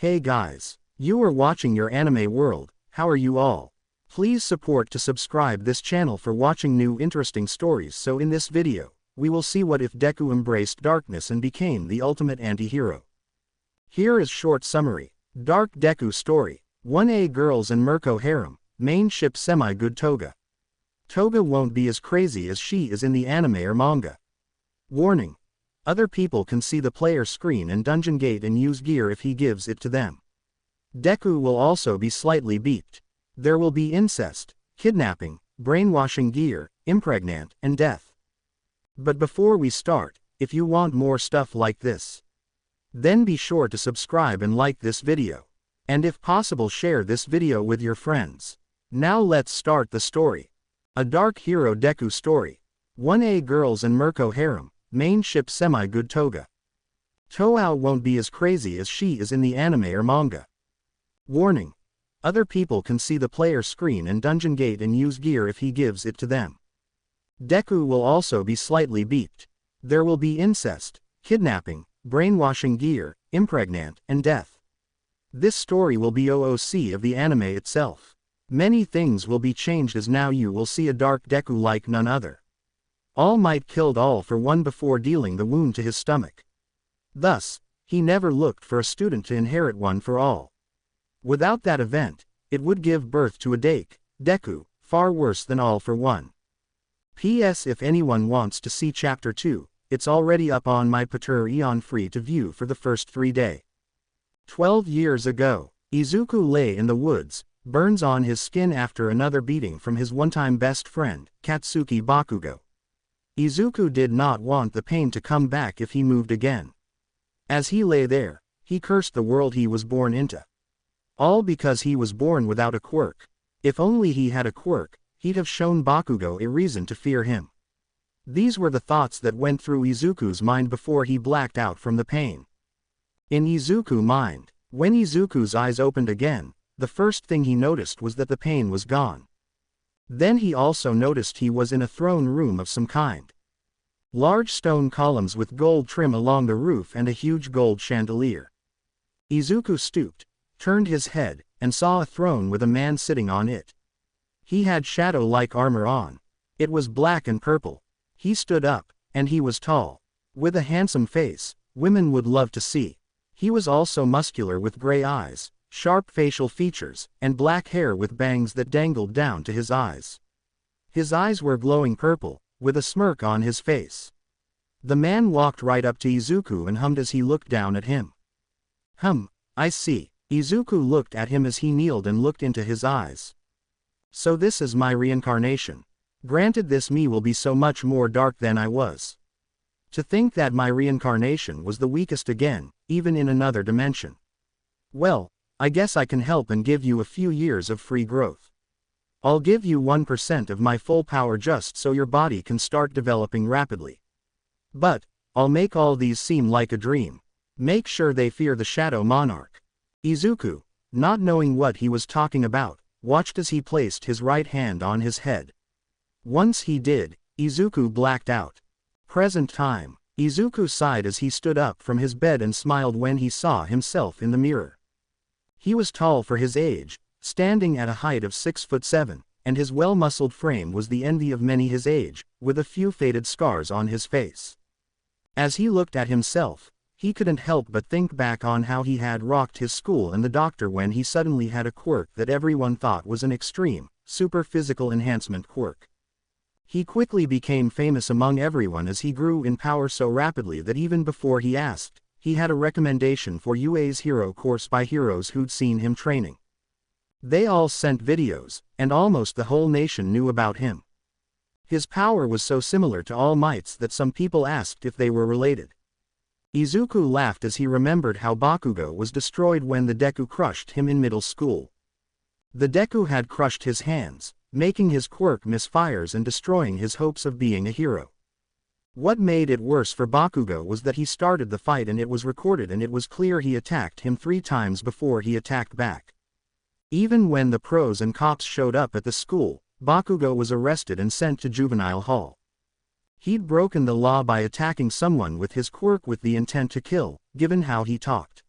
Hey guys, you are watching your anime world. How are you all? Please support to subscribe this channel for watching new interesting stories. So in this video, we will see what if Deku embraced darkness and became the ultimate anti-hero. Here is short summary. Dark Deku story. 1A Girls and Mirko Harem, main ship semi-good Toga. Toga won't be as crazy as she is in the anime or manga. Warning. Other people can see the player screen and dungeon gate and use gear if he gives it to them. Deku will also be slightly beeped. There will be incest, kidnapping, brainwashing gear, impregnant, and death. But before we start, if you want more stuff like this, then be sure to subscribe and like this video. And if possible share this video with your friends. Now let's start the story. A dark hero Deku story. 1A Girls and Mirko Harem, main ship semi-good Toga. Toa won't be as crazy as she is in the anime or manga. Warning. Other people can see the player screen and dungeon gate and use gear if he gives it to them. Deku will also be slightly beeped. There will be incest, kidnapping, brainwashing gear, impregnant, and death. This story will be OOC of the anime itself. Many things will be changed as now you will see a dark Deku like none other. All Might killed all for one before dealing the wound to his stomach. Thus, he never looked for a student to inherit one for all. Without that event, it would give birth to a Deku, far worse than all for one. P.S. If anyone wants to see Chapter 2, it's already up on my Patreon free to view for the first 3 days. 12 years ago, Izuku lay in the woods, burns on his skin after another beating from his one-time best friend, Katsuki Bakugo. Izuku did not want the pain to come back if he moved again. As he lay there, he cursed the world he was born into. All because he was born without a quirk. If only he had a quirk, he'd have shown Bakugo a reason to fear him. These were the thoughts that went through Izuku's mind before he blacked out from the pain. In Izuku's mind, when Izuku's eyes opened again, the first thing he noticed was that the pain was gone. Then he also noticed he was in a throne room of some kind. Large stone columns with gold trim along the roof and a huge gold chandelier. Izuku stooped, turned his head, and saw a throne with a man sitting on it. He had shadow-like armor on. It was black and purple. He stood up, and he was tall. With a handsome face, women would love to see. He was also muscular with gray eyes, sharp facial features, and black hair with bangs that dangled down to his eyes. His eyes were glowing purple, with a smirk on his face. The man walked right up to Izuku and hummed as he looked down at him. I see. Izuku looked at him as he kneeled and looked into his eyes. So this is my reincarnation. Granted, this me will be so much more dark than I was. To think that my reincarnation was the weakest again, even in another dimension. Well, I guess I can help and give you a few years of free growth. I'll give you 1% of my full power just so your body can start developing rapidly. But, I'll make all these seem like a dream. Make sure they fear the Shadow Monarch. Izuku, not knowing what he was talking about, watched as he placed his right hand on his head. Once he did, Izuku blacked out. Present time. Izuku sighed as he stood up from his bed and smiled when he saw himself in the mirror. He was tall for his age, standing at a height of 6'7", and his well-muscled frame was the envy of many his age, with a few faded scars on his face. As he looked at himself, he couldn't help but think back on how he had rocked his school and the doctor when he suddenly had a quirk that everyone thought was an extreme, super physical enhancement quirk. He quickly became famous among everyone as he grew in power so rapidly that even before he asked, he had a recommendation for UA's hero course by heroes who'd seen him training. They all sent videos, and almost the whole nation knew about him. His power was so similar to All Might's that some people asked if they were related. Izuku laughed as he remembered how Bakugo was destroyed when the Deku crushed him in middle school. The Deku had crushed his hands, making his quirk misfires and destroying his hopes of being a hero. What made it worse for Bakugo was that he started the fight and it was recorded and it was clear he attacked him 3 times before he attacked back. Even when the pros and cops showed up at the school, Bakugo was arrested and sent to juvenile hall. He'd broken the law by attacking someone with his quirk with the intent to kill, given how he talked.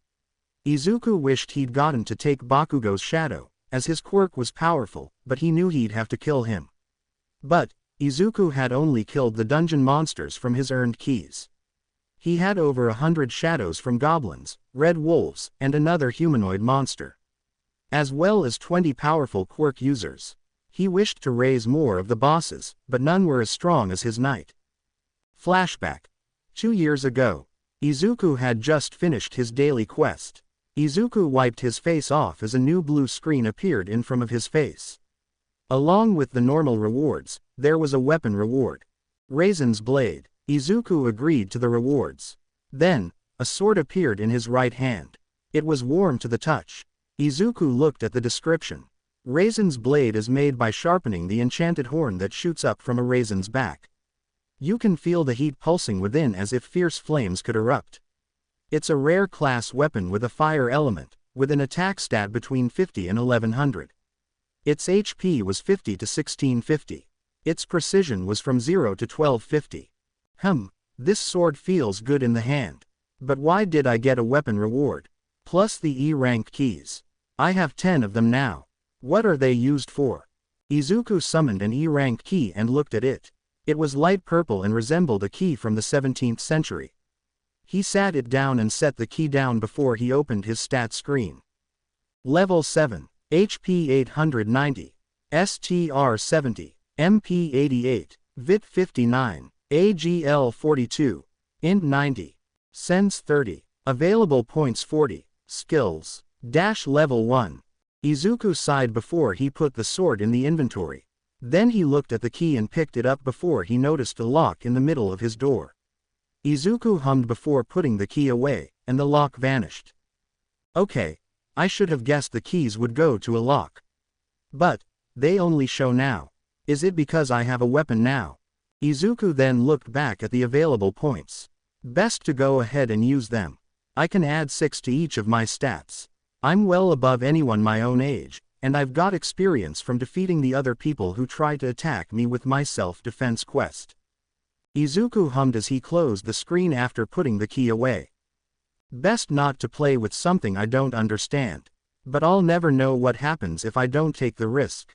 Izuku wished he'd gotten to take Bakugo's shadow, as his quirk was powerful, but he knew he'd have to kill him. But, Izuku had only killed the dungeon monsters from his earned keys. He had over 100 shadows from goblins, red wolves, and another humanoid monster, as well as 20 powerful quirk users. He wished to raise more of the bosses, but none were as strong as his knight. Flashback. 2 years ago. Izuku had just finished his daily quest. Izuku wiped his face off as a new blue screen appeared in front of his face. Along with the normal rewards, there was a weapon reward. Raisin's blade. Izuku agreed to the rewards. Then, a sword appeared in his right hand. It was warm to the touch. Izuku looked at the description. Raisin's blade is made by sharpening the enchanted horn that shoots up from a raisin's back. You can feel the heat pulsing within as if fierce flames could erupt. It's a rare class weapon with a fire element, with an attack stat between 50 and 1100. Its HP was 50 to 1650. Its precision was from 0 to 1250. This sword feels good in the hand. But why did I get a weapon reward? Plus the E-rank keys. I have 10 of them now. What are they used for? Izuku summoned an E-rank key and looked at it. It was light purple and resembled a key from the 17th century. He sat it down and set the key down before he opened his stat screen. Level 7, HP 890, STR 70, MP 88, VIT 59, AGL 42, INT 90, Sense 30, Available points 40, Skills, Level 1. Izuku sighed before he put the sword in the inventory. Then he looked at the key and picked it up before he noticed a lock in the middle of his door. Izuku hummed before putting the key away, and the lock vanished. Okay, I should have guessed the keys would go to a lock. But, they only show now. Is it because I have a weapon now? Izuku then looked back at the available points. Best to go ahead and use them. I can add 6 to each of my stats. I'm well above anyone my own age, and I've got experience from defeating the other people who tried to attack me with my self-defense quest. Izuku hummed as he closed the screen after putting the key away. Best not to play with something I don't understand. But I'll never know what happens if I don't take the risk.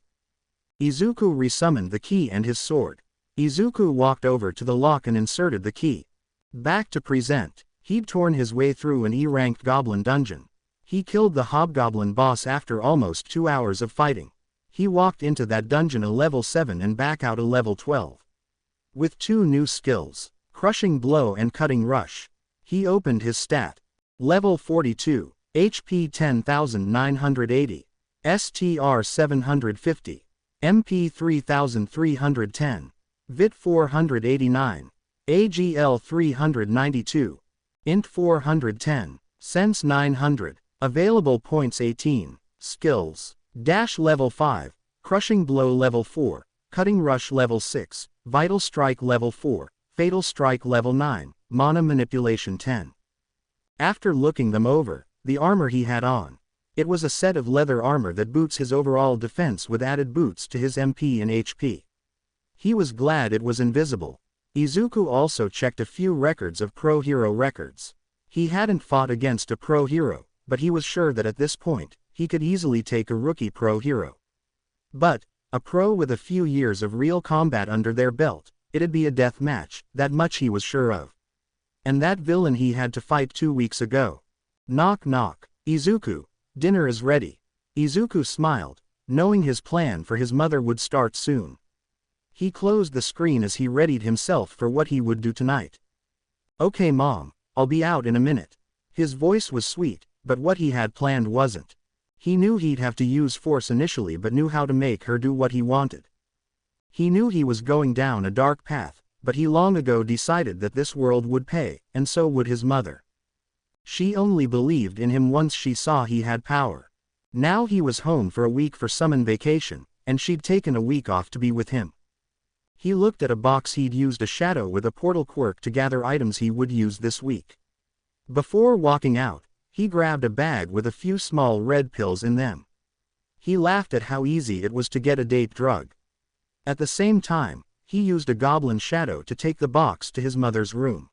Izuku resummoned the key and his sword. Izuku walked over to the lock and inserted the key. Back to present. He'd torn his way through an E-ranked goblin dungeon. He killed the hobgoblin boss after almost 2 hours of fighting. He walked into that dungeon a level 7 and back out a level 12. With 2 new skills, Crushing Blow and Cutting Rush. He opened his stat. Level 42, HP 10,980, STR 750, MP 3,310, VIT 489, AGL 392, INT 410, Sense 900, Available points 18, Skills, Level 5, Crushing Blow Level 4, Cutting Rush Level 6, Vital Strike Level 4, Fatal Strike Level 9, Mana Manipulation 10. After looking them over, the armor he had on. It was a set of leather armor that boosts his overall defense with added boosts to his MP and HP. He was glad it was invisible. Izuku also checked a few records of pro hero records. He hadn't fought against a pro hero, but he was sure that at this point, he could easily take a rookie pro hero. But, a pro with a few years of real combat under their belt, it'd be a death match, that much he was sure of. And that villain he had to fight 2 weeks ago. Knock knock. Izuku, dinner is ready. Izuku smiled, knowing his plan for his mother would start soon. He closed the screen as he readied himself for what he would do tonight. Okay mom, I'll be out in a minute. His voice was sweet, but what he had planned wasn't. He knew he'd have to use force initially but knew how to make her do what he wanted. He knew he was going down a dark path, but he long ago decided that this world would pay, and so would his mother. She only believed in him once she saw he had power. Now he was home for a week for summer vacation, and she'd taken a week off to be with him. He looked at a box he'd used a shadow with a portal quirk to gather items he would use this week. Before walking out, he grabbed a bag with a few small red pills in them. He laughed at how easy it was to get a date drug. At the same time, he used a goblin shadow to take the box to his mother's room.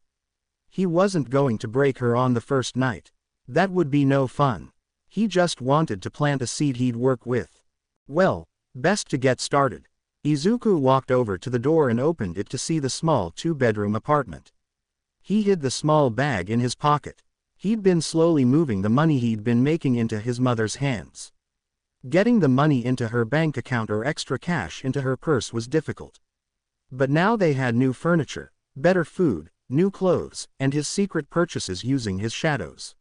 He wasn't going to break her on the first night. That would be no fun. He just wanted to plant a seed he'd work with. Well, best to get started. Izuku walked over to the door and opened it to see the small two-bedroom apartment. He hid the small bag in his pocket. He'd been slowly moving the money he'd been making into his mother's hands. Getting the money into her bank account or extra cash into her purse was difficult. But now they had new furniture, better food, new clothes, and his secret purchases using his shadows.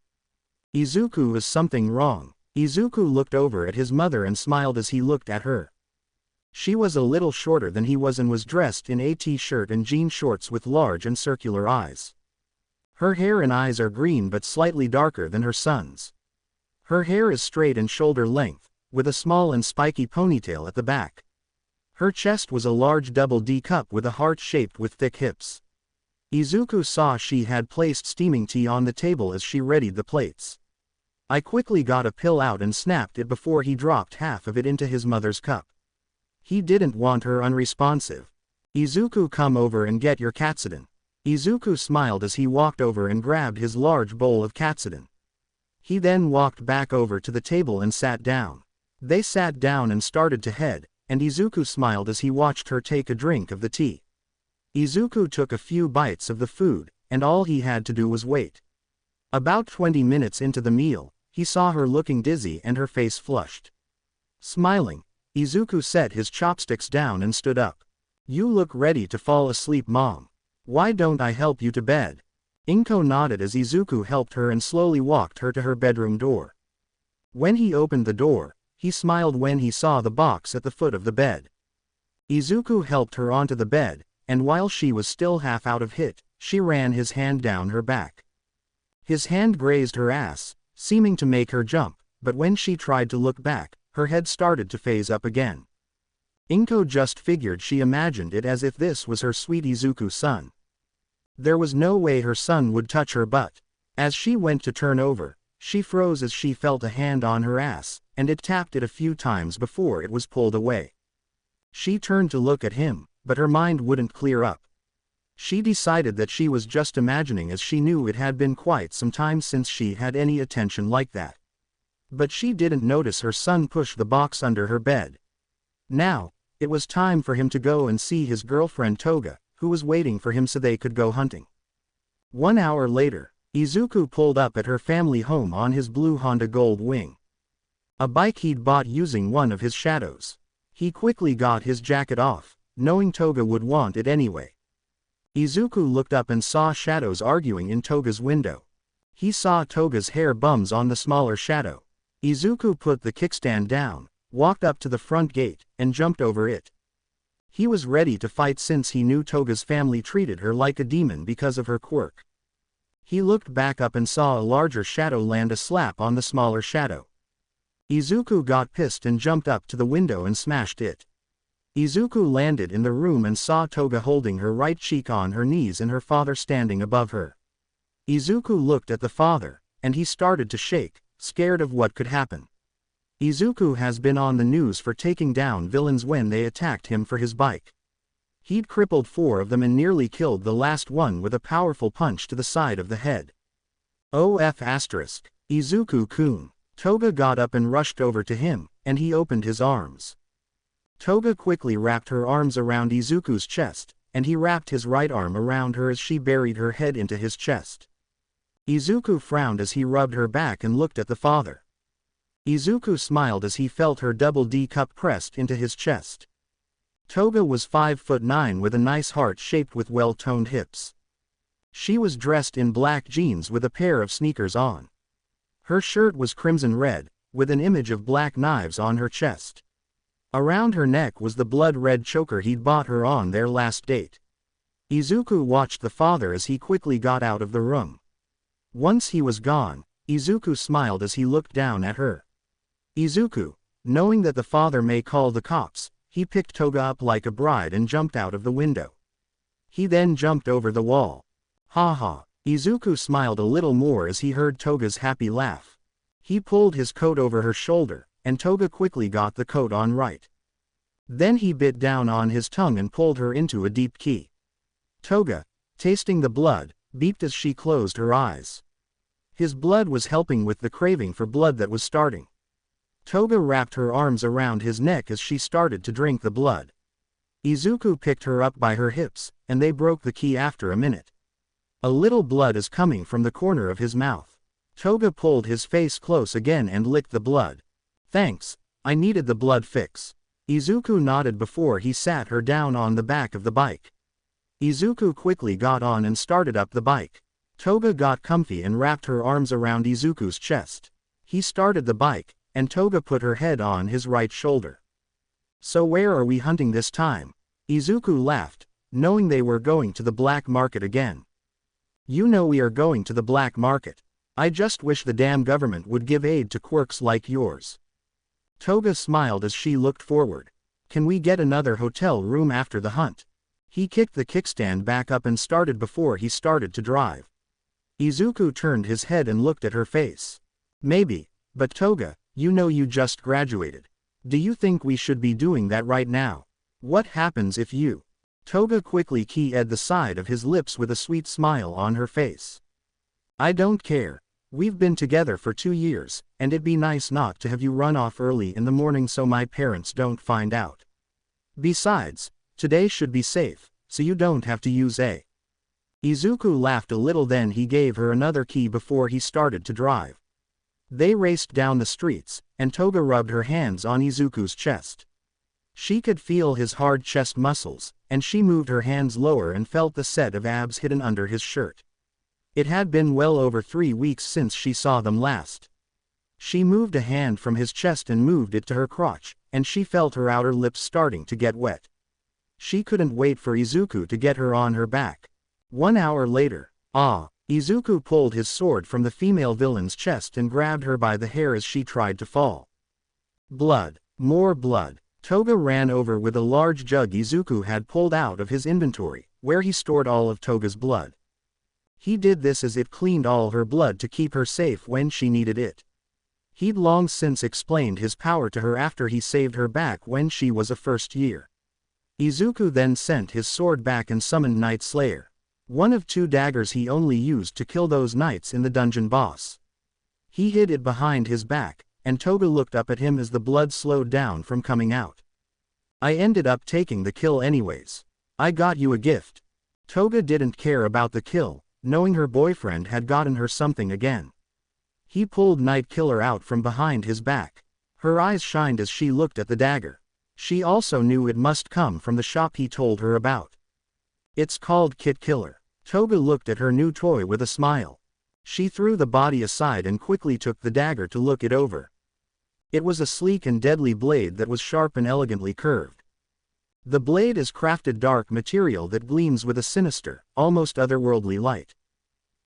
Izuku, is something wrong? Izuku looked over at his mother and smiled as he looked at her. She was a little shorter than he was and was dressed in a t-shirt and jean shorts with large and circular eyes. Her hair and eyes are green but slightly darker than her son's. Her hair is straight and shoulder length, with a small and spiky ponytail at the back. Her chest was a large double D cup with a heart shaped with thick hips. Izuku saw she had placed steaming tea on the table as she readied the plates. I quickly got a pill out and snapped it before he dropped half of it into his mother's cup. He didn't want her unresponsive. Izuku, come over and get your katsudon. Izuku smiled as he walked over and grabbed his large bowl of katsudon. He then walked back over to the table and sat down. They sat down and started to head, and Izuku smiled as he watched her take a drink of the tea. Izuku took a few bites of the food, and all he had to do was wait. About 20 minutes into the meal, he saw her looking dizzy and her face flushed. Smiling, Izuku set his chopsticks down and stood up. You look ready to fall asleep, Mom. Why don't I help you to bed? Inko nodded as Izuku helped her and slowly walked her to her bedroom door. When he opened the door, he smiled when he saw the box at the foot of the bed. Izuku helped her onto the bed, and while she was still half out of it, she ran his hand down her back. His hand grazed her ass, seeming to make her jump, but when she tried to look back, her head started to phase up again. Inko just figured she imagined it as if this was her sweet Izuku son. There was no way her son would touch her butt. As she went to turn over, she froze as she felt a hand on her ass, and it tapped it a few times before it was pulled away. She turned to look at him, but her mind wouldn't clear up. She decided that she was just imagining as she knew it had been quite some time since she had any attention like that. But she didn't notice her son push the box under her bed. Now, it was time for him to go and see his girlfriend Toga, who was waiting for him so they could go hunting. 1 hour later, Izuku pulled up at her family home on his blue Honda Gold Wing. A bike he'd bought using one of his shadows. He quickly got his jacket off, knowing Toga would want it anyway. Izuku looked up and saw shadows arguing in Toga's window. He saw Toga's hair bums on the smaller shadow. Izuku put the kickstand down, walked up to the front gate, and jumped over it. He was ready to fight since he knew Toga's family treated her like a demon because of her quirk. He looked back up and saw a larger shadow land a slap on the smaller shadow. Izuku got pissed and jumped up to the window and smashed it. Izuku landed in the room and saw Toga holding her right cheek on her knees and her father standing above her. Izuku looked at the father, and he started to shake, scared of what could happen. Izuku has been on the news for taking down villains when they attacked him for his bike. He'd crippled 4 of them and nearly killed the last one with a powerful punch to the side of the head. Izuku-kun. Toga got up and rushed over to him, and he opened his arms. Toga quickly wrapped her arms around Izuku's chest, and he wrapped his right arm around her as she buried her head into his chest. Izuku frowned as he rubbed her back and looked at the father. Izuku smiled as he felt her double D cup pressed into his chest. Toga was 5'9" with a nice heart shaped with well-toned hips. She was dressed in black jeans with a pair of sneakers on. Her shirt was crimson red, with an image of black knives on her chest. Around her neck was the blood-red choker he'd bought her on their last date. Izuku watched the father as he quickly got out of the room. Once he was gone, Izuku smiled as he looked down at her. Izuku, knowing that the father may call the cops, he picked Toga up like a bride and jumped out of the window. He then jumped over the wall. Ha ha. Izuku smiled a little more as he heard Toga's happy laugh. He pulled his coat over her shoulder, and Toga quickly got the coat on right. Then he bit down on his tongue and pulled her into a deep key. Toga, tasting the blood, beeped as she closed her eyes. His blood was helping with the craving for blood that was starting. Toga wrapped her arms around his neck as she started to drink the blood. Izuku picked her up by her hips, and they broke the key after a minute. A little blood is coming from the corner of his mouth. Toga pulled his face close again and licked the blood. Thanks, I needed the blood fix. Izuku nodded before he sat her down on the back of the bike. Izuku quickly got on and started up the bike. Toga got comfy and wrapped her arms around Izuku's chest. He started the bike, and Toga put her head on his right shoulder. So where are we hunting this time? Izuku laughed, knowing they were going to the black market again. You know we are going to the black market. I just wish the damn government would give aid to quirks like yours. Toga smiled as she looked forward. Can we get another hotel room after the hunt? He kicked the kickstand back up and started before he started to drive. Izuku turned his head and looked at her face. Maybe, but Toga, you know you just graduated. Do you think we should be doing that right now? What happens if you... Toga quickly keyed the side of his lips with a sweet smile on her face. I don't care. We've been together for 2 years, and it'd be nice not to have you run off early in the morning so my parents don't find out. Besides, today should be safe, so you don't have to use a... Izuku laughed a little, then he gave her another key before he started to drive. They raced down the streets, and Toga rubbed her hands on Izuku's chest. She could feel his hard chest muscles, and she moved her hands lower and felt the set of abs hidden under his shirt. It had been well over 3 weeks since she saw them last. She moved a hand from his chest and moved it to her crotch, and she felt her outer lips starting to get wet. She couldn't wait for Izuku to get her on her back. 1 hour later, Izuku pulled his sword from the female villain's chest and grabbed her by the hair as she tried to fall. Blood. More blood. Toga ran over with a large jug Izuku had pulled out of his inventory, where he stored all of Toga's blood. He did this as it cleaned all her blood to keep her safe when she needed it. He'd long since explained his power to her after he saved her back when she was a first year. Izuku then sent his sword back and summoned Night Slayer. One of 2 daggers he only used to kill those knights in the dungeon boss. He hid it behind his back, and Toga looked up at him as the blood slowed down from coming out. I ended up taking the kill anyways. I got you a gift. Toga didn't care about the kill, knowing her boyfriend had gotten her something again. He pulled Night Killer out from behind his back. Her eyes shined as she looked at the dagger. She also knew it must come from the shop he told her about. It's called Kit Killer. Toga looked at her new toy with a smile. She threw the body aside and quickly took the dagger to look it over. It was a sleek and deadly blade that was sharp and elegantly curved. The blade is crafted dark material that gleams with a sinister, almost otherworldly light.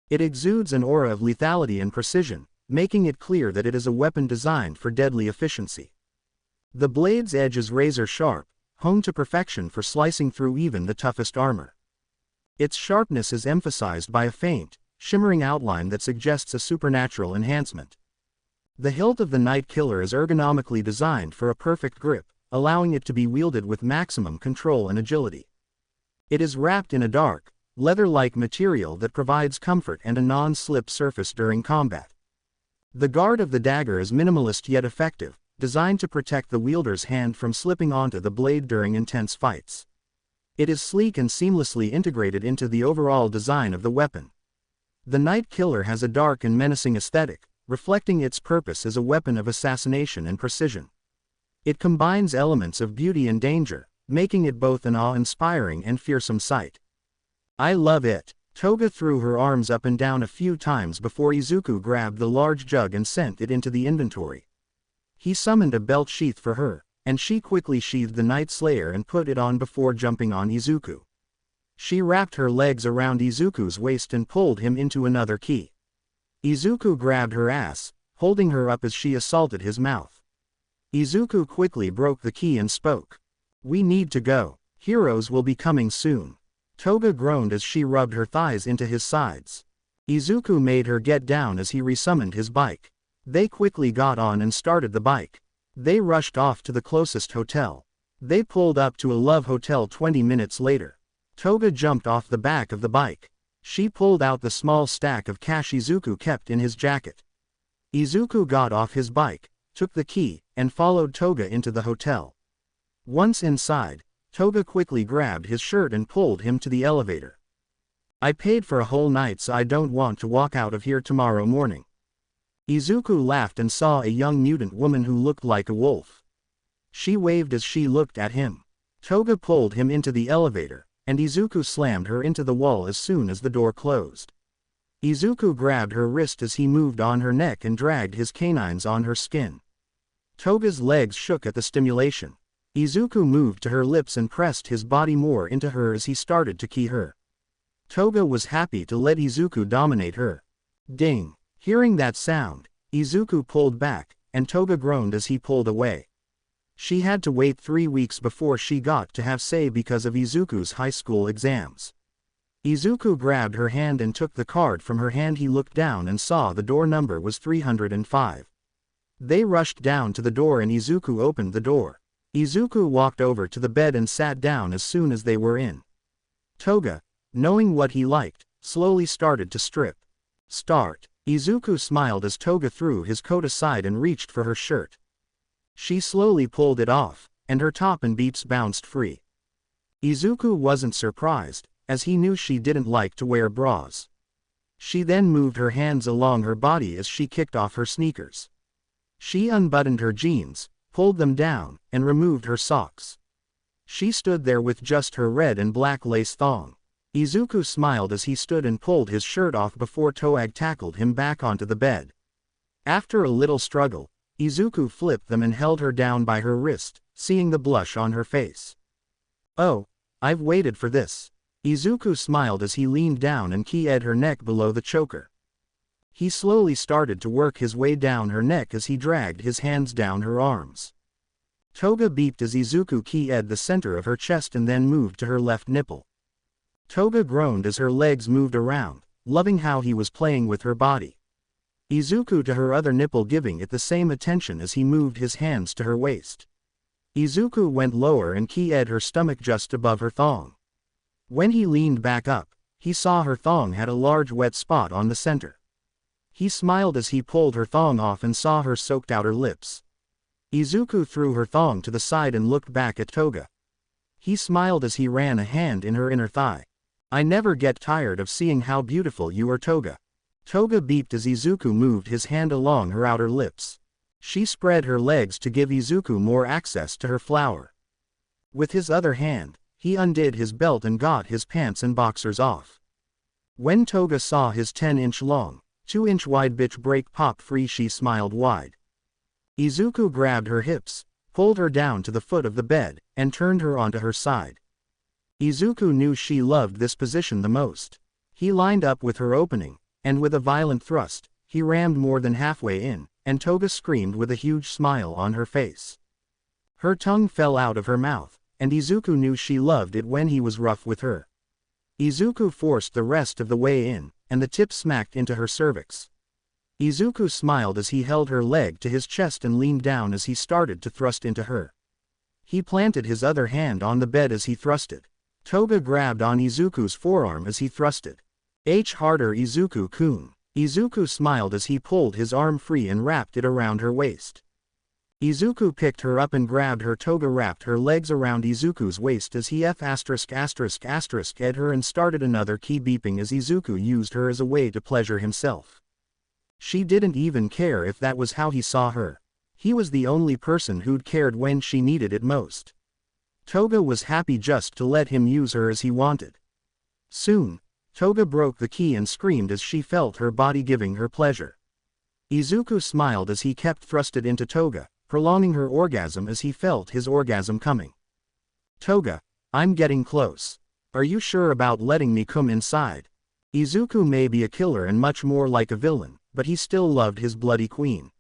It exudes an aura of lethality and precision, making it clear that it is a weapon designed for deadly efficiency. The blade's edge is razor sharp, honed to perfection for slicing through even the toughest armor. Its sharpness is emphasized by a faint, shimmering outline that suggests a supernatural enhancement. The hilt of the Night Killer is ergonomically designed for a perfect grip, allowing it to be wielded with maximum control and agility. It is wrapped in a dark, leather-like material that provides comfort and a non-slip surface during combat. The guard of the dagger is minimalist yet effective, designed to protect the wielder's hand from slipping onto the blade during intense fights. It is sleek and seamlessly integrated into the overall design of the weapon. The Night Killer has a dark and menacing aesthetic, reflecting its purpose as a weapon of assassination and precision. It combines elements of beauty and danger, making it both an awe-inspiring and fearsome sight. I love it. Toga threw her arms up and down a few times before Izuku grabbed the large jug and sent it into the inventory. He summoned a belt sheath for her, and she quickly sheathed the Night Slayer and put it on before jumping on Izuku. She wrapped her legs around Izuku's waist and pulled him into another key. Izuku grabbed her ass, holding her up as she assaulted his mouth. Izuku quickly broke the key and spoke. We need to go. Heroes will be coming soon. Toga groaned as she rubbed her thighs into his sides. Izuku made her get down as he resummoned his bike. They quickly got on and started the bike. They rushed off to the closest hotel. They pulled up to a love hotel 20 minutes later. Toga jumped off the back of the bike. She pulled out the small stack of cash Izuku kept in his jacket. Izuku got off his bike, took the key, and followed Toga into the hotel. Once inside, Toga quickly grabbed his shirt and pulled him to the elevator. I paid for a whole night, so I don't want to walk out of here tomorrow morning. Izuku laughed and saw a young mutant woman who looked like a wolf. She waved as she looked at him. Toga pulled him into the elevator, and Izuku slammed her into the wall as soon as the door closed. Izuku grabbed her wrist as he moved on her neck and dragged his canines on her skin. Toga's legs shook at the stimulation. Izuku moved to her lips and pressed his body more into her as he started to key her. Toga was happy to let Izuku dominate her. Ding! Hearing that sound, Izuku pulled back, and Toga groaned as he pulled away. She had to wait 3 weeks before she got to have say because of Izuku's high school exams. Izuku grabbed her hand and took the card from her hand. He looked down and saw the door number was 305. They rushed down to the door and Izuku opened the door. Izuku walked over to the bed and sat down as soon as they were in. Toga, knowing what he liked, slowly started to strip. Start. Izuku smiled as Toga threw his coat aside and reached for her shirt. She slowly pulled it off, and her top and beeps bounced free. Izuku wasn't surprised, as he knew she didn't like to wear bras. She then moved her hands along her body as she kicked off her sneakers. She unbuttoned her jeans, pulled them down, and removed her socks. She stood there with just her red and black lace thong. Izuku smiled as he stood and pulled his shirt off before Toag tackled him back onto the bed. After a little struggle, Izuku flipped them and held her down by her wrist, seeing the blush on her face. "Oh, I've waited for this." Izuku smiled as he leaned down and keyed her neck below the choker. He slowly started to work his way down her neck as he dragged his hands down her arms. Toga beeped as Izuku keyed the center of her chest and then moved to her left nipple. Toga groaned as her legs moved around, loving how he was playing with her body. Izuku to her other nipple, giving it the same attention as he moved his hands to her waist. Izuku went lower and keyed her stomach just above her thong. When he leaned back up, he saw her thong had a large wet spot on the center. He smiled as he pulled her thong off and saw her soaked outer lips. Izuku threw her thong to the side and looked back at Toga. He smiled as he ran a hand in her inner thigh. "I never get tired of seeing how beautiful you are, Toga." Toga beeped as Izuku moved his hand along her outer lips. She spread her legs to give Izuku more access to her flower. With his other hand, he undid his belt and got his pants and boxers off. When Toga saw his 10-inch long, 2-inch wide bitch break pop free, she smiled wide. Izuku grabbed her hips, pulled her down to the foot of the bed, and turned her onto her side. Izuku knew she loved this position the most. He lined up with her opening, and with a violent thrust, he rammed more than halfway in, and Toga screamed with a huge smile on her face. Her tongue fell out of her mouth, and Izuku knew she loved it when he was rough with her. Izuku forced the rest of the way in, and the tip smacked into her cervix. Izuku smiled as he held her leg to his chest and leaned down as he started to thrust into her. He planted his other hand on the bed as he thrusted. Toga grabbed on Izuku's forearm as he thrusted. Harder, Izuku-kun." Izuku smiled as he pulled his arm free and wrapped it around her waist. Izuku picked her up and grabbed her. Toga wrapped her legs around Izuku's waist as he ed her and started another key beeping as Izuku used her as a way to pleasure himself. She didn't even care if that was how he saw her. He was the only person who'd cared when she needed it most. Toga was happy just to let him use her as he wanted. Soon, Toga broke the key and screamed as she felt her body giving her pleasure. Izuku smiled as he kept thrusted into Toga, prolonging her orgasm as he felt his orgasm coming. "Toga, I'm getting close. Are you sure about letting me come inside?" Izuku may be a killer and much more like a villain, but he still loved his bloody queen.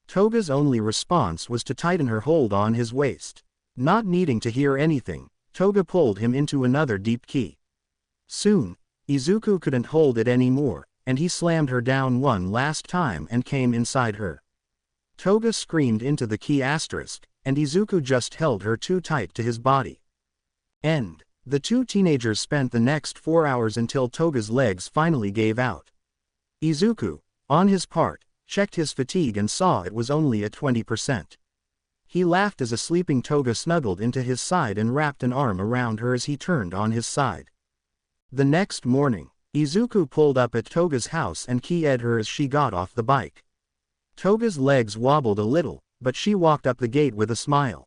Toga's only response was to tighten her hold on his waist. Not needing to hear anything, Toga pulled him into another deep key. Soon, Izuku couldn't hold it anymore, and he slammed her down one last time and came inside her. Toga screamed into the key *, and Izuku just held her too tight to his body. End. The two teenagers spent the next 4 hours until Toga's legs finally gave out. Izuku, on his part, checked his fatigue and saw it was only at 20%. He laughed as a sleeping Toga snuggled into his side and wrapped an arm around her as he turned on his side. The next morning, Izuku pulled up at Toga's house and keyed her as she got off the bike. Toga's legs wobbled a little, but she walked up the gate with a smile.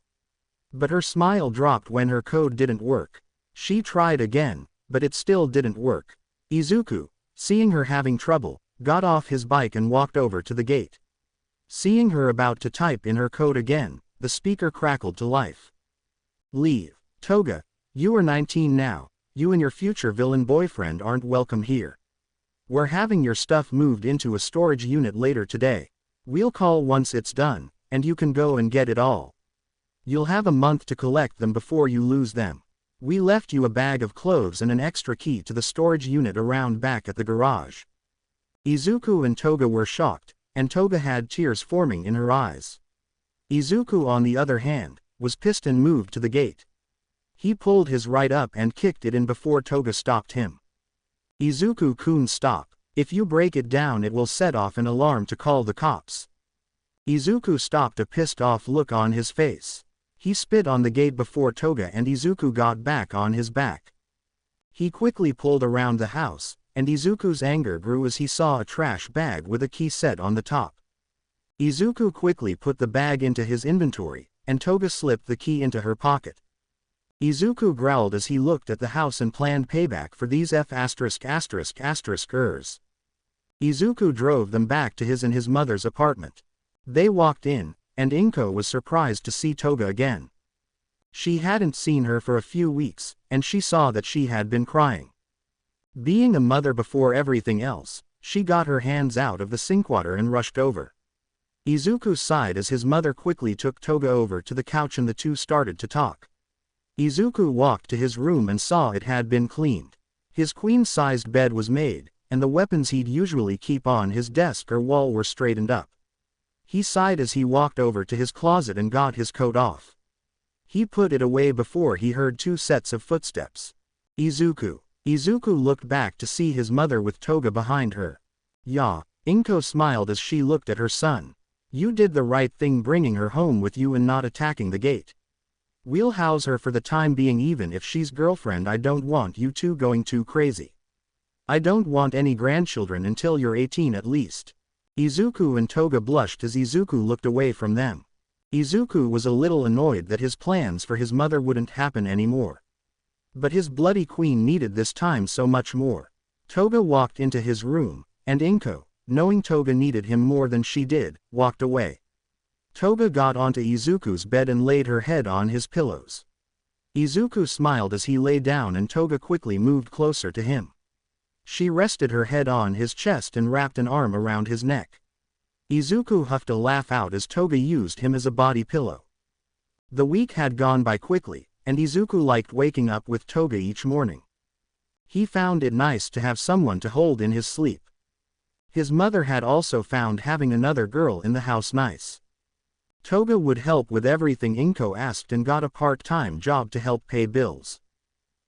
But her smile dropped when her code didn't work. She tried again, but it still didn't work. Izuku, seeing her having trouble, got off his bike and walked over to the gate. Seeing her about to type in her code again, the speaker crackled to life. "Leave. Toga, you are 19 now, you and your future villain boyfriend aren't welcome here. We're having your stuff moved into a storage unit later today. We'll call once it's done, and you can go and get it all. You'll have a month to collect them before you lose them. We left you a bag of clothes and an extra key to the storage unit around back at the garage." Izuku and Toga were shocked, and Toga had tears forming in her eyes. Izuku, on the other hand, was pissed and moved to the gate. He pulled his right up and kicked it in before Toga stopped him. "Izuku-kun, stop. If you break it down it will set off an alarm to call the cops." Izuku stopped, a pissed-off look on his face. He spit on the gate before Toga and Izuku got back on his back. He quickly pulled around the house, and Izuku's anger grew as he saw a trash bag with a key set on the top. Izuku quickly put the bag into his inventory, and Toga slipped the key into her pocket. Izuku growled as he looked at the house and planned payback for these F***ers. Izuku drove them back to his and his mother's apartment. They walked in, and Inko was surprised to see Toga again. She hadn't seen her for a few weeks, and she saw that she had been crying. Being a mother before everything else, she got her hands out of the sink water and rushed over. Izuku sighed as his mother quickly took Toga over to the couch and the two started to talk. Izuku walked to his room and saw it had been cleaned. His queen-sized bed was made, and the weapons he'd usually keep on his desk or wall were straightened up. He sighed as he walked over to his closet and got his coat off. He put it away before he heard two sets of footsteps. Izuku. Izuku looked back to see his mother with Toga behind her. "Yeah." Inko smiled as she looked at her son. "You did the right thing bringing her home with you and not attacking the gate. We'll house her for the time being even if she's girlfriend. I don't want you two going too crazy. I don't want any grandchildren until you're 18 at least." Izuku and Toga blushed as Izuku looked away from them. Izuku was a little annoyed that his plans for his mother wouldn't happen anymore. But his bloody queen needed this time so much more. Toga walked into his room, and Inko, knowing Toga needed him more than she did, walked away. Toga got onto Izuku's bed and laid her head on his pillows. Izuku smiled as he lay down and Toga quickly moved closer to him. She rested her head on his chest and wrapped an arm around his neck. Izuku huffed a laugh out as Toga used him as a body pillow. The week had gone by quickly, and Izuku liked waking up with Toga each morning. He found it nice to have someone to hold in his sleep. His mother had also found having another girl in the house nice. Toga would help with everything Inko asked and got a part-time job to help pay bills.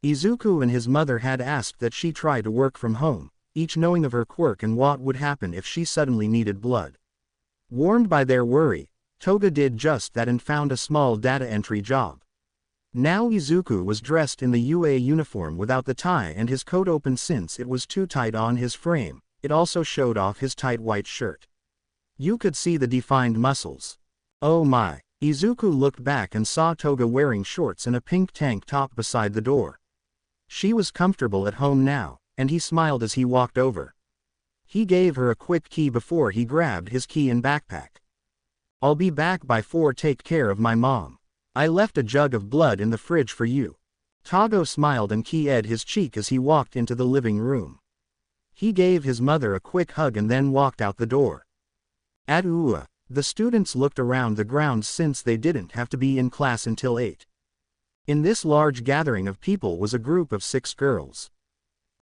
Izuku and his mother had asked that she try to work from home, each knowing of her quirk and what would happen if she suddenly needed blood. Warned by their worry, Toga did just that and found a small data entry job. Now Izuku was dressed in the UA uniform without the tie and his coat open since it was too tight on his frame. It also showed off his tight white shirt. You could see the defined muscles. Oh my! Izuku looked back and saw Toga wearing shorts and a pink tank top beside the door. She was comfortable at home now, and he smiled as he walked over. He gave her a quick key before he grabbed his key and backpack. "I'll be back by 4. Take care of my mom. I left a jug of blood in the fridge for you." Toga smiled and keyed his cheek as he walked into the living room. He gave his mother a quick hug and then walked out the door. At UA, the students looked around the grounds since they didn't have to be in class until 8. In this large gathering of people was a group of 6 girls.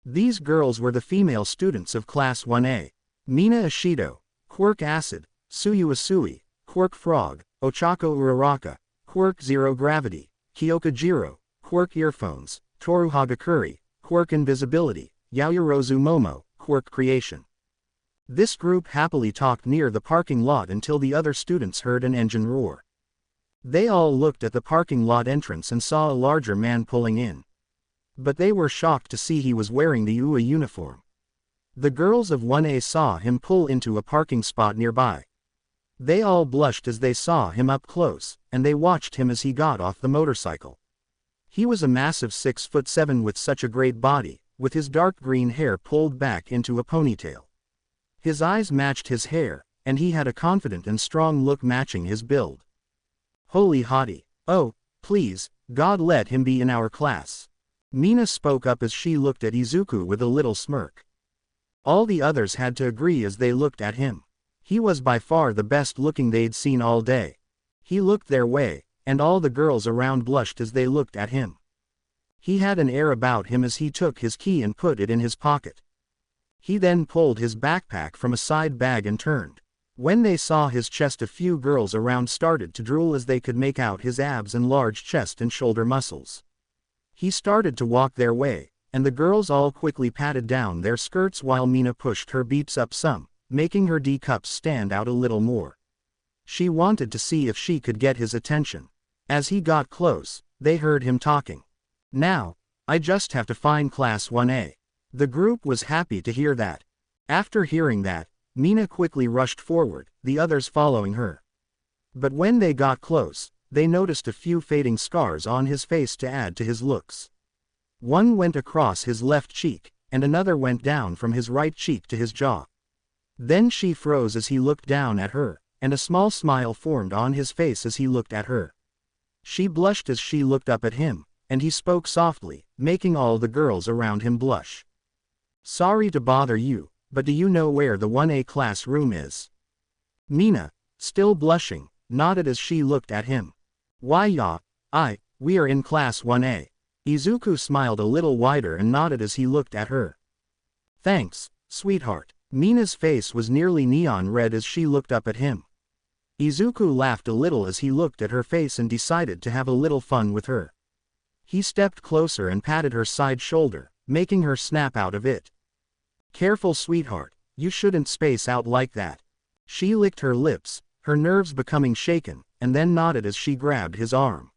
These girls were the female students of Class 1A. Mina Ishido, Quirk Acid, Suyu Asui, Quirk Frog, Ochako Uraraka, Quirk Zero Gravity, Kyoka Jiro, Quirk Earphones, Toru Hagakuri, quirk invisibility, Yaoyorozu Momo, quirk creation. This group happily talked near the parking lot until the other students heard an engine roar. They all looked at the parking lot entrance and saw a larger man pulling in. But they were shocked to see he was wearing the UA uniform. The girls of 1A saw him pull into a parking spot nearby. They all blushed as they saw him up close, and they watched him as he got off the motorcycle. He was a massive 6'7" with such a great body, with his dark green hair pulled back into a ponytail. His eyes matched his hair, and he had a confident and strong look matching his build. Holy hottie. Oh, please, God let him be in our class. Mina spoke up as she looked at Izuku with a little smirk. All the others had to agree as they looked at him. He was by far the best looking they'd seen all day. He looked their way, and all the girls around blushed as they looked at him. He had an air about him as he took his key and put it in his pocket. He then pulled his backpack from a side bag and turned. When they saw his chest, a few girls around started to drool as they could make out his abs and large chest and shoulder muscles. He started to walk their way, and the girls all quickly patted down their skirts while Mina pushed her beeps up some, making her D cups stand out a little more. She wanted to see if she could get his attention. As he got close, they heard him talking. Now, I just have to find class 1A. The group was happy to hear that. After hearing that, Mina quickly rushed forward, the others following her. But when they got close, they noticed a few fading scars on his face to add to his looks. One went across his left cheek, and another went down from his right cheek to his jaw. Then she froze as he looked down at her, and a small smile formed on his face as he looked at her. She blushed as she looked up at him, and he spoke softly, making all the girls around him blush. Sorry to bother you, but do you know where the 1A classroom is? Mina, still blushing, nodded as she looked at him. Why yeah, we are in class 1A. Izuku smiled a little wider and nodded as he looked at her. Thanks, sweetheart. Mina's face was nearly neon red as she looked up at him. Izuku laughed a little as he looked at her face and decided to have a little fun with her. He stepped closer and patted her side shoulder, making her snap out of it. Careful, sweetheart, you shouldn't space out like that. She licked her lips, her nerves becoming shaken, and then nodded as she grabbed his arm.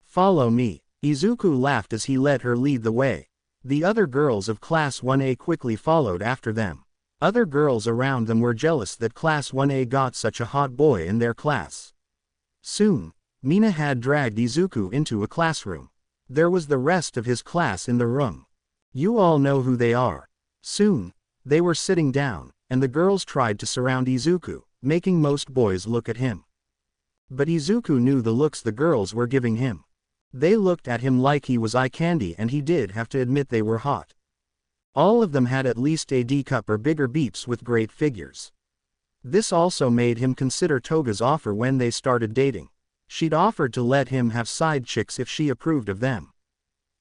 Follow me. Izuku laughed as he let her lead the way. The other girls of Class 1A quickly followed after them. Other girls around them were jealous that Class 1A got such a hot boy in their class. Soon, Mina had dragged Izuku into a classroom. There was the rest of his class in the room. You all know who they are. Soon, they were sitting down, and the girls tried to surround Izuku, making most boys look at him. But Izuku knew the looks the girls were giving him. They looked at him like he was eye candy, and he did have to admit they were hot. All of them had at least a D cup or bigger beeps with great figures. This also made him consider Toga's offer when they started dating. She'd offered to let him have side chicks if she approved of them.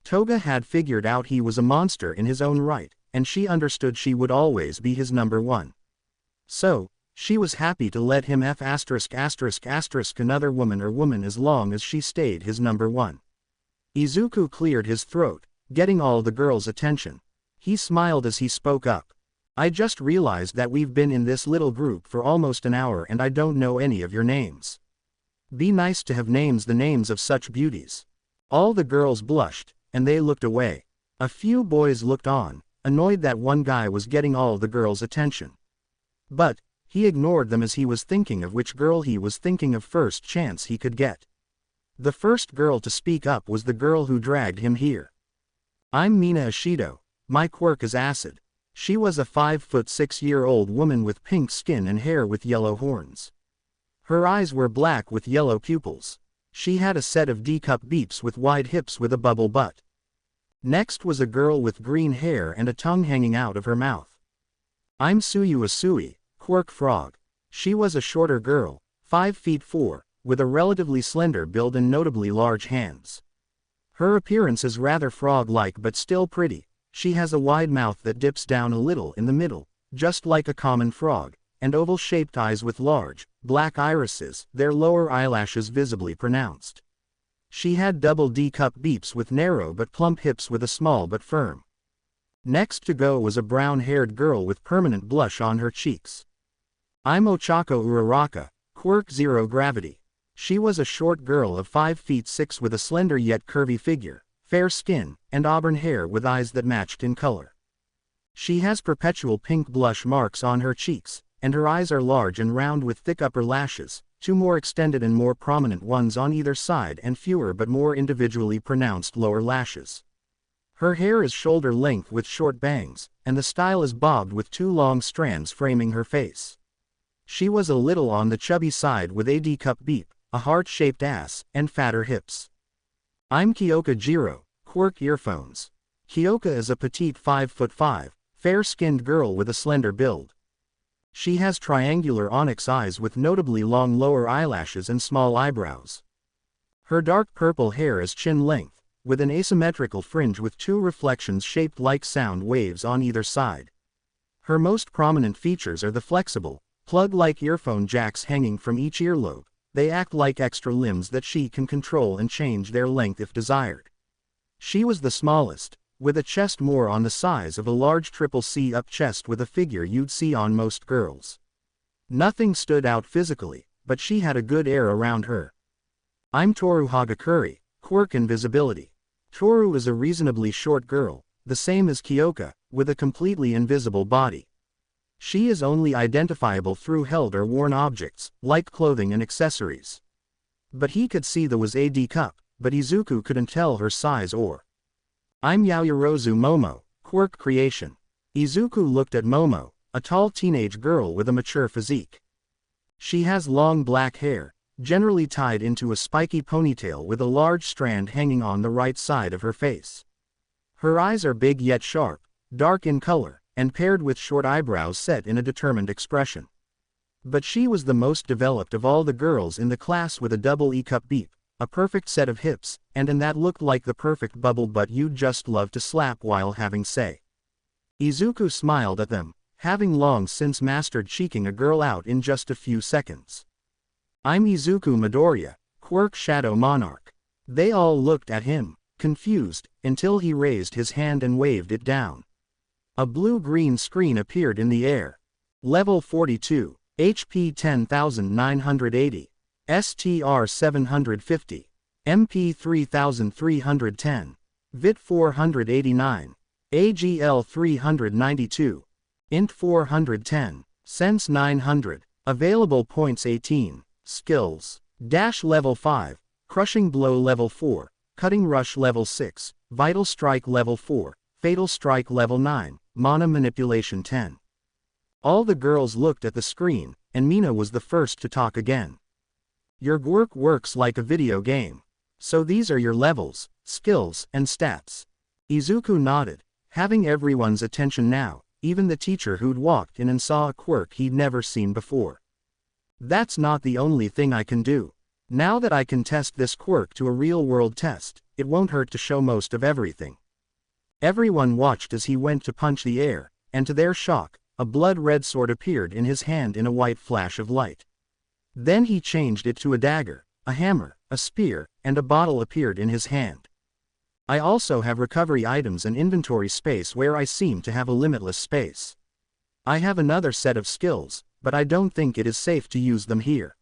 Toga had figured out he was a monster in his own right, and she understood she would always be his number one. So, she was happy to let him F*** another woman or woman as long as she stayed his number one. Izuku cleared his throat, getting all the girls' attention. He smiled as he spoke up. I just realized that we've been in this little group for almost an hour and I don't know any of your names. Be nice to have names, the names of such beauties. All the girls blushed, and they looked away. A few boys looked on, annoyed that one guy was getting all the girls' attention. But, he ignored them as he was thinking of which girl he was thinking of first chance he could get. The first girl to speak up was the girl who dragged him here. I'm Mina Ishido, my quirk is acid. She was a 5'6" woman with pink skin and hair with yellow horns. Her eyes were black with yellow pupils. She had a set of D-cup beeps with wide hips with a bubble butt. Next was a girl with green hair and a tongue hanging out of her mouth. I'm Suyu Asui, quirk frog. She was a shorter girl, 5'4", with a relatively slender build and notably large hands. Her appearance is rather frog-like but still pretty. She has a wide mouth that dips down a little in the middle, just like a common frog, and oval-shaped eyes with large, black irises, their lower eyelashes visibly pronounced. She had double D-cup beeps with narrow but plump hips with a small but firm. Next to go was a brown-haired girl with permanent blush on her cheeks. I'm Ochako Uraraka, quirk 0 gravity. She was a short girl of 5 feet 6 with a slender yet curvy figure, fair skin, and auburn hair with eyes that matched in color. She has perpetual pink blush marks on her cheeks, and her eyes are large and round with thick upper lashes, 2 more extended and more prominent ones on either side and fewer but more individually pronounced lower lashes. Her hair is shoulder length with short bangs, and the style is bobbed with 2 long strands framing her face. She was a little on the chubby side with a D-cup beep, a heart-shaped ass, and fatter hips. I'm Kyoka Jiro, quirk earphones. Kyoka is a petite 5'5", fair-skinned girl with a slender build. She has triangular onyx eyes with notably long lower eyelashes and small eyebrows. Her dark purple hair is chin-length, with an asymmetrical fringe with 2 reflections shaped like sound waves on either side. Her most prominent features are the flexible, plug-like earphone jacks hanging from each earlobe. They act like extra limbs that she can control and change their length if desired. She was the smallest, with a chest more on the size of a large triple C-up chest with a figure you'd see on most girls. Nothing stood out physically, but she had a good air around her. I'm Toru Hagakuri, quirk invisibility. Toru is a reasonably short girl, the same as Kyoka, with a completely invisible body. She is only identifiable through held or worn objects, like clothing and accessories. But he could see there was a D-cup, but Izuku couldn't tell her size or. I'm Yaoyorozu Momo, quirk creation. Izuku looked at Momo, a tall teenage girl with a mature physique. She has long black hair, generally tied into a spiky ponytail with a large strand hanging on the right side of her face. Her eyes are big yet sharp, dark in color, and paired with short eyebrows set in a determined expression. But she was the most developed of all the girls in the class with a double E-cup beep, a perfect set of hips, and that looked like the perfect bubble butt you'd just love to slap while having say. Izuku smiled at them, having long since mastered cheeking a girl out in just a few seconds. I'm Izuku Midoriya, quirk shadow monarch. They all looked at him, confused, until he raised his hand and waved it down. A blue-green screen appeared in the air. Level 42, HP 10,980, STR 750, MP 3,310, VIT 489, AGL 392, INT 410, Sense 900, Available points 18, Skills, Dash Level 5, Crushing Blow Level 4, Cutting Rush Level 6, Vital Strike Level 4, Fatal Strike Level 9, Mana Manipulation 10. All the girls looked at the screen, and Mina was the first to talk again. Your quirk works like a video game. So these are your levels, skills, and stats. Izuku nodded, having everyone's attention now, even the teacher who'd walked in and saw a quirk he'd never seen before. That's not the only thing I can do. Now that I can test this quirk to a real-world test, it won't hurt to show most of everything. Everyone watched as he went to punch the air, and to their shock, a blood-red sword appeared in his hand in a white flash of light. Then he changed it to a dagger, a hammer, a spear, and a bottle appeared in his hand. I also have recovery items and inventory space where I seem to have a limitless space. I have another set of skills, but I don't think it is safe to use them here.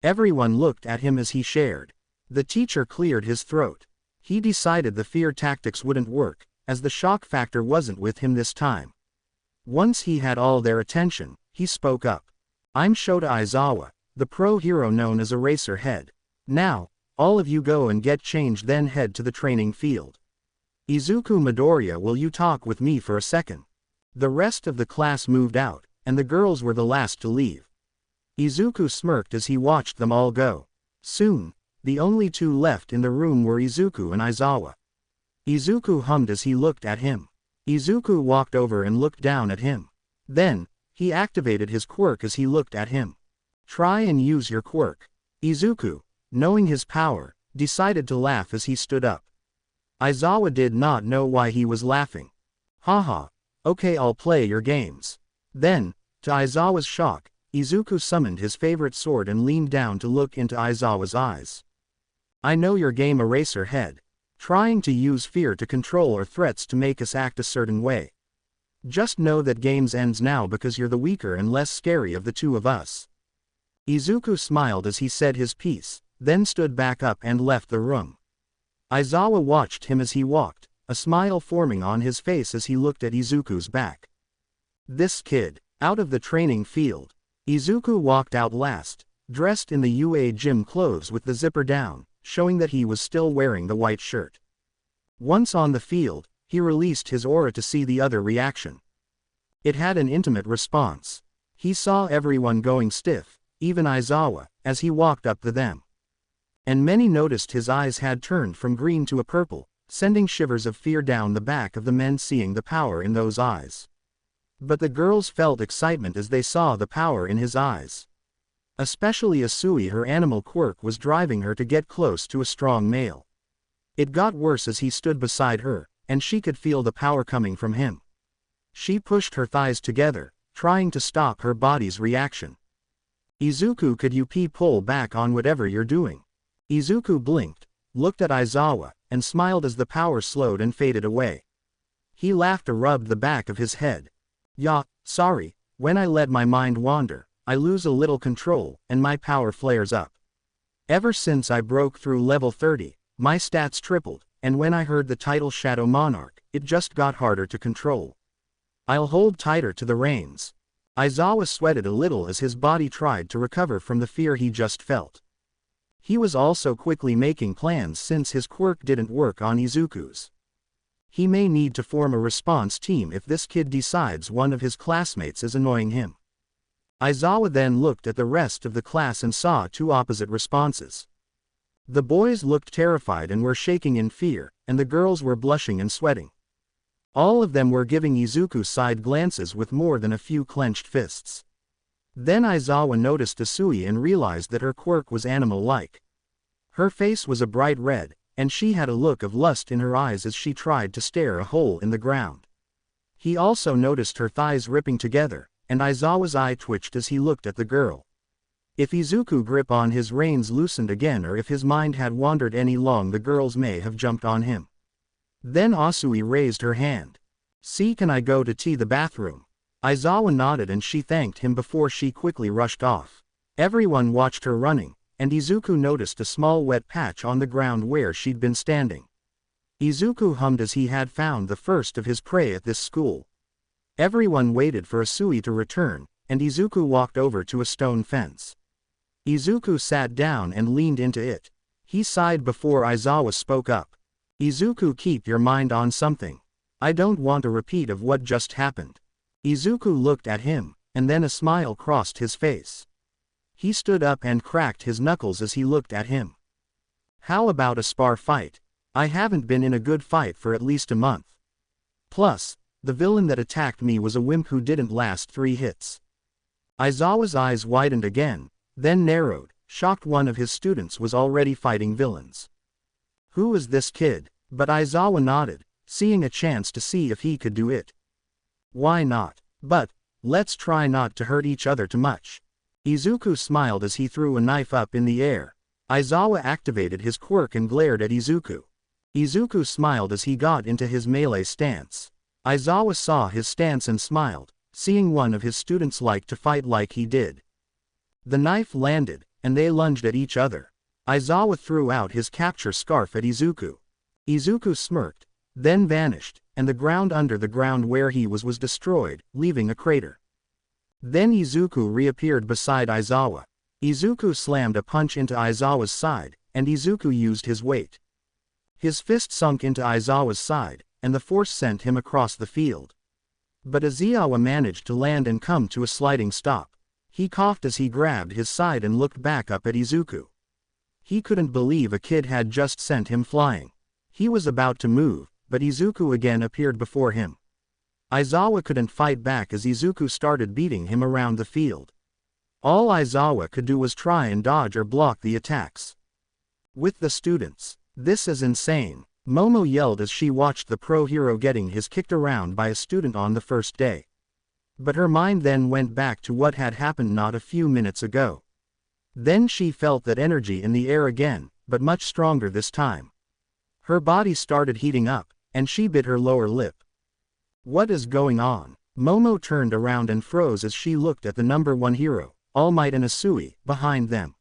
Everyone looked at him as he shared. The teacher cleared his throat. He decided the fear tactics wouldn't work, as the shock factor wasn't with him this time. Once he had all their attention, he spoke up. I'm Shota Aizawa, the pro hero known as Eraserhead. Now, all of you go and get changed, then head to the training field. Izuku Midoriya, will you talk with me for a second? The rest of the class moved out, and the girls were the last to leave. Izuku smirked as he watched them all go. Soon, the only two left in the room were Izuku and Aizawa. Izuku hummed as he looked at him. Izuku walked over and looked down at him. Then, he activated his quirk as he looked at him. Try and use your quirk. Izuku, knowing his power, decided to laugh as he stood up. Aizawa did not know why he was laughing. Haha, okay, I'll play your games. Then, to Aizawa's shock, Izuku summoned his favorite sword and leaned down to look into Aizawa's eyes. I know your game, Eraser Head. Trying to use fear to control or threats to make us act a certain way. Just know that games ends now because you're the weaker and less scary of the two of us. Izuku smiled as he said his piece, then stood back up and left the room. Aizawa watched him as he walked, a smile forming on his face as he looked at Izuku's back. This kid, out of the training field. Izuku walked out last, dressed in the UA gym clothes with the zipper down, showing that he was still wearing the white shirt. Once on the field, he released his aura to see the other reaction. It had an intimate response. He saw everyone going stiff, even Aizawa, as he walked up to them. And many noticed his eyes had turned from green to a purple, sending shivers of fear down the back of the men seeing the power in those eyes. But the girls felt excitement as they saw the power in his eyes. Especially Asui, her animal quirk was driving her to get close to a strong male. It got worse as he stood beside her, and she could feel the power coming from him. She pushed her thighs together, trying to stop her body's reaction. Izuku, could you pull back on whatever you're doing? Izuku blinked, looked at Aizawa, and smiled as the power slowed and faded away. He laughed and rubbed the back of his head. Yeah, sorry, when I let my mind wander, I lose a little control, and my power flares up. Ever since I broke through level 30, my stats tripled, and when I heard the title Shadow Monarch, it just got harder to control. I'll hold tighter to the reins. Aizawa sweated a little as his body tried to recover from the fear he just felt. He was also quickly making plans since his quirk didn't work on Izuku's. He may need to form a response team if this kid decides one of his classmates is annoying him. Aizawa then looked at the rest of the class and saw two opposite responses. The boys looked terrified and were shaking in fear, and the girls were blushing and sweating. All of them were giving Izuku side glances with more than a few clenched fists. Then Aizawa noticed Asui and realized that her quirk was animal-like. Her face was a bright red, and she had a look of lust in her eyes as she tried to stare a hole in the ground. He also noticed her thighs ripping together, and Aizawa's eye twitched as he looked at the girl. If Izuku's grip on his reins loosened again or if his mind had wandered any long, the girls may have jumped on him. Then Asui raised her hand. "See, can I go to the bathroom?" Aizawa nodded and she thanked him before she quickly rushed off. Everyone watched her running, and Izuku noticed a small wet patch on the ground where she'd been standing. Izuku hummed as he had found the first of his prey at this school. Everyone waited for Asui to return, and Izuku walked over to a stone fence. Izuku sat down and leaned into it. He sighed before Aizawa spoke up. "Izuku, keep your mind on something. I don't want a repeat of what just happened." Izuku looked at him, and then a smile crossed his face. He stood up and cracked his knuckles as he looked at him. "How about a spar fight? I haven't been in a good fight for at least a month. Plus, the villain that attacked me was a wimp who didn't last 3 hits. Aizawa's eyes widened again, then narrowed, shocked one of his students was already fighting villains. Who is this kid? But Aizawa nodded, seeing a chance to see if he could do it. Why not? But, let's try not to hurt each other too much. Izuku smiled as he threw a knife up in the air. Aizawa activated his quirk and glared at Izuku. Izuku smiled as he got into his melee stance. Aizawa saw his stance and smiled, seeing one of his students like to fight like he did. The knife landed, and they lunged at each other. Aizawa threw out his capture scarf at Izuku. Izuku smirked, then vanished, and the ground under the ground where he was destroyed, leaving a crater. Then Izuku reappeared beside Aizawa. Izuku slammed a punch into Aizawa's side, and Izuku used his weight. His fist sunk into Aizawa's side, and the force sent him across the field. But Aizawa managed to land and come to a sliding stop. He coughed as he grabbed his side and looked back up at Izuku. He couldn't believe a kid had just sent him flying. He was about to move, but Izuku again appeared before him. Aizawa couldn't fight back as Izuku started beating him around the field. All Aizawa could do was try and dodge or block the attacks. With the students, "This is insane," Momo yelled as she watched the pro hero getting his kicked around by a student on the first day. But her mind then went back to what had happened not a few minutes ago. Then she felt that energy in the air again, but much stronger this time. Her body started heating up, and she bit her lower lip. What is going on? Momo turned around and froze as she looked at the number 1 hero, All Might and Asui, behind them.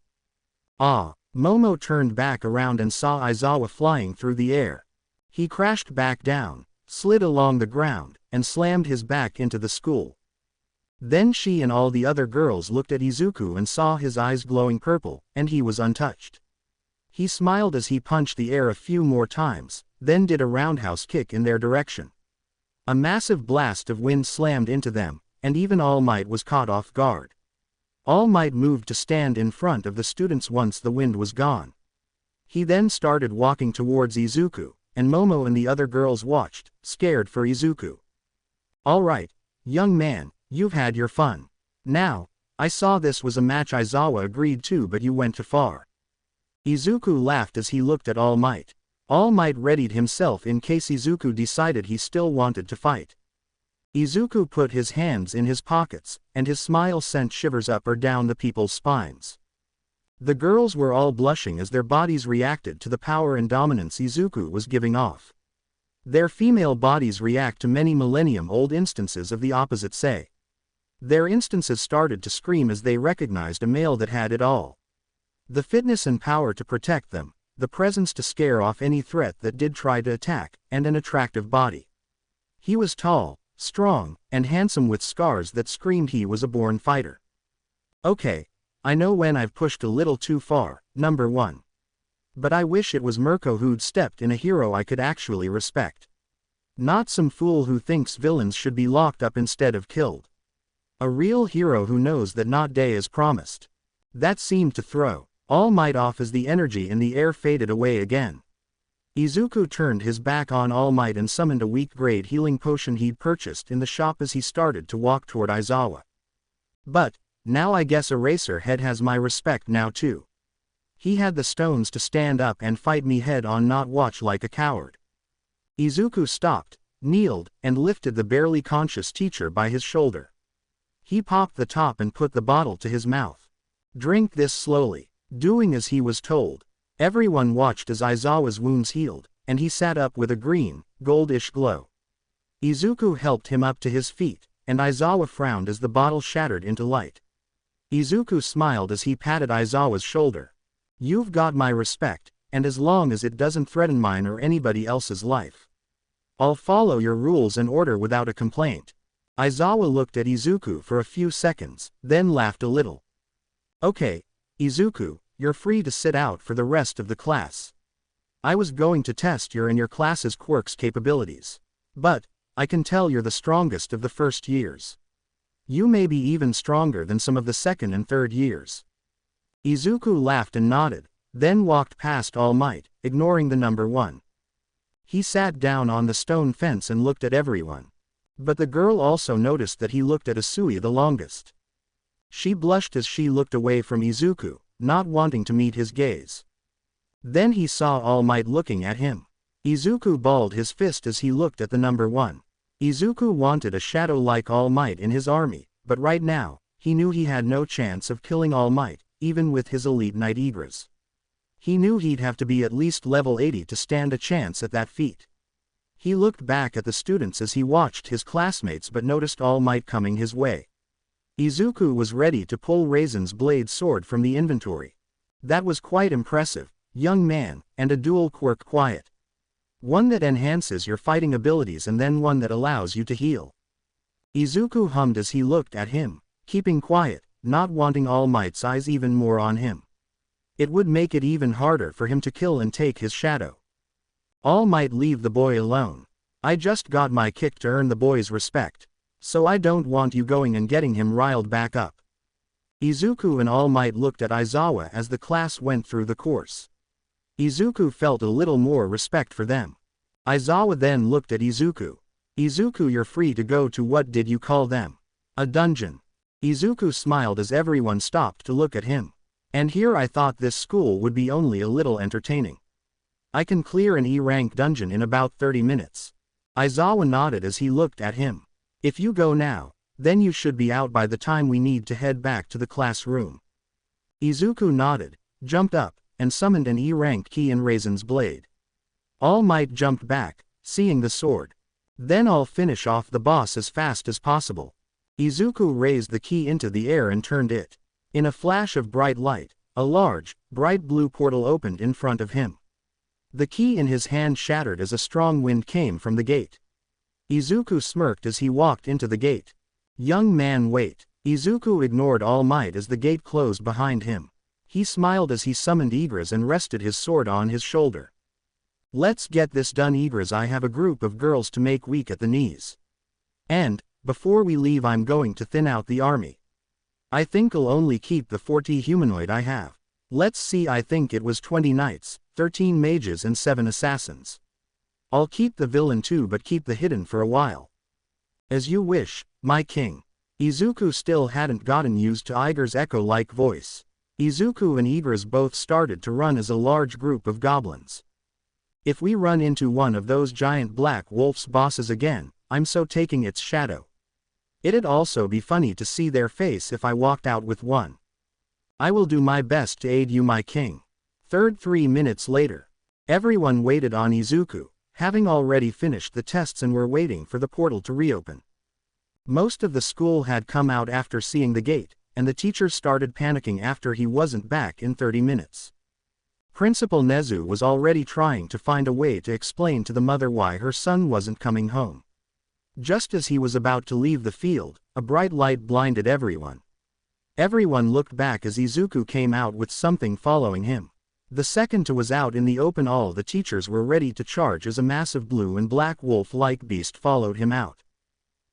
Ah! Momo turned back around and saw Aizawa flying through the air. He crashed back down, slid along the ground, and slammed his back into the school. Then she and all the other girls looked at Izuku and saw his eyes glowing purple, and he was untouched. He smiled as he punched the air a few more times, then did a roundhouse kick in their direction. A massive blast of wind slammed into them, and even All Might was caught off guard. All Might moved to stand in front of the students once the wind was gone. He then started walking towards Izuku, and Momo and the other girls watched, scared for Izuku. Alright, young man, you've had your fun. Now, I saw this was a match Aizawa agreed to, but you went too far. Izuku laughed as he looked at All Might. All Might readied himself in case Izuku decided he still wanted to fight. Izuku put his hands in his pockets, and his smile sent shivers up or down the people's spines. The girls were all blushing as their bodies reacted to the power and dominance Izuku was giving off. Their female bodies react to many millennium-old instances of the opposite sex. Their instances started to scream as they recognized a male that had it all. The fitness and power to protect them, the presence to scare off any threat that did try to attack, and an attractive body. He was tall, strong, and handsome with scars that screamed he was a born fighter. Okay, I know when I've pushed a little too far, number 1. But I wish it was Mirko who'd stepped in, a hero I could actually respect. Not some fool who thinks villains should be locked up instead of killed. A real hero who knows that not day is promised. That seemed to throw All Might off as the energy in the air faded away again. Izuku turned his back on All Might and summoned a weak-grade healing potion he'd purchased in the shop as he started to walk toward Aizawa. But, now I guess Eraserhead has my respect now too. He had the stones to stand up and fight me head on, not watch like a coward. Izuku stopped, kneeled, and lifted the barely conscious teacher by his shoulder. He popped the top and put the bottle to his mouth. Drink this slowly. Doing as he was told, everyone watched as Aizawa's wounds healed, and he sat up with a green, goldish glow. Izuku helped him up to his feet, and Aizawa frowned as the bottle shattered into light. Izuku smiled as he patted Aizawa's shoulder. You've got my respect, and as long as it doesn't threaten mine or anybody else's life, I'll follow your rules and order without a complaint. Aizawa looked at Izuku for a few seconds, then laughed a little. Okay, Izuku, you're free to sit out for the rest of the class. I was going to test your and your class's quirks capabilities. But, I can tell you're the strongest of the first years. You may be even stronger than some of the second and third years. Izuku laughed and nodded, then walked past All Might, ignoring the number 1. He sat down on the stone fence and looked at everyone. But the girl also noticed that he looked at Asui the longest. She blushed as she looked away from Izuku, not wanting to meet his gaze. Then he saw All Might looking at him. Izuku balled his fist as he looked at the number 1. Izuku wanted a shadow like All Might in his army, but right now, he knew he had no chance of killing All Might, even with his elite Knight Igras. He knew he'd have to be at least level 80 to stand a chance at that feat. He looked back at the students as he watched his classmates but noticed All Might coming his way. Izuku was ready to pull Raisin's blade sword from the inventory. That was quite impressive, young man, and a dual quirk quiet. One that enhances your fighting abilities and then one that allows you to heal. Izuku hummed as he looked at him, keeping quiet, not wanting All Might's eyes even more on him. It would make it even harder for him to kill and take his shadow. All Might, leave the boy alone. I just got my kick to earn the boy's respect. So I don't want you going and getting him riled back up. Izuku and All Might looked at Aizawa as the class went through the course. Izuku felt a little more respect for them. Aizawa then looked at Izuku. Izuku, you're free to go to what did you call them? A dungeon. Izuku smiled as everyone stopped to look at him. And here I thought this school would be only a little entertaining. I can clear an E-rank dungeon in about 30 minutes. Aizawa nodded as he looked at him. If you go now, then you should be out by the time we need to head back to the classroom. Izuku nodded, jumped up, and summoned an E-ranked key in Raisin's blade. All Might jumped back, seeing the sword. Then I'll finish off the boss as fast as possible. Izuku raised the key into the air and turned it. In a flash of bright light, a large, bright blue portal opened in front of him. The key in his hand shattered as a strong wind came from the gate. Izuku smirked as he walked into the gate. Young man, wait. Izuku ignored All Might as the gate closed behind him. He smiled as he summoned Igris and rested his sword on his shoulder. Let's get this done, Igris. I have a group of girls to make weak at the knees. And, before we leave, I'm going to thin out the army. I think I'll only keep the 40 humanoid I have. Let's see, I think it was 20 knights, 13 mages and 7 assassins. I'll keep the villain too, but keep the hidden for a while. As you wish, my king. Izuku still hadn't gotten used to Igris' echo-like voice. Izuku and Igris both started to run as a large group of goblins. If we run into one of those giant black wolf's bosses again, I'm so taking its shadow. It'd also be funny to see their face if I walked out with one. I will do my best to aid you, my king. 3 minutes later. Everyone waited on Izuku, having already finished the tests and were waiting for the portal to reopen. Most of the school had come out after seeing the gate, and the teachers started panicking after he wasn't back in 30 minutes. Principal Nezu was already trying to find a way to explain to the mother why her son wasn't coming home. Just as he was about to leave the field, a bright light blinded everyone. Everyone looked back as Izuku came out with something following him. The second he was out in the open, all the teachers were ready to charge as a massive blue and black wolf-like beast followed him out.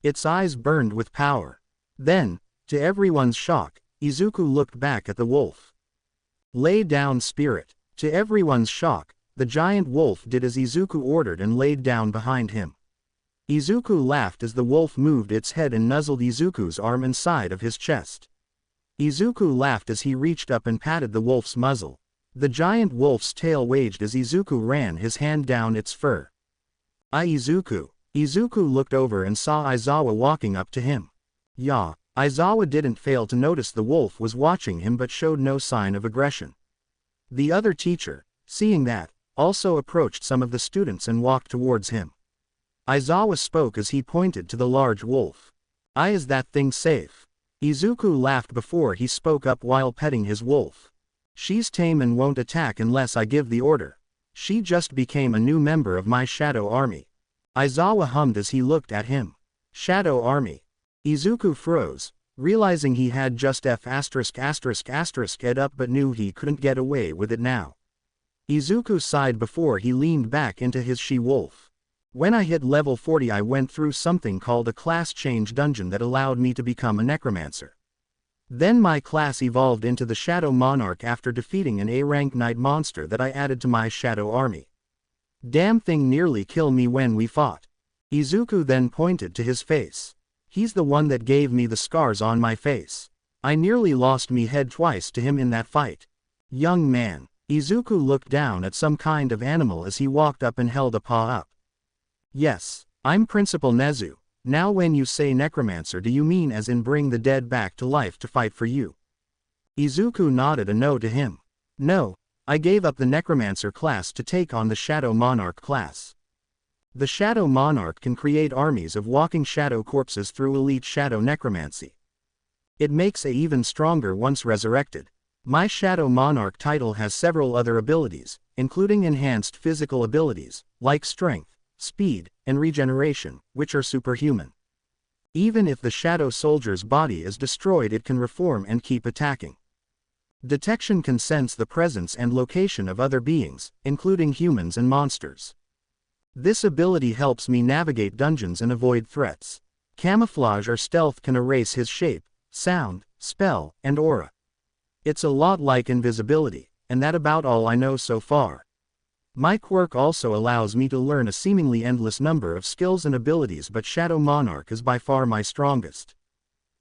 Its eyes burned with power. Then, to everyone's shock, Izuku looked back at the wolf. Lay down, spirit. To everyone's shock, the giant wolf did as Izuku ordered and laid down behind him. Izuku laughed as the wolf moved its head and nuzzled Izuku's arm and side of his chest. Izuku laughed as he reached up and patted the wolf's muzzle. The giant wolf's tail waged as Izuku ran his hand down its fur. Izuku. Izuku looked over and saw Aizawa walking up to him. Yeah. Aizawa didn't fail to notice the wolf was watching him but showed no sign of aggression. The other teacher, seeing that, also approached some of the students and walked towards him. Aizawa spoke as he pointed to the large wolf. Is that thing safe? Izuku laughed before he spoke up while petting his wolf. She's tame and won't attack unless I give the order. She just became a new member of my shadow army. Aizawa hummed as he looked at him. Shadow army. Izuku froze, realizing he had just ed up but knew he couldn't get away with it now. Izuku sighed before he leaned back into his she-wolf. When I hit level 40 I went through something called a class change dungeon that allowed me to become a necromancer. Then my class evolved into the Shadow Monarch after defeating an A-rank knight monster that I added to my shadow army. Damn thing nearly killed me when we fought. Izuku then pointed to his face. He's the one that gave me the scars on my face. I nearly lost me head twice to him in that fight. Young man. Izuku looked down at some kind of animal as he walked up and held a paw up. Yes, I'm Principal Nezu. Now when you say necromancer, do you mean as in bring the dead back to life to fight for you? Izuku nodded a no to him. No, I gave up the necromancer class to take on the Shadow Monarch class. The Shadow Monarch can create armies of walking shadow corpses through elite shadow necromancy. It makes it even stronger once resurrected. My Shadow Monarch title has several other abilities, including enhanced physical abilities, like strength, speed, and regeneration, which are superhuman. Even if the Shadow Soldier's body is destroyed, it can reform and keep attacking. Detection can sense the presence and location of other beings, including humans and monsters. This ability helps me navigate dungeons and avoid threats. Camouflage or stealth can erase his shape, sound, spell, and aura. It's a lot like invisibility, and that's about all I know so far. My quirk also allows me to learn a seemingly endless number of skills and abilities, but Shadow Monarch is by far my strongest.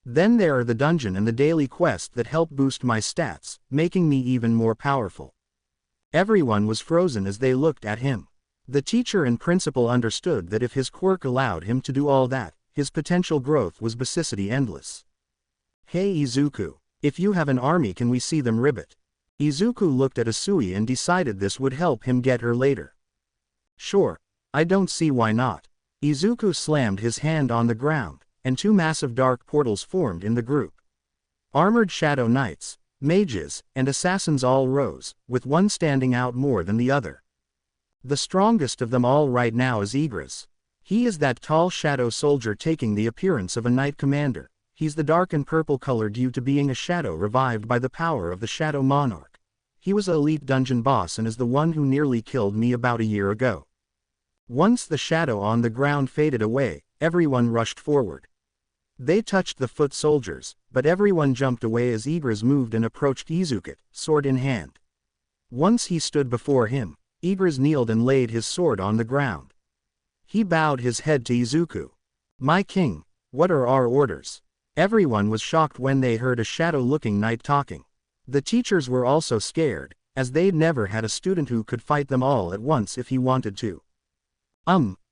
Then there are the dungeon and the daily quest that help boost my stats, making me even more powerful. Everyone was frozen as they looked at him. The teacher and principal understood that if his quirk allowed him to do all that, his potential growth was basicity endless. Hey Izuku, if you have an army, can we see them ribbit? Izuku looked at Asui and decided this would help him get her later. Sure. I don't see why not. Izuku slammed his hand on the ground, and two massive dark portals formed in the group. Armored shadow knights, mages, and assassins all rose, with one standing out more than the other. The strongest of them all right now is Igris. He is that tall shadow soldier taking the appearance of a knight commander. He's the dark and purple color due to being a shadow revived by the power of the Shadow Monarch. He was an elite dungeon boss and is the one who nearly killed me about a year ago. Once the shadow on the ground faded away, everyone rushed forward. They touched the foot soldiers, but everyone jumped away as Igris moved and approached Izuku, sword in hand. Once he stood before him, Igris kneeled and laid his sword on the ground. He bowed his head to Izuku. "My king, what are our orders?" Everyone was shocked when they heard a shadow-looking knight talking. The teachers were also scared, as they'd never had a student who could fight them all at once if he wanted to.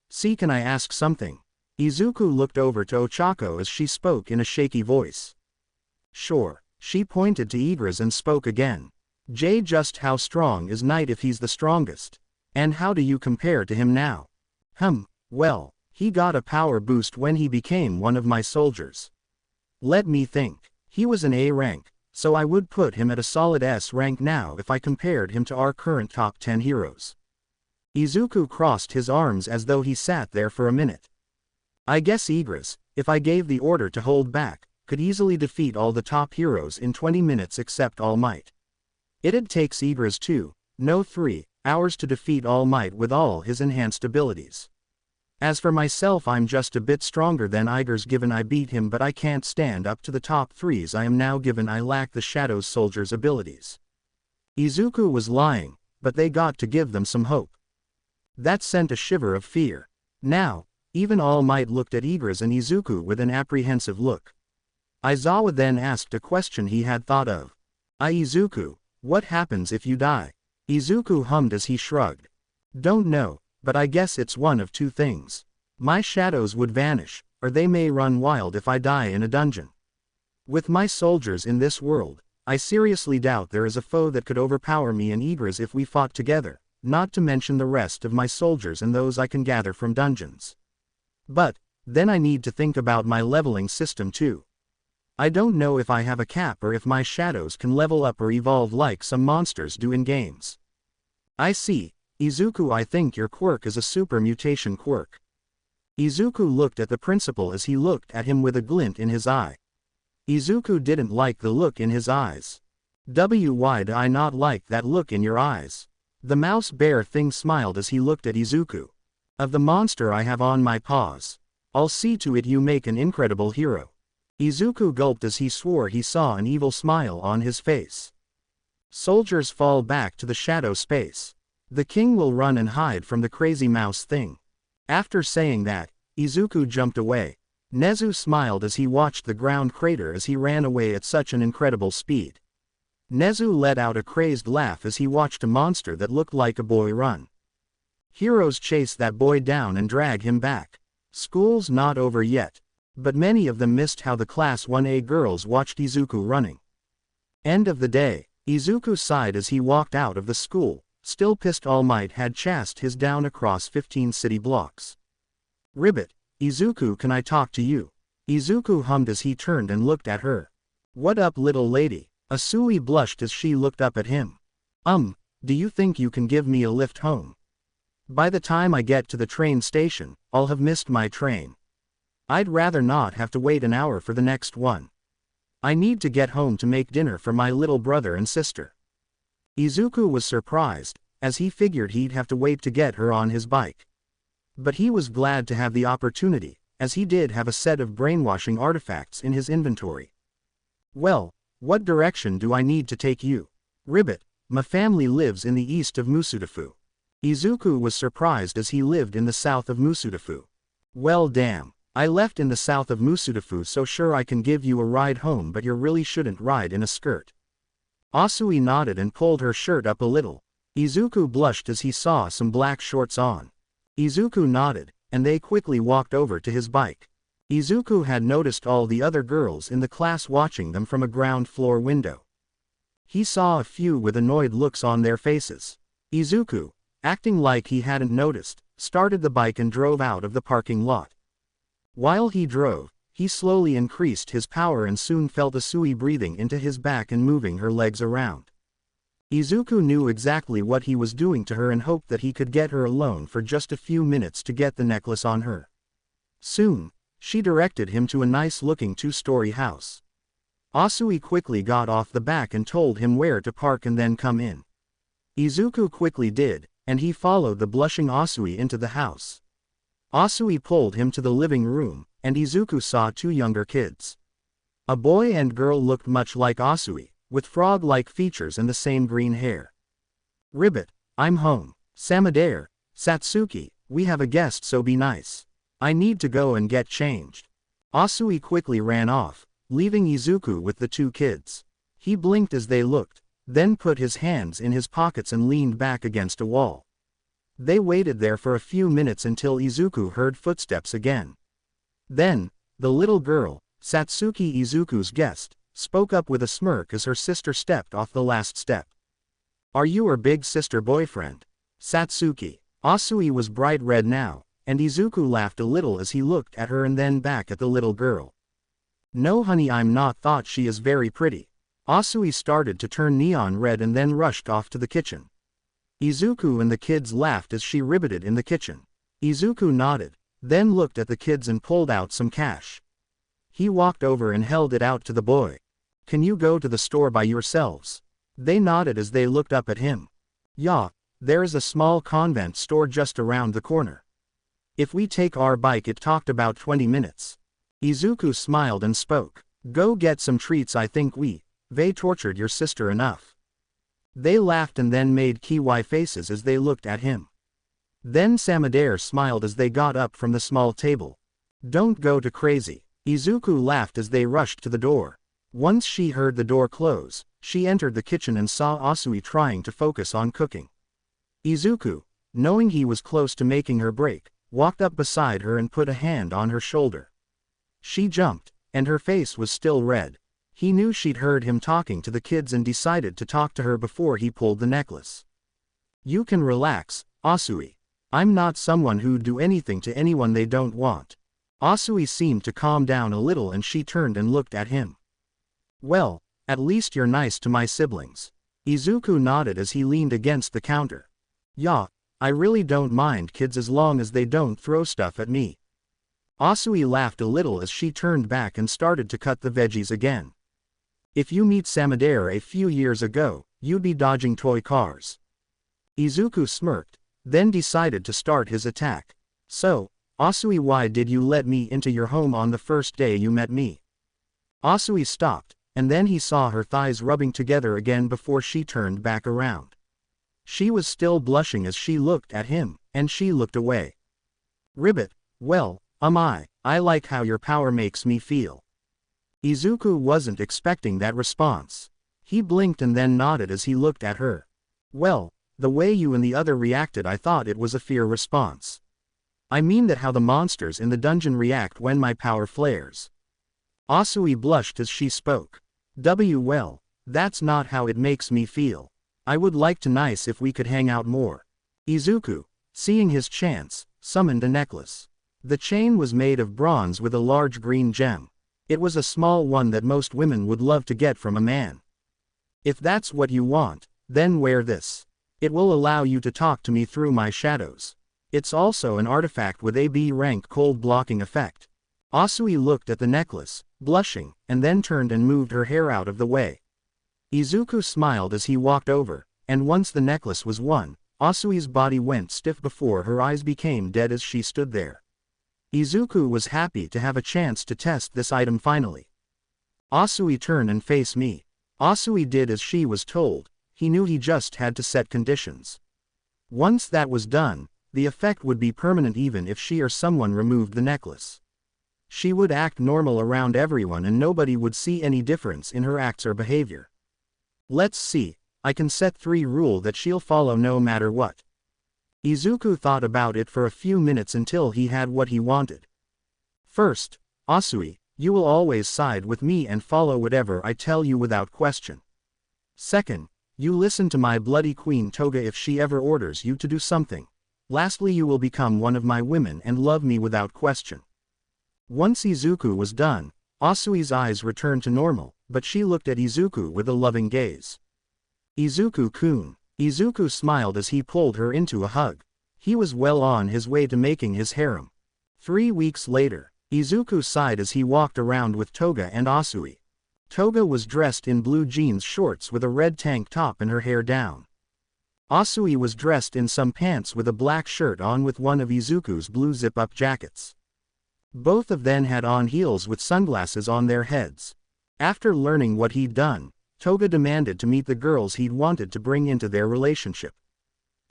See, can I ask something?" Izuku looked over to Ochako as she spoke in a shaky voice. "Sure." She pointed to Igris and spoke again. Just how strong is Knight if he's the strongest? And how do you compare to him now?" Well, he got a power boost when he became one of my soldiers. Let me think. He was an A rank, so I would put him at a solid S rank now if I compared him to our current top 10 heroes." Izuku crossed his arms as though he sat there for a minute. "I guess Igris, if I gave the order to hold back, could easily defeat all the top heroes in 20 minutes except All Might. It'd take Igris 3 hours to defeat All Might with all his enhanced abilities. As for myself, I'm just a bit stronger than Igris given I beat him, but I can't stand up to the top 3s I am now given I lack the Shadow Soldier's abilities." Izuku was lying, but they got to give them some hope. That sent a shiver of fear. Now, even All Might looked at Igris and Izuku with an apprehensive look. Aizawa then asked a question he had thought of. "Izuku, what happens if you die?" Izuku hummed as he shrugged. "Don't know, but I guess it's one of two things. My shadows would vanish, or they may run wild if I die in a dungeon. With my soldiers in this world, I seriously doubt there is a foe that could overpower me and Igris if we fought together, not to mention the rest of my soldiers and those I can gather from dungeons. But, then I need to think about my leveling system too. I don't know if I have a cap or if my shadows can level up or evolve like some monsters do in games." "I see, Izuku, I think your quirk is a super mutation quirk." Izuku looked at the principal as he looked at him with a glint in his eye. Izuku didn't like the look in his eyes. "Why do I not like that look in your eyes?" The mouse bear thing smiled as he looked at Izuku. "Of the monster I have on my paws. I'll see to it you make an incredible hero." Izuku gulped as he swore he saw an evil smile on his face. "Soldiers fall back to the shadow space. The king will run and hide from the crazy mouse thing." After saying that, Izuku jumped away. Nezu smiled as he watched the ground crater as he ran away at such an incredible speed. Nezu let out a crazed laugh as he watched a monster that looked like a boy run. Heroes chase that boy down and drag him back. School's not over yet. But many of them missed how the Class 1A girls watched Izuku running. End of the day, Izuku sighed as he walked out of the school, still pissed All Might had chased his down across 15 city blocks. "Ribbit, Izuku, can I talk to you?" Izuku hummed as he turned and looked at her. "What up, little lady?" Asui blushed as she looked up at him. Do you think you can give me a lift home? By the time I get to the train station, I'll have missed my train. I'd rather not have to wait an hour for the next one. I need to get home to make dinner for my little brother and sister." Izuku was surprised, as he figured he'd have to wait to get her on his bike. But he was glad to have the opportunity, as he did have a set of brainwashing artifacts in his inventory. "Well, what direction do I need to take you?" "Ribbit, my family lives in the east of Musudafu." Izuku was surprised as he lived in the south of Musudafu. "Well damn. I left in the south of Musudafu, so sure I can give you a ride home, but you really shouldn't ride in a skirt." Asui nodded and pulled her shirt up a little. Izuku blushed as he saw some black shorts on. Izuku nodded, and they quickly walked over to his bike. Izuku had noticed all the other girls in the class watching them from a ground floor window. He saw a few with annoyed looks on their faces. Izuku, acting like he hadn't noticed, started the bike and drove out of the parking lot. While he drove, he slowly increased his power and soon felt Asui breathing into his back and moving her legs around. Izuku knew exactly what he was doing to her and hoped that he could get her alone for just a few minutes to get the necklace on her. Soon, she directed him to a nice-looking two-story house. Asui quickly got off the back and told him where to park and then come in. Izuku quickly did, and he followed the blushing Asui into the house. Asui pulled him to the living room, and Izuku saw two younger kids. A boy and girl looked much like Asui, with frog-like features and the same green hair. "Ribbit, I'm home. Samadare, Satsuki, we have a guest, so be nice. I need to go and get changed." Asui quickly ran off, leaving Izuku with the two kids. He blinked as they looked, then put his hands in his pockets and leaned back against a wall. They waited there for a few minutes until Izuku heard footsteps again. Then, the little girl, Satsuki, Izuku's guest, spoke up with a smirk as her sister stepped off the last step. "Are you her big sister boyfriend, Satsuki?" Asui was bright red now, and Izuku laughed a little as he looked at her and then back at the little girl. "No honey, I'm not. Thought she is very pretty." Asui started to turn neon red and then rushed off to the kitchen. Izuku and the kids laughed as she ribbited in the kitchen. Izuku nodded, then looked at the kids and pulled out some cash. He walked over and held it out to the boy. "Can you go to the store by yourselves?" They nodded as they looked up at him. "Yeah, there is a small convent store just around the corner. If we take our bike it talked about 20 minutes. Izuku smiled and spoke. "Go get some treats. I think they tortured your sister enough." They laughed and then made kiwi faces as they looked at him. Then Samadare smiled as they got up from the small table. "Don't go too crazy." Izuku laughed as they rushed to the door. Once she heard the door close, she entered the kitchen and saw Asui trying to focus on cooking. Izuku, knowing he was close to making her break, walked up beside her and put a hand on her shoulder. She jumped, and her face was still red. He knew she'd heard him talking to the kids and decided to talk to her before he pulled the necklace. "You can relax, Asui. I'm not someone who'd do anything to anyone they don't want." Asui seemed to calm down a little and she turned and looked at him. "Well, at least you're nice to my siblings." Izuku nodded as he leaned against the counter. "Yeah, I really don't mind kids as long as they don't throw stuff at me." Asui laughed a little as she turned back and started to cut the veggies again. "If you meet Samadare a few years ago, you'd be dodging toy cars." Izuku smirked, then decided to start his attack. "So, Asui, why did you let me into your home on the first day you met me?" Asui stopped, and then he saw her thighs rubbing together again before she turned back around. She was still blushing as she looked at him, and she looked away. "Ribbit, well, I like how your power makes me feel." Izuku wasn't expecting that response. He blinked and then nodded as he looked at her. "Well, the way you and the other reacted, I thought it was a fear response. I mean that how the monsters in the dungeon react when my power flares." Asui blushed as she spoke. Well, that's not how it makes me feel. I would like to nice if we could hang out more." Izuku, seeing his chance, summoned a necklace. The chain was made of bronze with a large green gem. It was a small one that most women would love to get from a man. "If that's what you want, then wear this. It will allow you to talk to me through my shadows. It's also an artifact with AB rank cold blocking effect." Asui looked at the necklace, blushing, and then turned and moved her hair out of the way. Izuku smiled as he walked over, and once the necklace was won, Asui's body went stiff before her eyes became dead as she stood there. Izuku was happy to have a chance to test this item finally. "Asui, turn and face me." Asui did as she was told. He knew he just had to set conditions. Once that was done, the effect would be permanent even if she or someone removed the necklace. She would act normal around everyone and nobody would see any difference in her acts or behavior. "Let's see, I can set 3 rules that she'll follow no matter what." Izuku thought about it for a few minutes until he had what he wanted. "First, Asui, you will always side with me and follow whatever I tell you without question. Second, you listen to my bloody queen Toga if she ever orders you to do something. Lastly, you will become one of my women and love me without question. Once Izuku was done, Asui's eyes returned to normal, but she looked at Izuku with a loving gaze. Izuku-kun. Izuku smiled as he pulled her into a hug. He was well on his way to making his harem. 3 weeks later, Izuku sighed as he walked around with Toga and Asui. Toga was dressed in blue jeans shorts with a red tank top and her hair down. Asui was dressed in some pants with a black shirt on with one of Izuku's blue zip-up jackets. Both of them had on heels with sunglasses on their heads. After learning what he'd done, Toga demanded to meet the girls he'd wanted to bring into their relationship.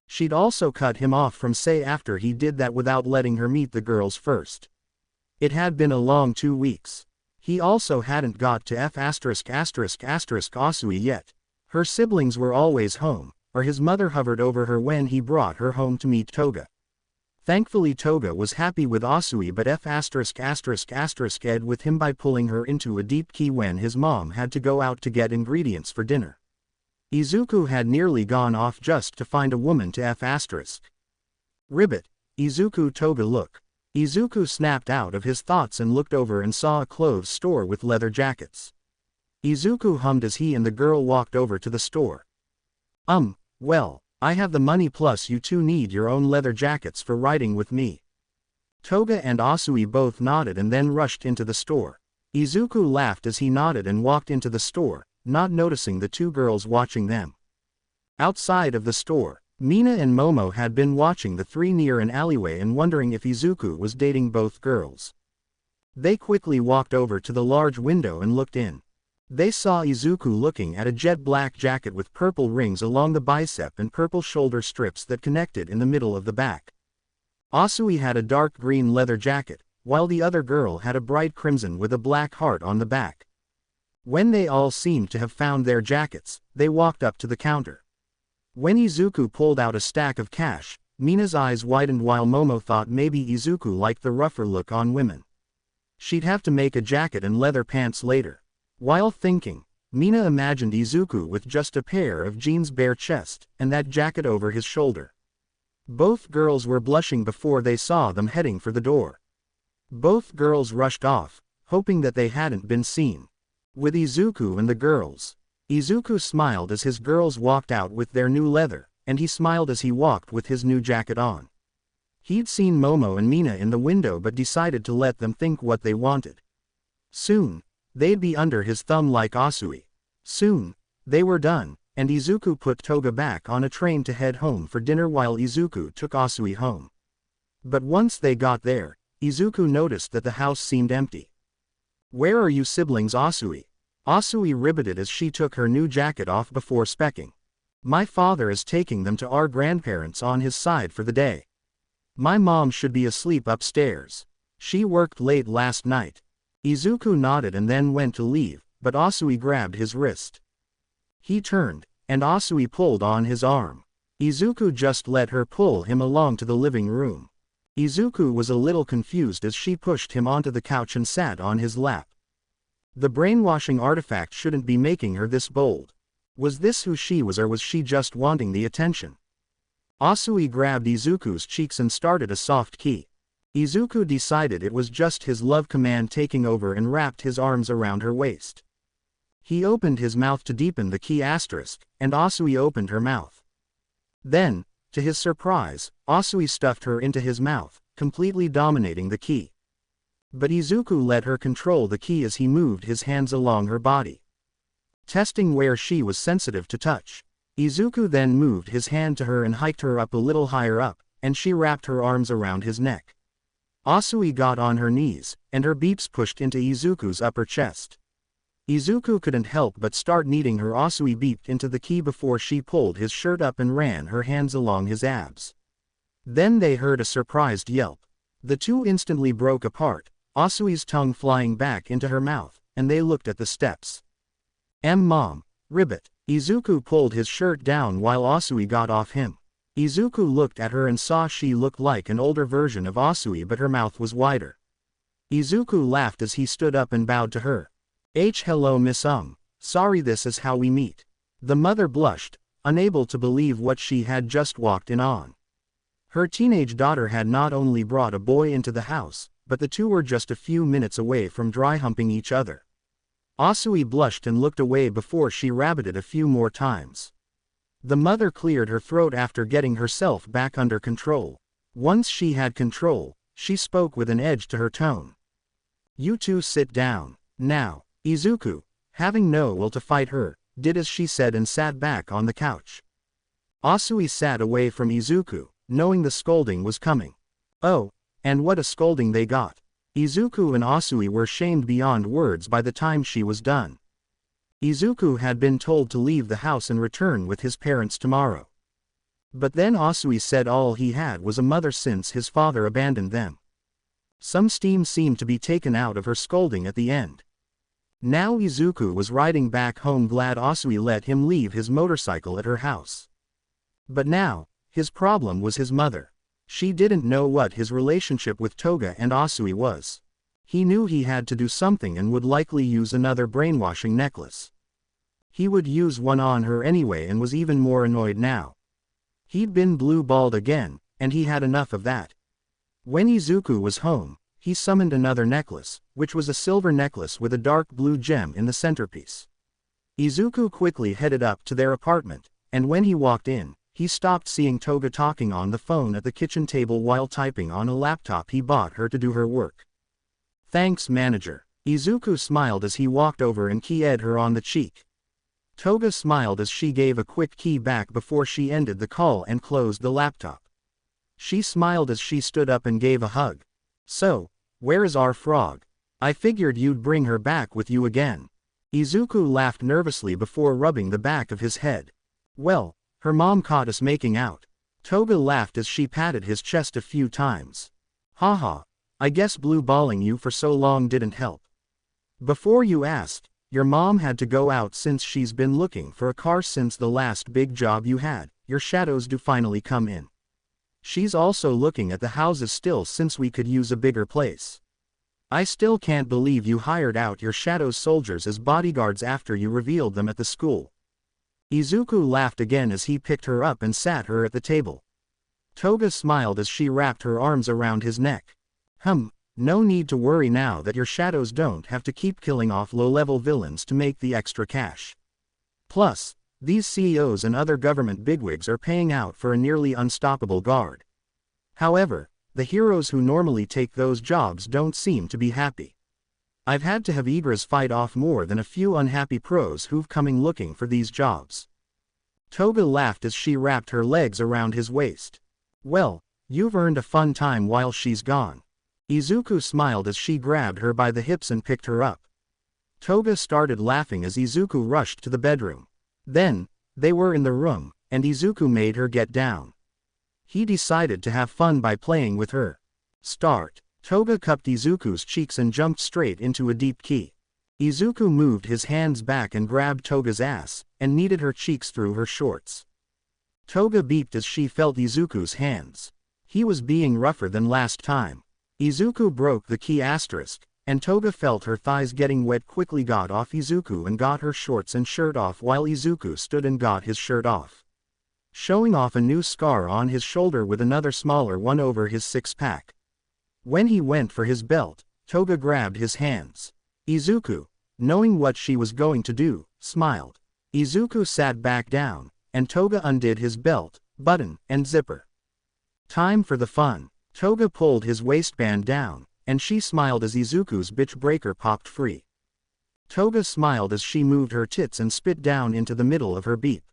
She'd also cut him off from Sei after he did that without letting her meet the girls first. It had been a long 2 weeks. He also hadn't got to Asui yet. Her siblings were always home, or his mother hovered over her when he brought her home to meet Toga. Thankfully Toga was happy with Asui but ed with him by pulling her into a deep key when his mom had to go out to get ingredients for dinner. Izuku had nearly gone off just to find a woman to Ribbit, Izuku Toga look. Izuku snapped out of his thoughts and looked over and saw a clothes store with leather jackets. Izuku hummed as he and the girl walked over to the store. Well, I have the money plus you two need your own leather jackets for riding with me. Toga and Asui both nodded and then rushed into the store. Izuku laughed as he nodded and walked into the store, not noticing the two girls watching them. Outside of the store, Mina and Momo had been watching the three near an alleyway and wondering if Izuku was dating both girls. They quickly walked over to the large window and looked in. They saw Izuku looking at a jet black jacket with purple rings along the bicep and purple shoulder strips that connected in the middle of the back. Asui had a dark green leather jacket, while the other girl had a bright crimson with a black heart on the back. When they all seemed to have found their jackets, they walked up to the counter. When Izuku pulled out a stack of cash, Mina's eyes widened while Momo thought maybe Izuku liked the rougher look on women. She'd have to make a jacket and leather pants later. While thinking, Mina imagined Izuku with just a pair of jeans, bare chest, and that jacket over his shoulder. Both girls were blushing before they saw them heading for the door. Both girls rushed off, hoping that they hadn't been seen. With Izuku and the girls, Izuku smiled as his girls walked out with their new leather, and he smiled as he walked with his new jacket on. He'd seen Momo and Mina in the window but decided to let them think what they wanted. Soon, they'd be under his thumb like Asui. Soon, they were done, and Izuku put Toga back on a train to head home for dinner while Izuku took Asui home. But once they got there, Izuku noticed that the house seemed empty. "Where are you siblings, Asui?" Asui ribbited as she took her new jacket off before specking. "My father is taking them to our grandparents on his side for the day. My mom should be asleep upstairs. She worked late last night." Izuku nodded and then went to leave, but Asui grabbed his wrist. He turned, and Asui pulled on his arm. Izuku just let her pull him along to the living room. Izuku was a little confused as she pushed him onto the couch and sat on his lap. The brainwashing artifact shouldn't be making her this bold. Was this who she was, or was she just wanting the attention? Asui grabbed Izuku's cheeks and started a soft key. Izuku decided it was just his love command taking over and wrapped his arms around her waist. He opened his mouth to deepen the key asterisk, and Asui opened her mouth. Then, to his surprise, Asui stuffed her into his mouth, completely dominating the key. But Izuku let her control the key as he moved his hands along her body, testing where she was sensitive to touch. Izuku then moved his hand to her and hiked her up a little higher up, and she wrapped her arms around his neck. Asui got on her knees, and her beeps pushed into Izuku's upper chest. Izuku couldn't help but start kneading her. Asui beeped into the key before she pulled his shirt up and ran her hands along his abs. Then they heard a surprised yelp. The two instantly broke apart, Asui's tongue flying back into her mouth, and they looked at the steps. Mom, ribbit. Izuku pulled his shirt down while Asui got off him. Izuku looked at her and saw she looked like an older version of Asui, but her mouth was wider. Izuku laughed as he stood up and bowed to her. Hello Miss Sorry, this is how we meet. The mother blushed, unable to believe what she had just walked in on. Her teenage daughter had not only brought a boy into the house, but the two were just a few minutes away from dry humping each other. Asui blushed and looked away before she rabbited a few more times. The mother cleared her throat after getting herself back under control. Once she had control, she spoke with an edge to her tone. "You two sit down, now." Izuku, having no will to fight her, did as she said and sat back on the couch. Asui sat away from Izuku, knowing the scolding was coming. Oh, and what a scolding they got. Izuku and Asui were shamed beyond words by the time she was done. Izuku had been told to leave the house and return with his parents tomorrow. But then Asui said all he had was a mother since his father abandoned them. Some steam seemed to be taken out of her scolding at the end. Now Izuku was riding back home glad Asui let him leave his motorcycle at her house. But now, his problem was his mother. She didn't know what his relationship with Toga and Asui was. He knew he had to do something and would likely use another brainwashing necklace. He would use one on her anyway and was even more annoyed now. He'd been blue-balled again, and he had enough of that. When Izuku was home, he summoned another necklace, which was a silver necklace with a dark blue gem in the centerpiece. Izuku quickly headed up to their apartment, and when he walked in, he stopped seeing Toga talking on the phone at the kitchen table while typing on a laptop he bought her to do her work. "Thanks, manager." Izuku smiled as he walked over and keyed her on the cheek. Toga smiled as she gave a quick key back before she ended the call and closed the laptop. She smiled as she stood up and gave a hug. "So, where is our frog? I figured you'd bring her back with you again." Izuku laughed nervously before rubbing the back of his head. "Well, her mom caught us making out." Toga laughed as she patted his chest a few times. "Haha, I guess blue-balling you for so long didn't help. Before you asked, your mom had to go out since she's been looking for a car since the last big job you had. Your shadows do finally come in. She's also looking at the houses still since we could use a bigger place. I still can't believe you hired out your shadow's soldiers as bodyguards after you revealed them at the school." Izuku laughed again as he picked her up and sat her at the table. Toga smiled as she wrapped her arms around his neck. No need to worry now that your shadows don't have to keep killing off low-level villains to make the extra cash. Plus, these CEOs and other government bigwigs are paying out for a nearly unstoppable guard. However, the heroes who normally take those jobs don't seem to be happy. I've had to have Igras fight off more than a few unhappy pros who've coming looking for these jobs." Toga laughed as she wrapped her legs around his waist. "Well, you've earned a fun time while she's gone." Izuku smiled as she grabbed her by the hips and picked her up. Toga started laughing as Izuku rushed to the bedroom. Then, they were in the room, and Izuku made her get down. He decided to have fun by playing with her. Start. Toga cupped Izuku's cheeks and jumped straight into a deep key. Izuku moved his hands back and grabbed Toga's ass, and kneaded her cheeks through her shorts. Toga beeped as she felt Izuku's hands. He was being rougher than last time. Izuku broke the key asterisk, and Toga felt her thighs getting wet quickly got off Izuku and got her shorts and shirt off while Izuku stood and got his shirt off, showing off a new scar on his shoulder with another smaller one over his six-pack. When he went for his belt, Toga grabbed his hands. Izuku, knowing what she was going to do, smiled. Izuku sat back down, and Toga undid his belt, button, and zipper. Time for the fun. Toga pulled his waistband down, and she smiled as Izuku's bitch breaker popped free. Toga smiled as she moved her tits and spit down into the middle of her beep.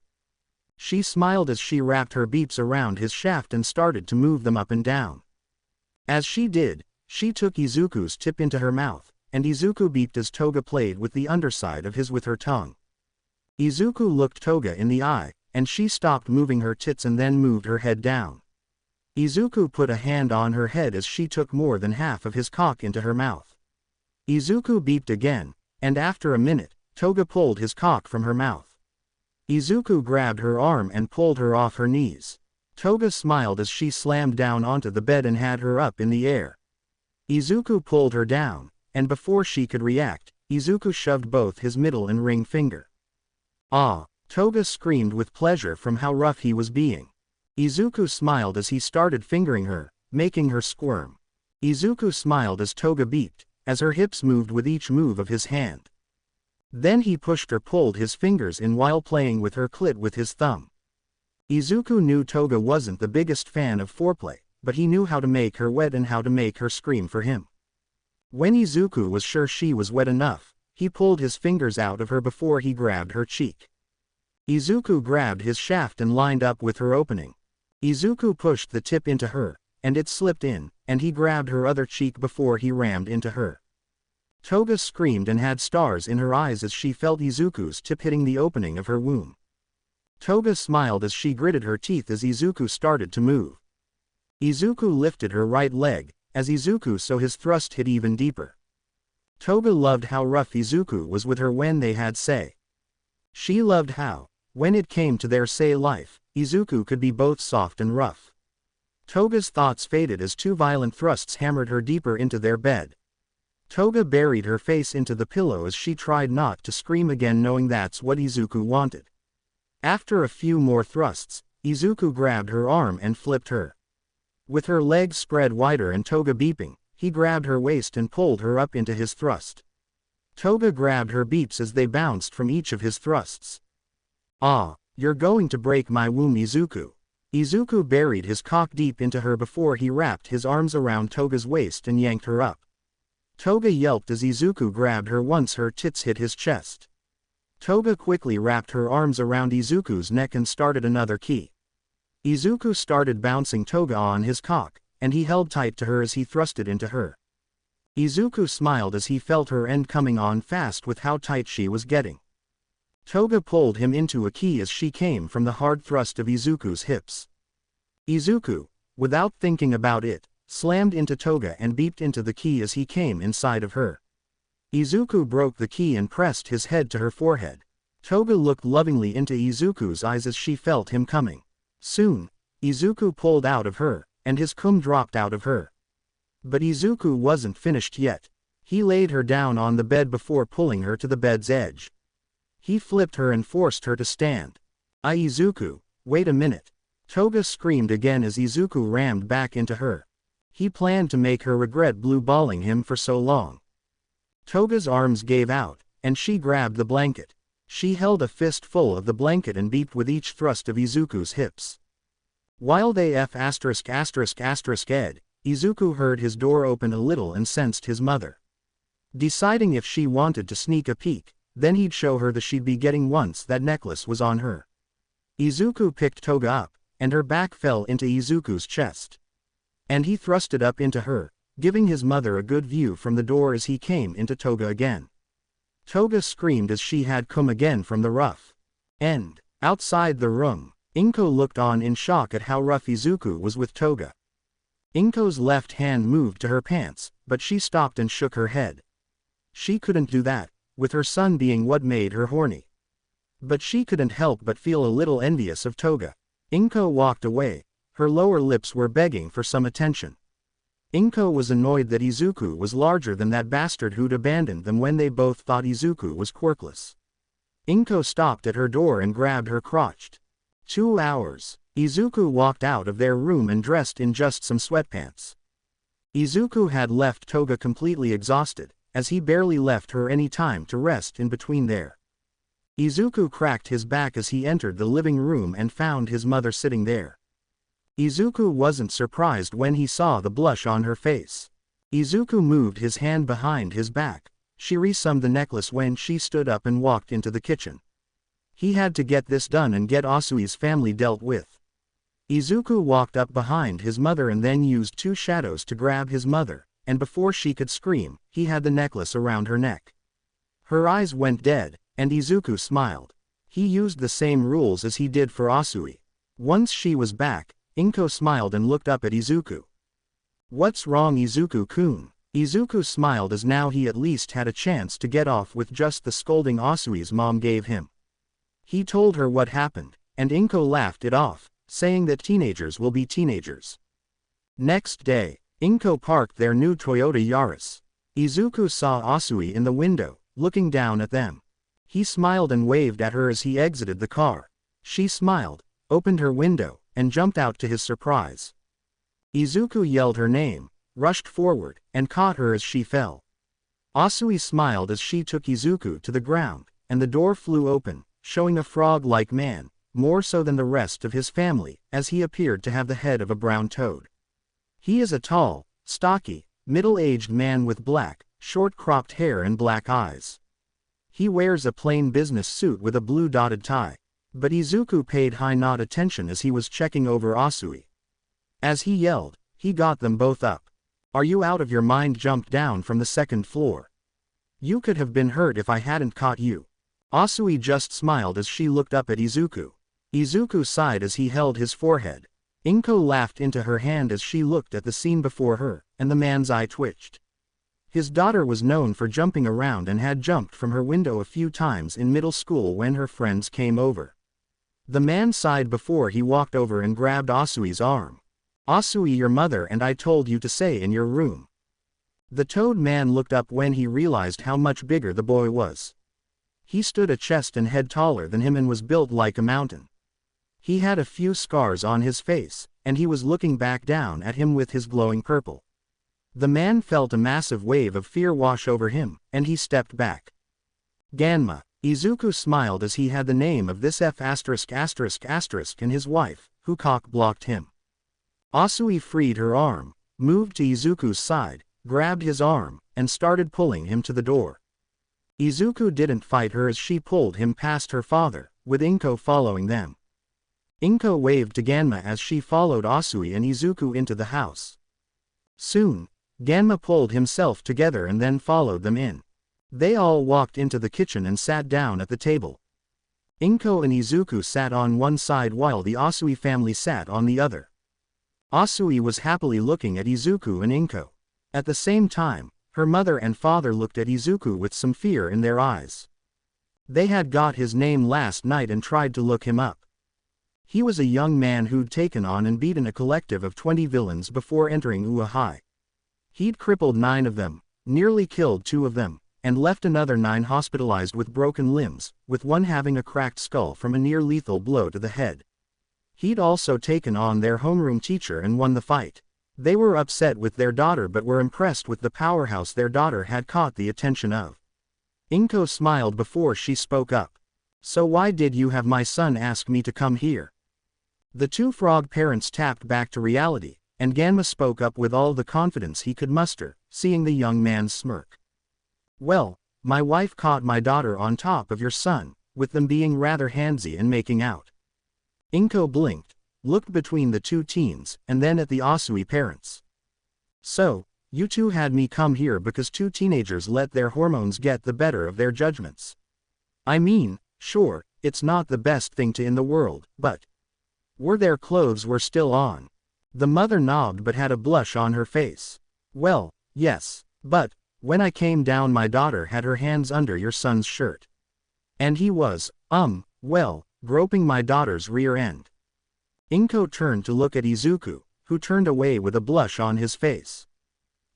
She smiled as she wrapped her beeps around his shaft and started to move them up and down. As she did, she took Izuku's tip into her mouth, and Izuku beeped as Toga played with the underside of his with her tongue. Izuku looked Toga in the eye, and she stopped moving her tits and then moved her head down. Izuku put a hand on her head as she took more than half of his cock into her mouth. Izuku beeped again, and after a minute, Toga pulled his cock from her mouth. Izuku grabbed her arm and pulled her off her knees. Toga smiled as she slammed down onto the bed and had her up in the air. Izuku pulled her down, and before she could react, Izuku shoved both his middle and ring finger. "Ah!" Toga screamed with pleasure from how rough he was being. Izuku smiled as he started fingering her, making her squirm. Izuku smiled as Toga beeped, as her hips moved with each move of his hand. Then he pushed or pulled his fingers in while playing with her clit with his thumb. Izuku knew Toga wasn't the biggest fan of foreplay, but he knew how to make her wet and how to make her scream for him. When Izuku was sure she was wet enough, he pulled his fingers out of her before he grabbed her cheek. Izuku grabbed his shaft and lined up with her opening. Izuku pushed the tip into her, and it slipped in, and he grabbed her other cheek before he rammed into her. Toga screamed and had stars in her eyes as she felt Izuku's tip hitting the opening of her womb. Toga smiled as she gritted her teeth as Izuku started to move. Izuku lifted her right leg, as Izuku saw his thrust hit even deeper. Toga loved how rough Izuku was with her when they had say. She loved how, when it came to their say life, Izuku could be both soft and rough. Toga's thoughts faded as two violent thrusts hammered her deeper into their bed. Toga buried her face into the pillow as she tried not to scream again, knowing that's what Izuku wanted. After a few more thrusts, Izuku grabbed her arm and flipped her. With her legs spread wider and Toga beeping, he grabbed her waist and pulled her up into his thrust. Toga grabbed her beeps as they bounced from each of his thrusts. "Ah, you're going to break my womb, Izuku." Izuku buried his cock deep into her before he wrapped his arms around Toga's waist and yanked her up. Toga yelped as Izuku grabbed her once her tits hit his chest. Toga quickly wrapped her arms around Izuku's neck and started another key. Izuku started bouncing Toga on his cock, and he held tight to her as he thrusted into her. Izuku smiled as he felt her end coming on fast with how tight she was getting. Toga pulled him into a key as she came from the hard thrust of Izuku's hips. Izuku, without thinking about it, slammed into Toga and beeped into the key as he came inside of her. Izuku broke the key and pressed his head to her forehead. Toga looked lovingly into Izuku's eyes as she felt him coming. Soon, Izuku pulled out of her, and his cum dropped out of her. But Izuku wasn't finished yet. He laid her down on the bed before pulling her to the bed's edge. He flipped her and forced her to stand. Izuku, wait a minute." Toga screamed again as Izuku rammed back into her. He planned to make her regret blue-balling him for so long. Toga's arms gave out, and she grabbed the blanket. She held a fistful of the blanket and beeped with each thrust of Izuku's hips. While they ed, Izuku heard his door open a little and sensed his mother. Deciding if she wanted to sneak a peek, then he'd show her that she'd be getting once that necklace was on her. Izuku picked Toga up, and her back fell into Izuku's chest. And he thrust it up into her, giving his mother a good view from the door as he came into Toga again. Toga screamed as she had come again from the rough end. Outside the room, Inko looked on in shock at how rough Izuku was with Toga. Inko's left hand moved to her pants, but she stopped and shook her head. She couldn't do that, with her son being what made her horny. But she couldn't help but feel a little envious of Toga. Inko walked away. Her lower lips were begging for some attention. Inko was annoyed that Izuku was larger than that bastard who'd abandoned them when they both thought Izuku was quirkless. Inko stopped at her door and grabbed her crotch. 2 hours. Izuku walked out of their room and dressed in just some sweatpants. Izuku had left Toga completely exhausted, as he barely left her any time to rest in between there. Izuku cracked his back as he entered the living room and found his mother sitting there. Izuku wasn't surprised when he saw the blush on her face. Izuku moved his hand behind his back. She resummed the necklace when she stood up and walked into the kitchen. He had to get this done and get Asui's family dealt with. Izuku walked up behind his mother and then used 2 shadows to grab his mother, and before she could scream, he had the necklace around her neck. Her eyes went dead, and Izuku smiled. He used the same rules as he did for Asui. Once she was back, Inko smiled and looked up at Izuku. "What's wrong, Izuku-kun?" Izuku smiled as now he at least had a chance to get off with just the scolding Asui's mom gave him. He told her what happened, and Inko laughed it off, saying that teenagers will be teenagers. Next day, Inko parked their new Toyota Yaris. Izuku saw Asui in the window, looking down at them. He smiled and waved at her as he exited the car. She smiled, opened her window, and jumped out to his surprise. Izuku yelled her name, rushed forward, and caught her as she fell. Asui smiled as she took Izuku to the ground, and the door flew open, showing a frog-like man, more so than the rest of his family, as he appeared to have the head of a brown toad. He is a tall, stocky, middle-aged man with black, short-cropped hair and black eyes. He wears a plain business suit with a blue dotted tie, but Izuku paid not attention as he was checking over Asui. As he yelled, he got them both up. "Are you out of your mind?" Jumped down from the second floor. "You could have been hurt if I hadn't caught you." Asui just smiled as she looked up at Izuku. Izuku sighed as he held his forehead. Inko laughed into her hand as she looked at the scene before her, and the man's eye twitched. His daughter was known for jumping around and had jumped from her window a few times in middle school when her friends came over. The man sighed before he walked over and grabbed Asui's arm. "Asui, your mother and I told you to stay in your room." The toad man looked up when he realized how much bigger the boy was. He stood a chest and head taller than him and was built like a mountain. He had a few scars on his face, and he was looking back down at him with his glowing purple. The man felt a massive wave of fear wash over him, and he stepped back. "Ganma." Izuku smiled as he had the name of this F*** and his wife, who cock-blocked him. Asui freed her arm, moved to Izuku's side, grabbed his arm, and started pulling him to the door. Izuku didn't fight her as she pulled him past her father, with Inko following them. Inko waved to Ganma as she followed Asui and Izuku into the house. Soon, Ganma pulled himself together and then followed them in. They all walked into the kitchen and sat down at the table. Inko and Izuku sat on one side while the Asui family sat on the other. Asui was happily looking at Izuku and Inko. At the same time, her mother and father looked at Izuku with some fear in their eyes. They had got his name last night and tried to look him up. He was a young man who'd taken on and beaten a collective of 20 villains before entering UA High. He'd crippled 9 of them, nearly killed 2 of them, and left another 9 hospitalized with broken limbs, with one having a cracked skull from a near-lethal blow to the head. He'd also taken on their homeroom teacher and won the fight. They were upset with their daughter but were impressed with the powerhouse their daughter had caught the attention of. Inko smiled before she spoke up. "So why did you have my son ask me to come here?" The 2 frog parents tapped back to reality, and Ganma spoke up with all the confidence he could muster, seeing the young man's smirk. "Well, my wife caught my daughter on top of your son, with them being rather handsy and making out." Inko blinked, looked between the 2 teens, and then at the Asui parents. "So, you 2 had me come here because 2 teenagers let their hormones get the better of their judgments. I mean, sure, it's not the best thing in the world, but were their clothes were still on?" The mother nodded but had a blush on her face. "Well, yes, but when I came down my daughter had her hands under your son's shirt. And he was, well, groping my daughter's rear end." Inko turned to look at Izuku, who turned away with a blush on his face.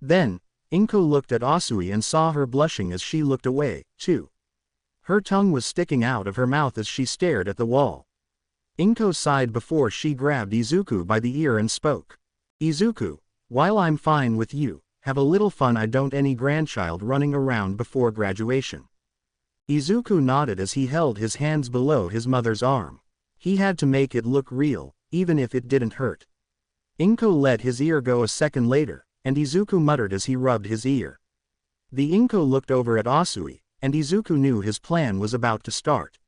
Then, Inko looked at Asui and saw her blushing as she looked away, too. Her tongue was sticking out of her mouth as she stared at the wall. Inko sighed before she grabbed Izuku by the ear and spoke. "Izuku, while I'm fine with you, have a little fun. I don't any grandchild running around before graduation." Izuku nodded as he held his hands below his mother's arm. He had to make it look real, even if it didn't hurt. Inko let his ear go a second later, and Izuku muttered as he rubbed his ear. The Inko looked over at Asui, and Izuku knew his plan was about to start.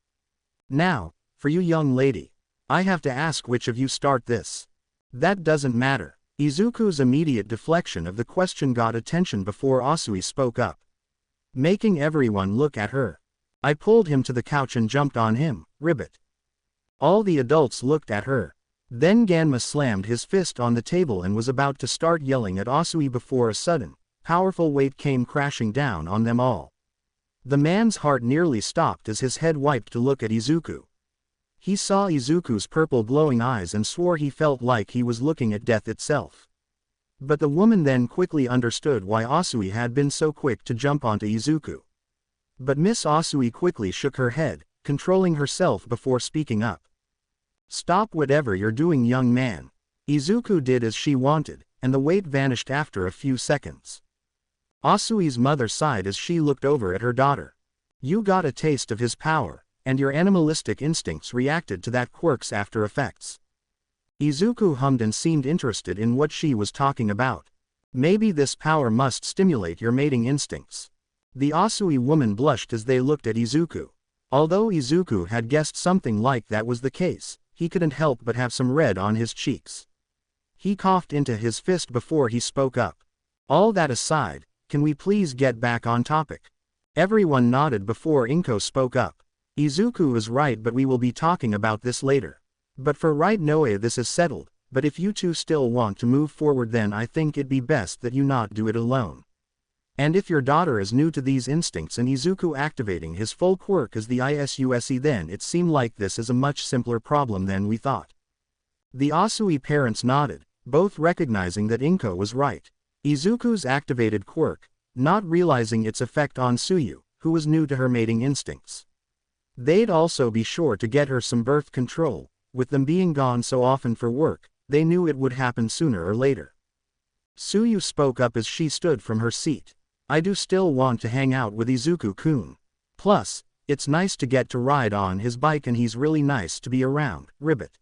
"Now, for you young lady. I have to ask which of you start this." "That doesn't matter." Izuku's immediate deflection of the question got attention before Asui spoke up, making everyone look at her. "I pulled him to the couch and jumped on him, ribbit." All the adults looked at her. Then Ganma slammed his fist on the table and was about to start yelling at Asui before a sudden, powerful weight came crashing down on them all. The man's heart nearly stopped as his head wiped to look at Izuku. He saw Izuku's purple glowing eyes and swore he felt like he was looking at death itself. But the woman then quickly understood why Asui had been so quick to jump onto Izuku. But Miss Asui quickly shook her head, controlling herself before speaking up. Stop whatever you're doing, young man. Izuku did as she wanted, and the weight vanished after a few seconds. Asui's mother sighed as she looked over at her daughter. You got a taste of his power, and your animalistic instincts reacted to that quirk's after effects. Izuku hummed and seemed interested in what she was talking about. Maybe this power must stimulate your mating instincts. The Asui woman blushed as they looked at Izuku. Although Izuku had guessed something like that was the case, he couldn't help but have some red on his cheeks. He coughed into his fist before he spoke up. All that aside, can we please get back on topic? Everyone nodded before Inko spoke up. Izuku is right, but we will be talking about this later. But for right Noe, this is settled, but if you two still want to move forward, then I think it'd be best that you not do it alone. And if your daughter is new to these instincts and Izuku activating his full quirk as the ISUSE, then it seemed like this is a much simpler problem than we thought. The Asui parents nodded, both recognizing that Inko was right. Izuku's activated quirk, not realizing its effect on Suyu, who was new to her mating instincts. They'd also be sure to get her some birth control. With them being gone so often for work, they knew it would happen sooner or later. Suyu spoke up as she stood from her seat. I do still want to hang out with Izuku-kun. Plus, it's nice to get to ride on his bike and he's really nice to be around, Ribbit.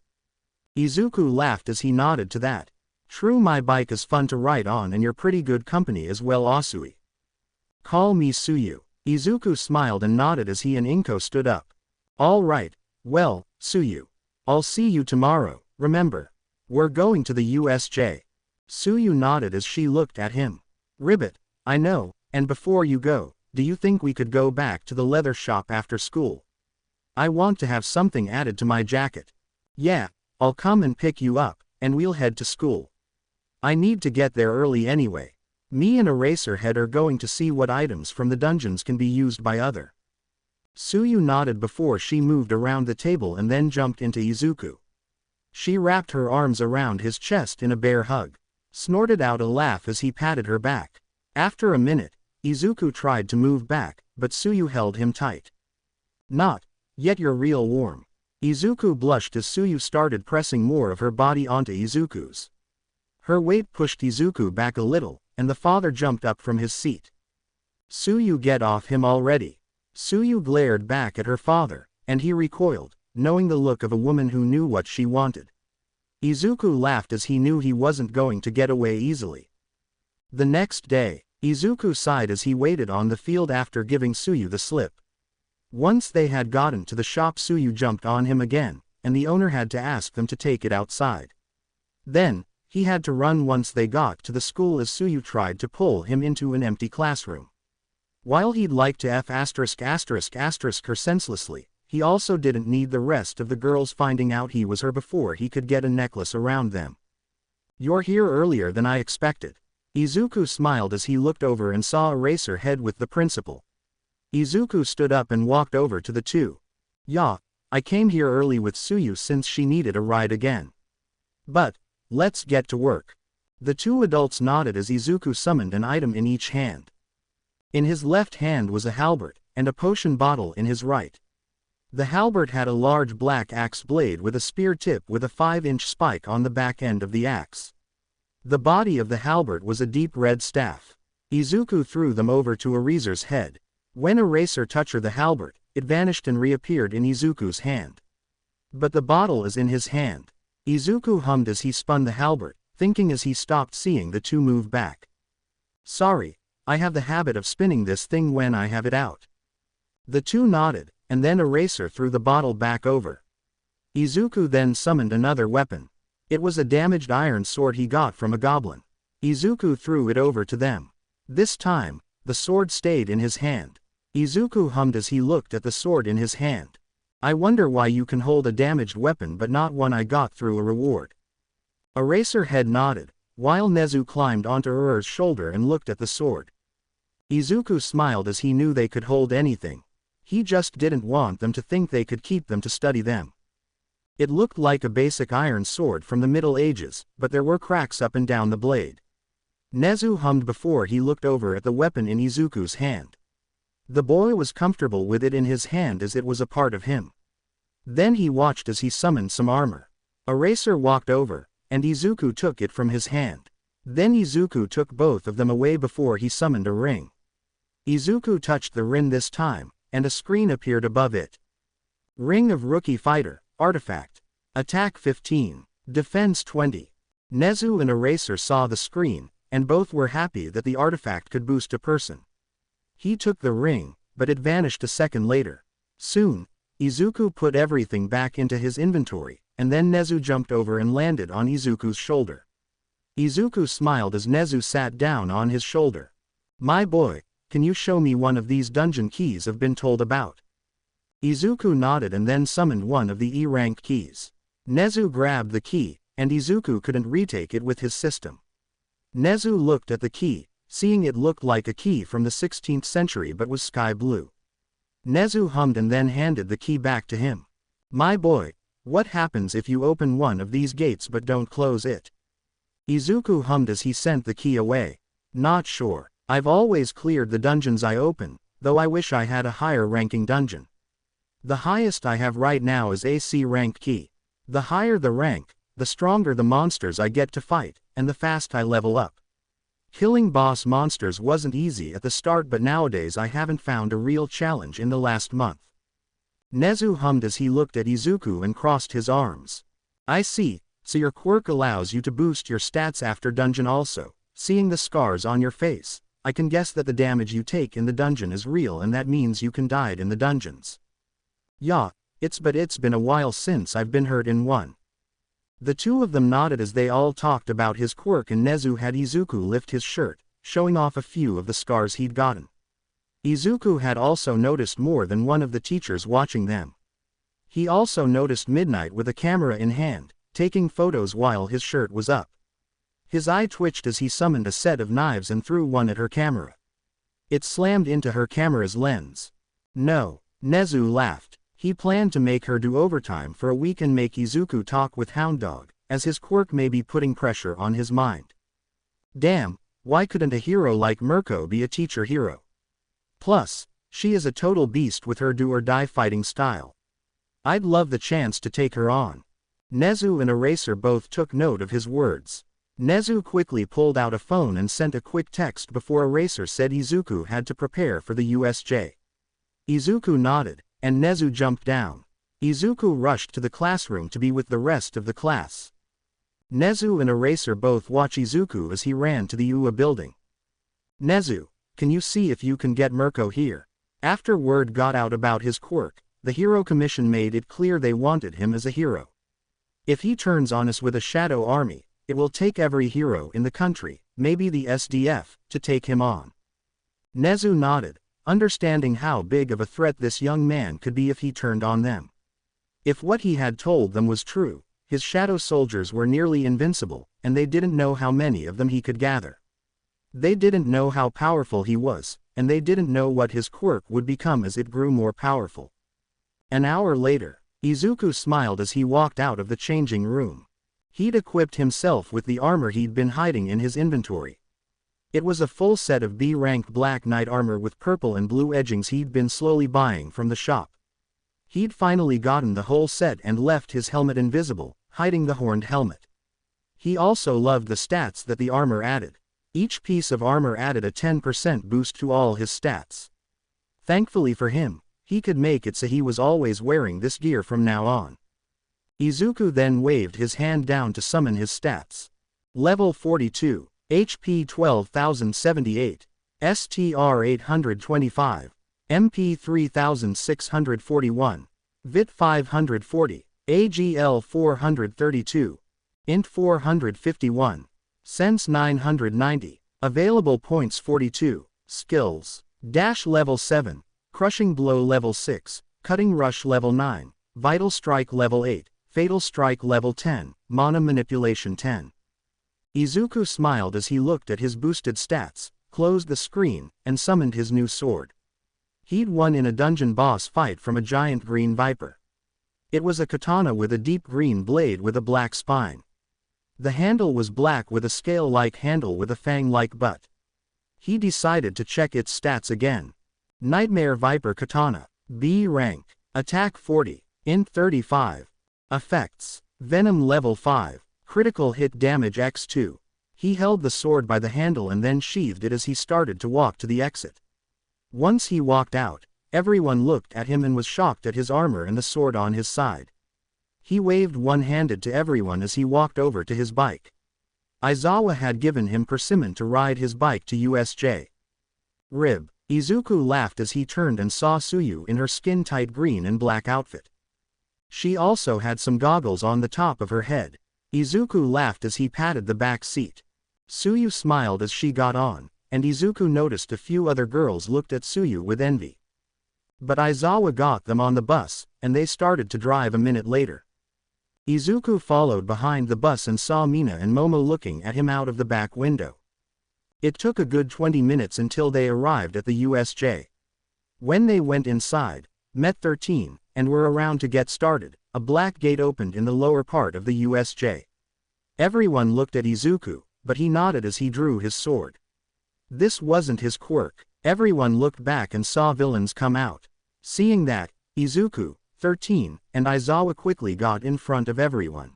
Izuku laughed as he nodded to that. True, my bike is fun to ride on and you're pretty good company as well, Asui. Call me Suyu. Izuku smiled and nodded as he and Inko stood up. All right, well, Suyu. I'll see you tomorrow, remember. We're going to the USJ. Suyu nodded as she looked at him. Ribbit, I know, and before you go, do you think we could go back to the leather shop after school? I want to have something added to my jacket. Yeah, I'll come and pick you up, and we'll head to school. I need to get there early anyway. Me and Eraserhead are going to see what items from the dungeons can be used by other. Suyu nodded before she moved around the table and then jumped into Izuku. She wrapped her arms around his chest in a bear hug, snorted out a laugh as he patted her back. After a minute, Izuku tried to move back, but Suyu held him tight. Not yet, you're real warm. Izuku blushed as Suyu started pressing more of her body onto Izuku's. Her weight pushed Izuku back a little, and the father jumped up from his seat. Suyu, get off him already. Suyu glared back at her father, and he recoiled, knowing the look of a woman who knew what she wanted. Izuku laughed as he knew he wasn't going to get away easily. The next day, Izuku sighed as he waited on the field after giving Suyu the slip. Once they had gotten to the shop, Suyu jumped on him again, and the owner had to ask them to take it outside. Then, he had to run once they got to the school as Suyu tried to pull him into an empty classroom. While he'd like to F*** her senselessly, he also didn't need the rest of the girls finding out he was her before he could get a necklace around them. You're here earlier than I expected. Izuku smiled as he looked over and saw Eraserhead with the principal. Izuku stood up and walked over to the two. Yeah, I came here early with Suyu since she needed a ride again. But, let's get to work. The two adults nodded as Izuku summoned an item in each hand. In his left hand was a halberd, and a potion bottle in his right. The halberd had a large black axe blade with a spear tip with a 5-inch spike on the back end of the axe. The body of the halberd was a deep red staff. Izuku threw them over to Eraser's head. When Eraser touched the halberd, it vanished and reappeared in Izuku's hand. But the bottle is in his hand. Izuku hummed as he spun the halberd, thinking as he stopped seeing the two move back. Sorry, I have the habit of spinning this thing when I have it out. The two nodded, and then Eraser threw the bottle back over. Izuku then summoned another weapon. It was a damaged iron sword he got from a goblin. Izuku threw it over to them. This time, the sword stayed in his hand. Izuku hummed as he looked at the sword in his hand. I wonder why you can hold a damaged weapon but not one I got through a reward. Eraserhead nodded, while Nezu climbed onto Ur's shoulder and looked at the sword. Izuku smiled as he knew they could hold anything. He just didn't want them to think they could keep them to study them. It looked like a basic iron sword from the Middle Ages, but there were cracks up and down the blade. Nezu hummed before he looked over at the weapon in Izuku's hand. The boy was comfortable with it in his hand as it was a part of him. Then he watched as he summoned some armor. Eraser walked over, and Izuku took it from his hand. Then Izuku took both of them away before he summoned a ring. Izuku touched the ring this time, and a screen appeared above it. Ring of Rookie Fighter, Artifact. Attack 15. Defense 20. Nezu and Eraser saw the screen, and both were happy that the artifact could boost a person. He took the ring, but it vanished a second later. Soon, Izuku put everything back into his inventory, and then Nezu jumped over and landed on Izuku's shoulder. Izuku smiled as Nezu sat down on his shoulder. My boy, can you show me one of these dungeon keys I've been told about? Izuku nodded and then summoned one of the E-rank keys. Nezu grabbed the key, and Izuku couldn't retake it with his system. Nezu looked at the key, seeing it looked like a key from the 16th century but was sky blue. Nezu hummed and then handed the key back to him. My boy, what happens if you open one of these gates but don't close it? Izuku hummed as he sent the key away. Not sure. I've always cleared the dungeons I open, though I wish I had a higher ranking dungeon. The highest I have right now is AC rank key. The higher the rank, the stronger the monsters I get to fight, and the fast I level up. Killing boss monsters wasn't easy at the start, but nowadays I haven't found a real challenge in the last month. Nezu hummed as he looked at Izuku and crossed his arms. I see, so your quirk allows you to boost your stats after dungeon also. Seeing the scars on your face, I can guess that the damage you take in the dungeon is real, and that means you can die in the dungeons. Yeah, it's been a while since I've been hurt in one. The two of them nodded as they all talked about his quirk, and Nezu had Izuku lift his shirt, showing off a few of the scars he'd gotten. Izuku had also noticed more than one of the teachers watching them. He also noticed Midnight with a camera in hand, taking photos while his shirt was up. His eye twitched as he summoned a set of knives and threw one at her camera. It slammed into her camera's lens. No, Nezu laughed. He planned to make her do overtime for a week and make Izuku talk with Hound Dog, as his quirk may be putting pressure on his mind. Damn, why couldn't a hero like Mirko be a teacher hero? Plus, she is a total beast with her do-or-die fighting style. I'd love the chance to take her on. Nezu and Eraser both took note of his words. Nezu quickly pulled out a phone and sent a quick text before Eraser said Izuku had to prepare for the USJ. Izuku nodded, and Nezu jumped down. Izuku rushed to the classroom to be with the rest of the class. Nezu and Eraser both watch Izuku as he ran to the UA building. Nezu, can you see if you can get Mirko here? After word got out about his quirk, the Hero Commission made it clear they wanted him as a hero. If he turns on us with a shadow army, it will take every hero in the country, maybe the SDF, to take him on. Nezu nodded, understanding how big of a threat this young man could be if he turned on them. If what he had told them was true, his shadow soldiers were nearly invincible, and they didn't know how many of them he could gather. They didn't know how powerful he was, and they didn't know what his quirk would become as it grew more powerful. An hour later, Izuku smiled as he walked out of the changing room. He'd equipped himself with the armor he'd been hiding in his inventory. It was a full set of B-rank black knight armor with purple and blue edgings he'd been slowly buying from the shop. He'd finally gotten the whole set and left his helmet invisible, hiding the horned helmet. He also loved the stats that the armor added. Each piece of armor added a 10% boost to all his stats. Thankfully for him, he could make it so he was always wearing this gear from now on. Izuku then waved his hand down to summon his stats. Level 42. HP 12,078, STR 825, MP 3641, VIT 540, AGL 432, INT 451, Sense 990, Available points 42, Skills, Dash level 7, Crushing Blow level 6, Cutting Rush level 9, Vital Strike level 8, Fatal Strike level 10, Mana Manipulation 10. Izuku smiled as he looked at his boosted stats, closed the screen, and summoned his new sword. He'd won in a dungeon boss fight from a giant green viper. It was a katana with a deep green blade with a black spine. The handle was black with a scale-like handle with a fang-like butt. He decided to check its stats again. Nightmare Viper Katana. B rank. Attack 40. Int 35. Effects. Venom level 5. Critical hit damage x2. He held the sword by the handle and then sheathed it as he started to walk to the exit. Once he walked out, everyone looked at him and was shocked at his armor and the sword on his side. He waved one-handed to everyone as he walked over to his bike. Aizawa had given him persimmon to ride his bike to USJ. Rib. Izuku laughed as he turned and saw Tsuyu in her skin-tight green and black outfit. She also had some goggles on the top of her head. Izuku laughed as he patted the back seat. Tsuyu smiled as she got on, and Izuku noticed a few other girls looked at Tsuyu with envy. But Aizawa got them on the bus, and they started to drive a minute later. Izuku followed behind the bus and saw Mina and Momo looking at him out of the back window. It took a good 20 minutes until they arrived at the USJ. When they went inside, met 13, and were around to get started, a black gate opened in the lower part of the USJ. Everyone looked at Izuku, but he nodded as he drew his sword. This wasn't his quirk. Everyone looked back and saw villains come out. Seeing that, Izuku, 13, and Aizawa quickly got in front of everyone.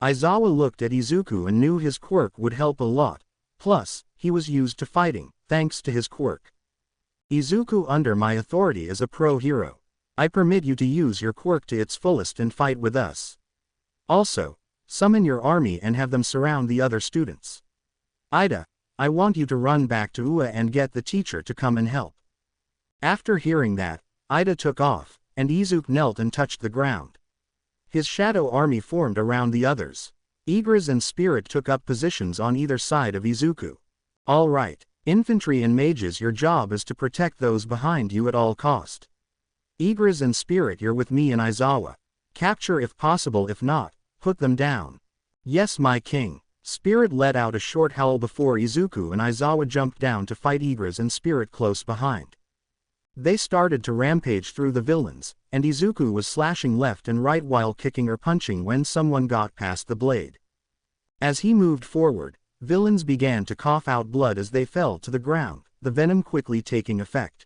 Aizawa looked at Izuku and knew his quirk would help a lot. Plus, he was used to fighting, thanks to his quirk. Izuku, under my authority as a pro hero, I permit you to use your quirk to its fullest and fight with us. Also, summon your army and have them surround the other students. Ida, I want you to run back to Ua and get the teacher to come and help. After hearing that, Ida took off, and Izuku knelt and touched the ground. His shadow army formed around the others. Igris and Spirit took up positions on either side of Izuku. All right, infantry and mages, your job is to protect those behind you at all cost. Igris and Spirit, you're with me and Aizawa. Capture if possible, if not, put them down. Yes, my king. Spirit let out a short howl before Izuku and Aizawa jumped down to fight Igris and Spirit close behind. They started to rampage through the villains, and Izuku was slashing left and right while kicking or punching when someone got past the blade. As he moved forward, villains began to cough out blood as they fell to the ground, the venom quickly taking effect.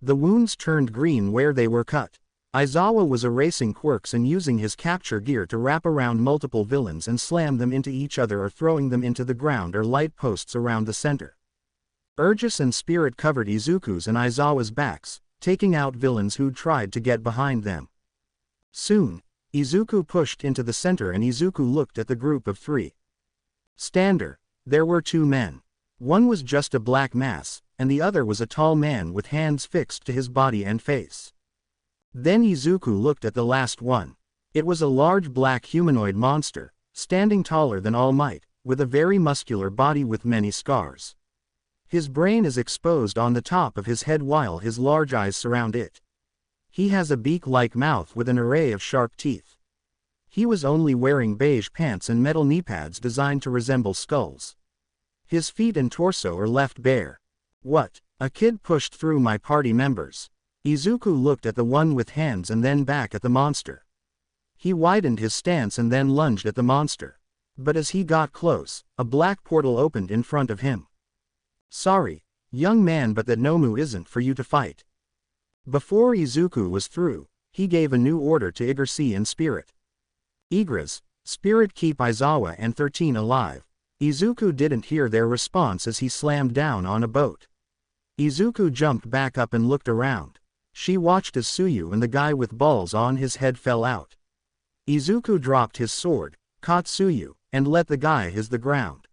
The wounds turned green where they were cut. Aizawa was erasing quirks and using his capture gear to wrap around multiple villains and slam them into each other or throwing them into the ground or light posts around the center. Urgis and Spirit covered Izuku's and Aizawa's backs, taking out villains who tried to get behind them. Soon, Izuku pushed into the center and Izuku looked at the group of three. Stander, there were two men. One was just a black mass, and the other was a tall man with hands fixed to his body and face. Then Izuku looked at the last one. It was a large black humanoid monster, standing taller than All Might, with a very muscular body with many scars. His brain is exposed on the top of his head while his large eyes surround it. He has a beak-like mouth with an array of sharp teeth. He was only wearing beige pants and metal knee pads designed to resemble skulls. His feet and torso are left bare. What? A kid pushed through my party members. Izuku looked at the one with hands and then back at the monster. He widened his stance and then lunged at the monster. But as he got close, a black portal opened in front of him. Sorry, young man, but that Nomu isn't for you to fight. Before Izuku was through, he gave a new order to Igris and Spirit. Igris, Spirit, keep Aizawa and 13 alive. Izuku didn't hear their response as he slammed down on a boat. Izuku jumped back up and looked around. She watched as Tsuyu and the guy with balls on his head fell out. Izuku dropped his sword, caught Tsuyu, and let the guy hit the ground.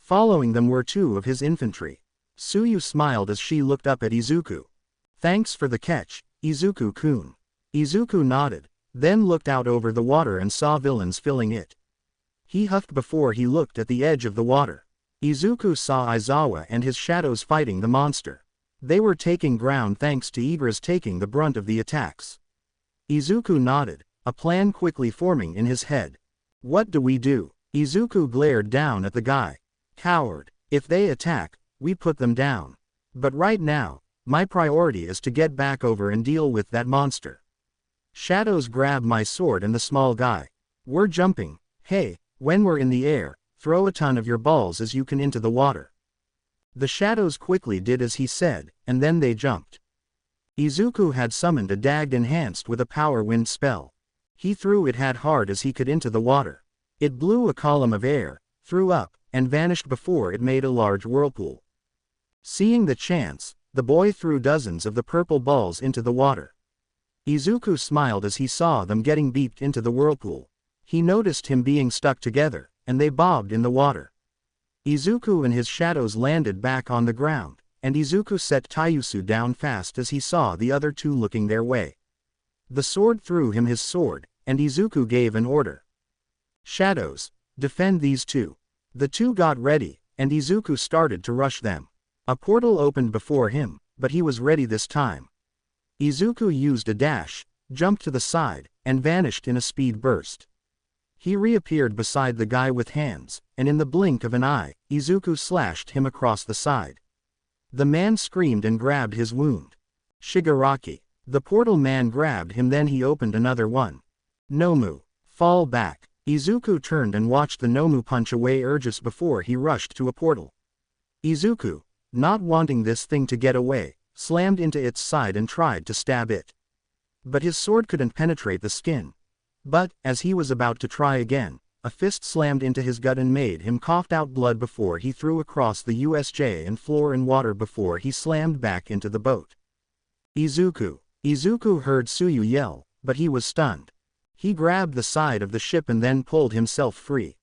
Following them were two of his infantry. Tsuyu smiled as she looked up at Izuku. Thanks for the catch, Izuku-kun. Izuku nodded, then looked out over the water and saw villains filling it. He huffed before he looked at the edge of the water. Izuku saw Aizawa and his shadows fighting the monster. They were taking ground thanks to Igris taking the brunt of the attacks. Izuku nodded, a plan quickly forming in his head. What do we do? Izuku glared down at the guy. Coward. If they attack, we put them down. But right now, my priority is to get back over and deal with that monster. Shadows grabbed my sword and the small guy. We're jumping. Hey, when we're in the air, throw a ton of your balls as you can into the water. The shadows quickly did as he said, and then they jumped. Izuku had summoned a dag enhanced with a power wind spell. He threw it hard as he could into the water. It blew a column of air, threw up, and vanished before it made a large whirlpool. Seeing the chance, the boy threw dozens of the purple balls into the water. Izuku smiled as he saw them getting beeped into the whirlpool. He noticed him being stuck together, and they bobbed in the water. Izuku and his shadows landed back on the ground, and Izuku set Taiyusu down fast as he saw the other two looking their way. The sword threw him his sword, and Izuku gave an order. Shadows, defend these two. The two got ready, and Izuku started to rush them. A portal opened before him, but he was ready this time. Izuku used a dash, jumped to the side, and vanished in a speed burst. He reappeared beside the guy with hands, and in the blink of an eye, Izuku slashed him across the side. The man screamed and grabbed his wound. Shigaraki. The portal man grabbed him, then he opened another one. Nomu. Fall back. Izuku turned and watched the Nomu punch away urges before he rushed to a portal. Izuku, not wanting this thing to get away, slammed into its side and tried to stab it. But his sword couldn't penetrate the skin. But, as he was about to try again, a fist slammed into his gut and made him cough out blood before he threw across the USJ and floor and water before he slammed back into the boat. Izuku. Izuku heard Tsuyu yell, but he was stunned. He grabbed the side of the ship and then pulled himself free.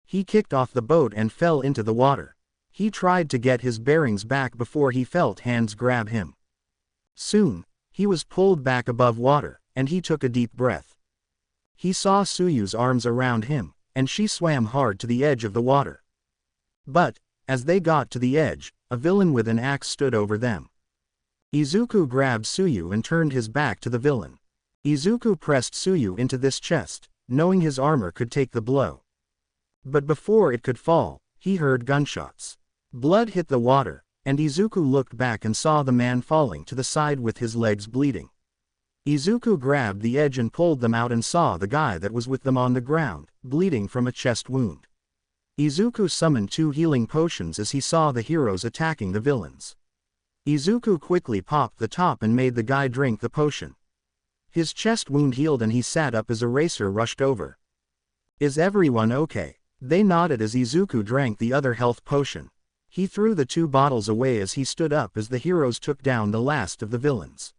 He kicked off the boat and fell into the water. He tried to get his bearings back before he felt hands grab him. Soon, he was pulled back above water, and he took a deep breath. He saw Tsuyu's arms around him, and she swam hard to the edge of the water. But, as they got to the edge, a villain with an axe stood over them. Izuku grabbed Tsuyu and turned his back to the villain. Izuku pressed Tsuyu into this chest, knowing his armor could take the blow. But before it could fall, he heard gunshots. Blood hit the water, and Izuku looked back and saw the man falling to the side with his legs bleeding. Izuku grabbed the edge and pulled them out and saw the guy that was with them on the ground, bleeding from a chest wound. Izuku summoned 2 healing potions as he saw the heroes attacking the villains. Izuku quickly popped the top and made the guy drink the potion. His chest wound healed and he sat up as a racer rushed over. "Is everyone okay?" They nodded as Izuku drank the other health potion. He threw the 2 bottles away as he stood up as the heroes took down the last of the villains.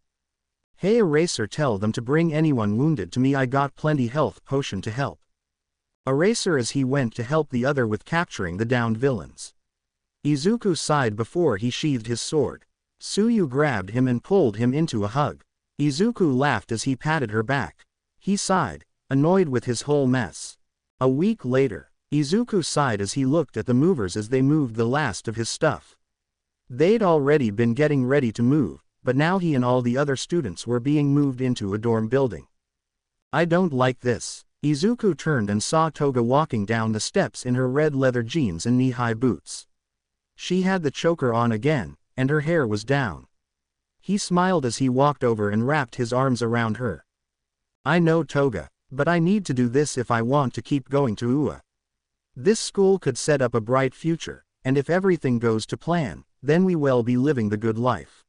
"Hey Eraser, tell them to bring anyone wounded to me, I got plenty health potion to help." Eraser as he went to help the other with capturing the downed villains. Izuku sighed before he sheathed his sword. Tsuyu grabbed him and pulled him into a hug. Izuku laughed as he patted her back. He sighed, annoyed with his whole mess. A week later, Izuku sighed as he looked at the movers as they moved the last of his stuff. They'd already been getting ready to move, but now he and all the other students were being moved into a dorm building. "I don't like this." Izuku turned and saw Toga walking down the steps in her red leather jeans and knee-high boots. She had the choker on again, and her hair was down. He smiled as he walked over and wrapped his arms around her. "I know, Toga, but I need to do this if I want to keep going to UA. This school could set up a bright future, and if everything goes to plan, then we will be living the good life.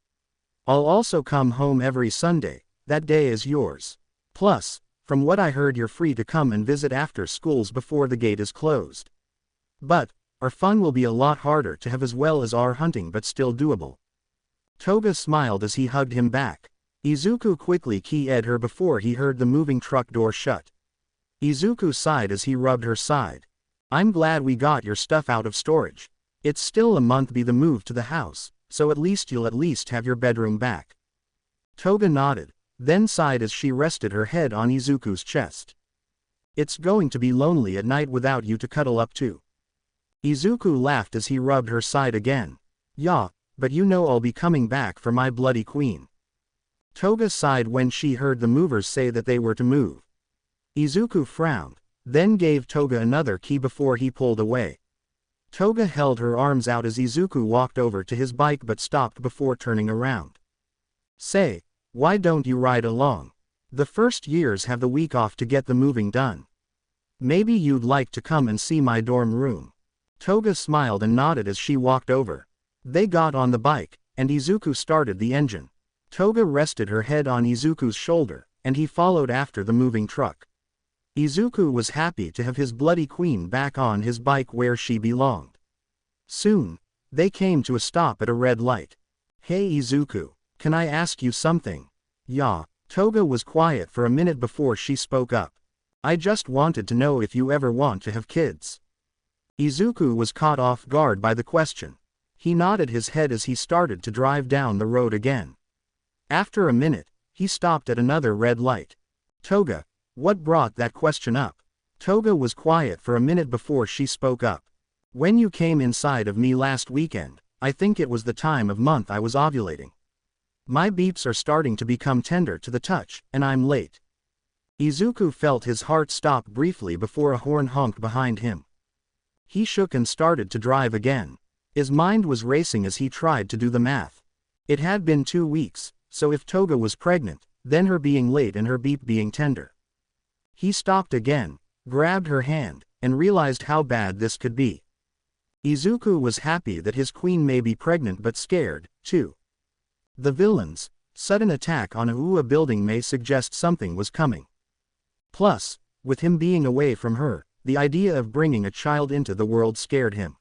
I'll also come home every Sunday, that day is yours. Plus, from what I heard, you're free to come and visit after schools before the gate is closed. But, our fun will be a lot harder to have as well as our hunting, but still doable." Toga smiled as he hugged him back. Izuku quickly keyed her before he heard the moving truck door shut. Izuku sighed as he rubbed her side. "I'm glad we got your stuff out of storage. It's still a month be the move to the house, so at least you'll have your bedroom back." Toga nodded, then sighed as she rested her head on Izuku's chest. "It's going to be lonely at night without you to cuddle up to." Izuku laughed as he rubbed her side again. "Yeah, but you know I'll be coming back for my bloody queen." Toga sighed when she heard the movers say that they were to move. Izuku frowned, then gave Toga another key before he pulled away. Toga held her arms out as Izuku walked over to his bike but stopped before turning around. "Say, why don't you ride along? The first years have the week off to get the moving done. Maybe you'd like to come and see my dorm room." Toga smiled and nodded as she walked over. They got on the bike, and Izuku started the engine. Toga rested her head on Izuku's shoulder, and he followed after the moving truck. Izuku was happy to have his bloody queen back on his bike where she belonged. Soon, they came to a stop at a red light. "Hey Izuku, can I ask you something?" "Yeah." Toga was quiet for a minute before she spoke up. "I just wanted to know if you ever want to have kids." Izuku was caught off guard by the question. He nodded his head as he started to drive down the road again. After a minute, he stopped at another red light. "Toga, what brought that question up?" Toga was quiet for a minute before she spoke up. "When you came inside of me last weekend, I think it was the time of month I was ovulating. My beeps are starting to become tender to the touch, and I'm late." Izuku felt his heart stop briefly before a horn honked behind him. He shook and started to drive again. His mind was racing as he tried to do the math. It had been 2 weeks, so if Toga was pregnant, then her being late and her beep being tender. He stopped again, grabbed her hand, and realized how bad this could be. Izuku was happy that his queen may be pregnant but scared, too. The villain's sudden attack on a UA building may suggest something was coming. Plus, with him being away from her, the idea of bringing a child into the world scared him.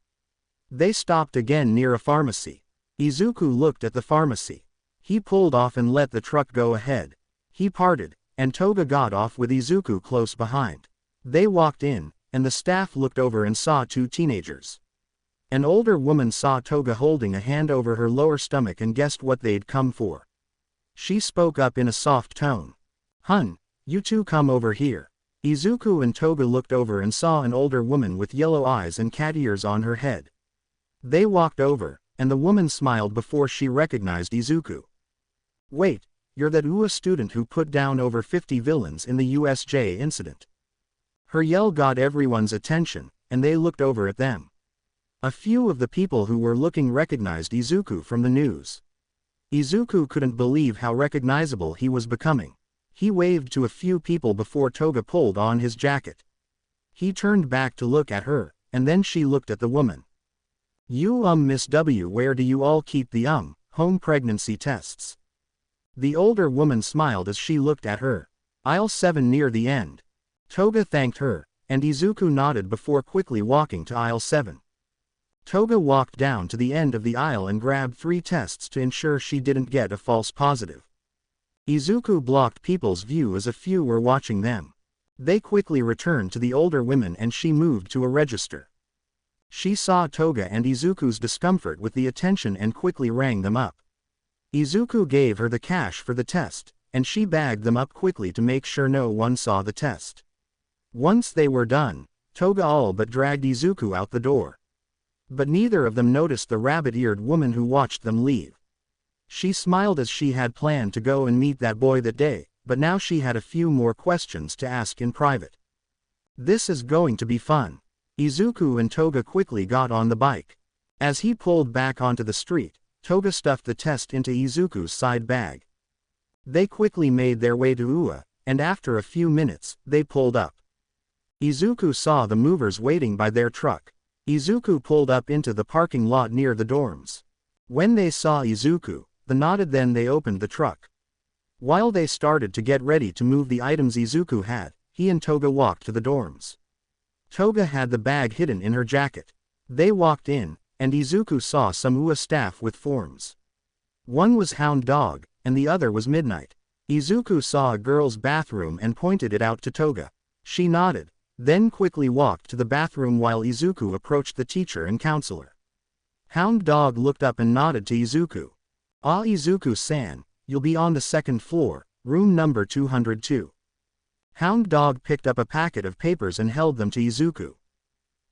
They stopped again near a pharmacy. Izuku looked at the pharmacy. He pulled off and let the truck go ahead. He parted, and Toga got off with Izuku close behind. They walked in, and the staff looked over and saw 2 teenagers. An older woman saw Toga holding a hand over her lower stomach and guessed what they'd come for. She spoke up in a soft tone. "Hun, you two come over here." Izuku and Toga looked over and saw an older woman with yellow eyes and cat ears on her head. They walked over, and the woman smiled before she recognized Izuku. "Wait, you're that UA student who put down over 50 villains in the USJ incident." Her yell got everyone's attention, and they looked over at them. A few of the people who were looking recognized Izuku from the news. Izuku couldn't believe how recognizable he was becoming. He waved to a few people before Toga pulled on his jacket. He turned back to look at her, and then she looked at the woman. "You Miss W, where do you all keep the home pregnancy tests?" The older woman smiled as she looked at her. "Aisle 7 near the end." Toga thanked her, and Izuku nodded before quickly walking to aisle 7. Toga walked down to the end of the aisle and grabbed 3 tests to ensure she didn't get a false positive. Izuku blocked people's view as a few were watching them. They quickly returned to the older women and she moved to a register. She saw Toga and Izuku's discomfort with the attention and quickly rang them up. Izuku gave her the cash for the test, and she bagged them up quickly to make sure no one saw the test. Once they were done, Toga all but dragged Izuku out the door. But neither of them noticed the rabbit-eared woman who watched them leave. She smiled as she had planned to go and meet that boy that day, but now she had a few more questions to ask in private. This is going to be fun. Izuku and Toga quickly got on the bike. As he pulled back onto the street, Toga stuffed the test into Izuku's side bag. They quickly made their way to UA, and after a few minutes, they pulled up. Izuku saw the movers waiting by their truck. Izuku pulled up into the parking lot near the dorms. When they saw Izuku, they nodded, then they opened the truck. While they started to get ready to move the items Izuku had, he and Toga walked to the dorms. Toga had the bag hidden in her jacket. They walked in, and Izuku saw some UA staff with forms. One was Hound Dog, and the other was Midnight. Izuku saw a girl's bathroom and pointed it out to Toga. She nodded, then quickly walked to the bathroom while Izuku approached the teacher and counselor. Hound Dog looked up and nodded to Izuku. "Ah, Izuku-san, you'll be on the 2nd floor, room number 202. Hound Dog picked up a packet of papers and held them to Izuku.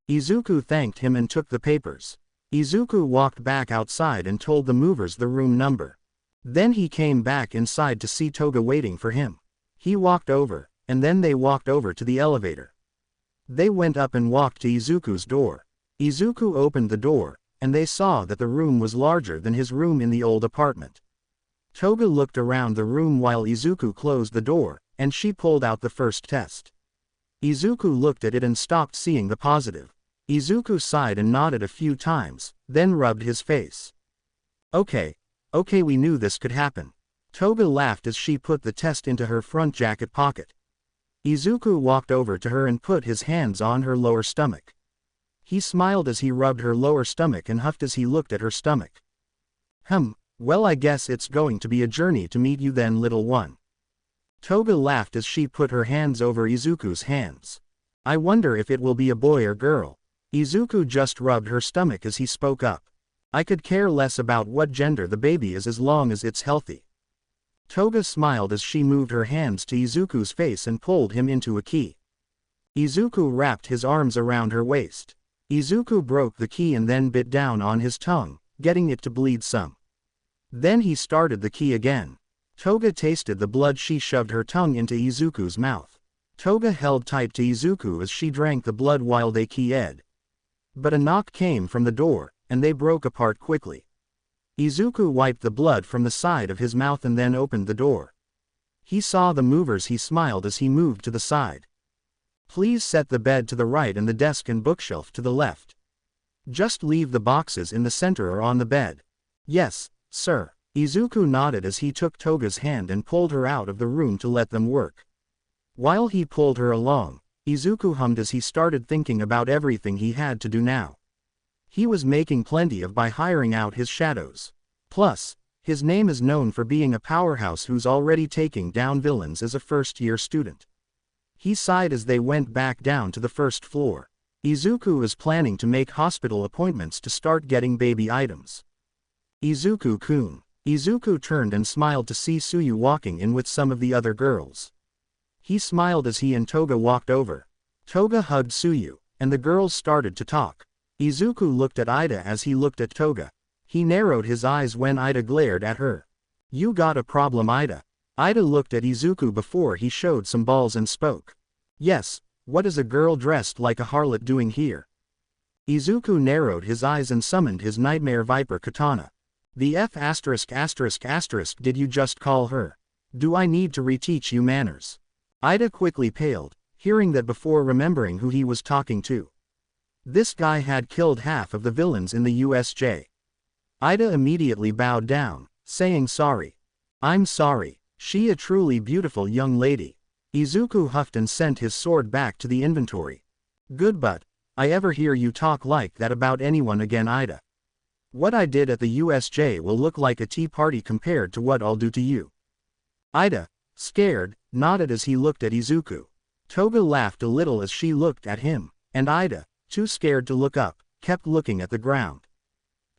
Izuku thanked him and took the papers. Izuku walked back outside and told the movers the room number. Then he came back inside to see Toga waiting for him. He walked over, and then they walked over to the elevator. They went up and walked to Izuku's door. Izuku opened the door, and they saw that the room was larger than his room in the old apartment. Toga looked around the room while Izuku closed the door, and she pulled out the first test. Izuku looked at it and stopped seeing the positive. Izuku sighed and nodded a few times, then rubbed his face. Okay. Okay, we knew this could happen. Toga laughed as she put the test into her front jacket pocket. Izuku walked over to her and put his hands on her lower stomach. He smiled as he rubbed her lower stomach and huffed as he looked at her stomach. Well, I guess it's going to be a journey to meet you then, little one. Toga laughed as she put her hands over Izuku's hands. I wonder if it will be a boy or girl. Izuku just rubbed her stomach as he spoke up. I could care less about what gender the baby is as long as it's healthy. Toga smiled as she moved her hands to Izuku's face and pulled him into a key. Izuku wrapped his arms around her waist. Izuku broke the key and then bit down on his tongue, getting it to bleed some. Then he started the key again. Toga tasted the blood. She shoved her tongue into Izuku's mouth. Toga held tight to Izuku as she drank the blood while they keyed. But a knock came from the door, and they broke apart quickly. Izuku wiped the blood from the side of his mouth and then opened the door. He saw the movers. He smiled as he moved to the side. Please set the bed to the right and the desk and bookshelf to the left. Just leave the boxes in the center or on the bed. Yes, sir. Izuku nodded as he took Toga's hand and pulled her out of the room to let them work. While he pulled her along, Izuku hummed as he started thinking about everything he had to do now. He was making plenty of by hiring out his shadows. Plus, his name is known for being a powerhouse who's already taking down villains as a first-year student. He sighed as they went back down to the first floor. Izuku is planning to make hospital appointments to start getting baby items. Izuku-kun. Izuku turned and smiled to see Suyu walking in with some of the other girls. He smiled as he and Toga walked over. Toga hugged Suyu, and the girls started to talk. Izuku looked at Ida as he looked at Toga. He narrowed his eyes when Ida glared at her. You got a problem, Ida? Ida looked at Izuku before he showed some balls and spoke. Yes, what is a girl dressed like a harlot doing here? Izuku narrowed his eyes and summoned his nightmare viper katana. The F*** did you just call her? Do I need to reteach you manners? Ida quickly paled, hearing that before remembering who he was talking to. This guy had killed half of the villains in the USJ. Ida immediately bowed down, saying sorry. I'm sorry, she a truly beautiful young lady. Izuku huffed and sent his sword back to the inventory. Good, but I ever hear you talk like that about anyone again, Ida? What I did at the USJ will look like a tea party compared to what I'll do to you. Ida, scared, nodded as he looked at Izuku. Toga laughed a little as she looked at him, and Ida, too scared to look up, kept looking at the ground.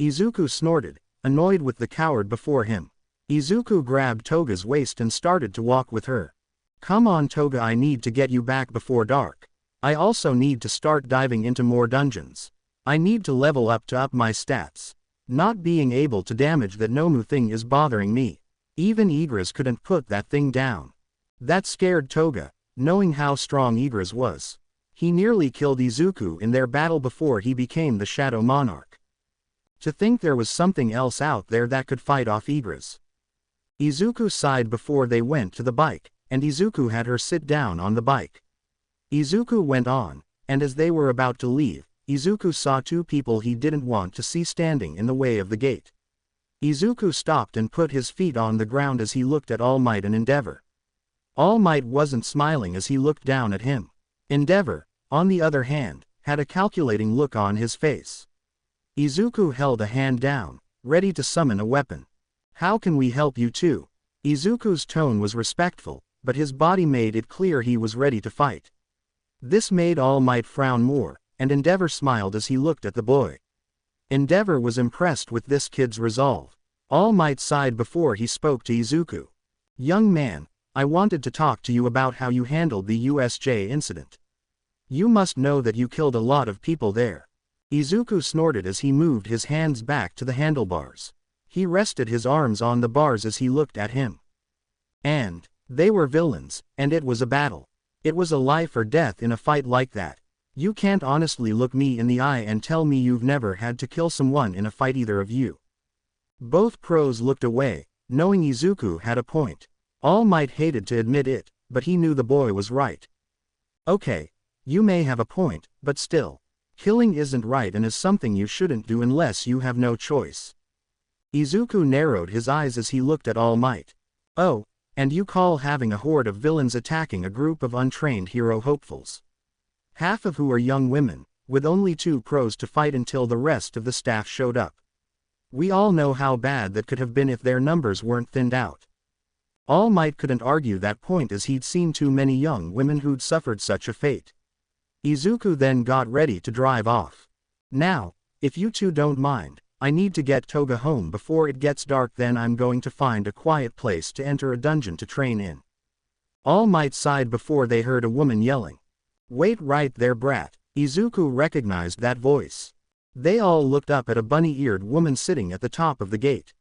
Izuku snorted, annoyed with the coward before him. Izuku grabbed Toga's waist and started to walk with her. Come on, Toga, I need to get you back before dark. I also need to start diving into more dungeons. I need to level up to up my stats. Not being able to damage that Nomu thing is bothering me. Even Igris couldn't put that thing down. That scared Toga, knowing how strong Igris was. He nearly killed Izuku in their battle before he became the Shadow Monarch. To think there was something else out there that could fight off Igris. Izuku sighed before they went to the bike, and Izuku had her sit down on the bike. Izuku went on, and as they were about to leave, Izuku saw two people he didn't want to see standing in the way of the gate. Izuku stopped and put his feet on the ground as he looked at All Might and Endeavor. All Might wasn't smiling as he looked down at him. Endeavor, on the other hand, had a calculating look on his face. Izuku held a hand down, ready to summon a weapon. How can we help you two? Izuku's tone was respectful, but his body made it clear he was ready to fight. This made All Might frown more, and Endeavor smiled as he looked at the boy. Endeavor was impressed with this kid's resolve. All Might sighed before he spoke to Izuku. Young man, I wanted to talk to you about how you handled the USJ incident. You must know that you killed a lot of people there. Izuku snorted as he moved his hands back to the handlebars. He rested his arms on the bars as he looked at him. And they were villains, and it was a battle. It was a life or death in a fight like that. You can't honestly look me in the eye and tell me you've never had to kill someone in a fight, either of you. Both pros looked away, knowing Izuku had a point. All Might hated to admit it, but he knew the boy was right. Okay, you may have a point, but still. Killing isn't right and is something you shouldn't do unless you have no choice. Izuku narrowed his eyes as he looked at All Might. Oh, and you call having a horde of villains attacking a group of untrained hero hopefuls? Half of who are young women, with only 2 pros to fight until the rest of the staff showed up. We all know how bad that could have been if their numbers weren't thinned out. All Might couldn't argue that point as he'd seen too many young women who'd suffered such a fate. Izuku then got ready to drive off. Now, if you two don't mind, I need to get Toga home before it gets dark, then I'm going to find a quiet place to enter a dungeon to train in. All Might sighed before they heard a woman yelling. Wait right there, brat. Izuku recognized that voice. They all looked up at a bunny-eared woman sitting at the top of the gate.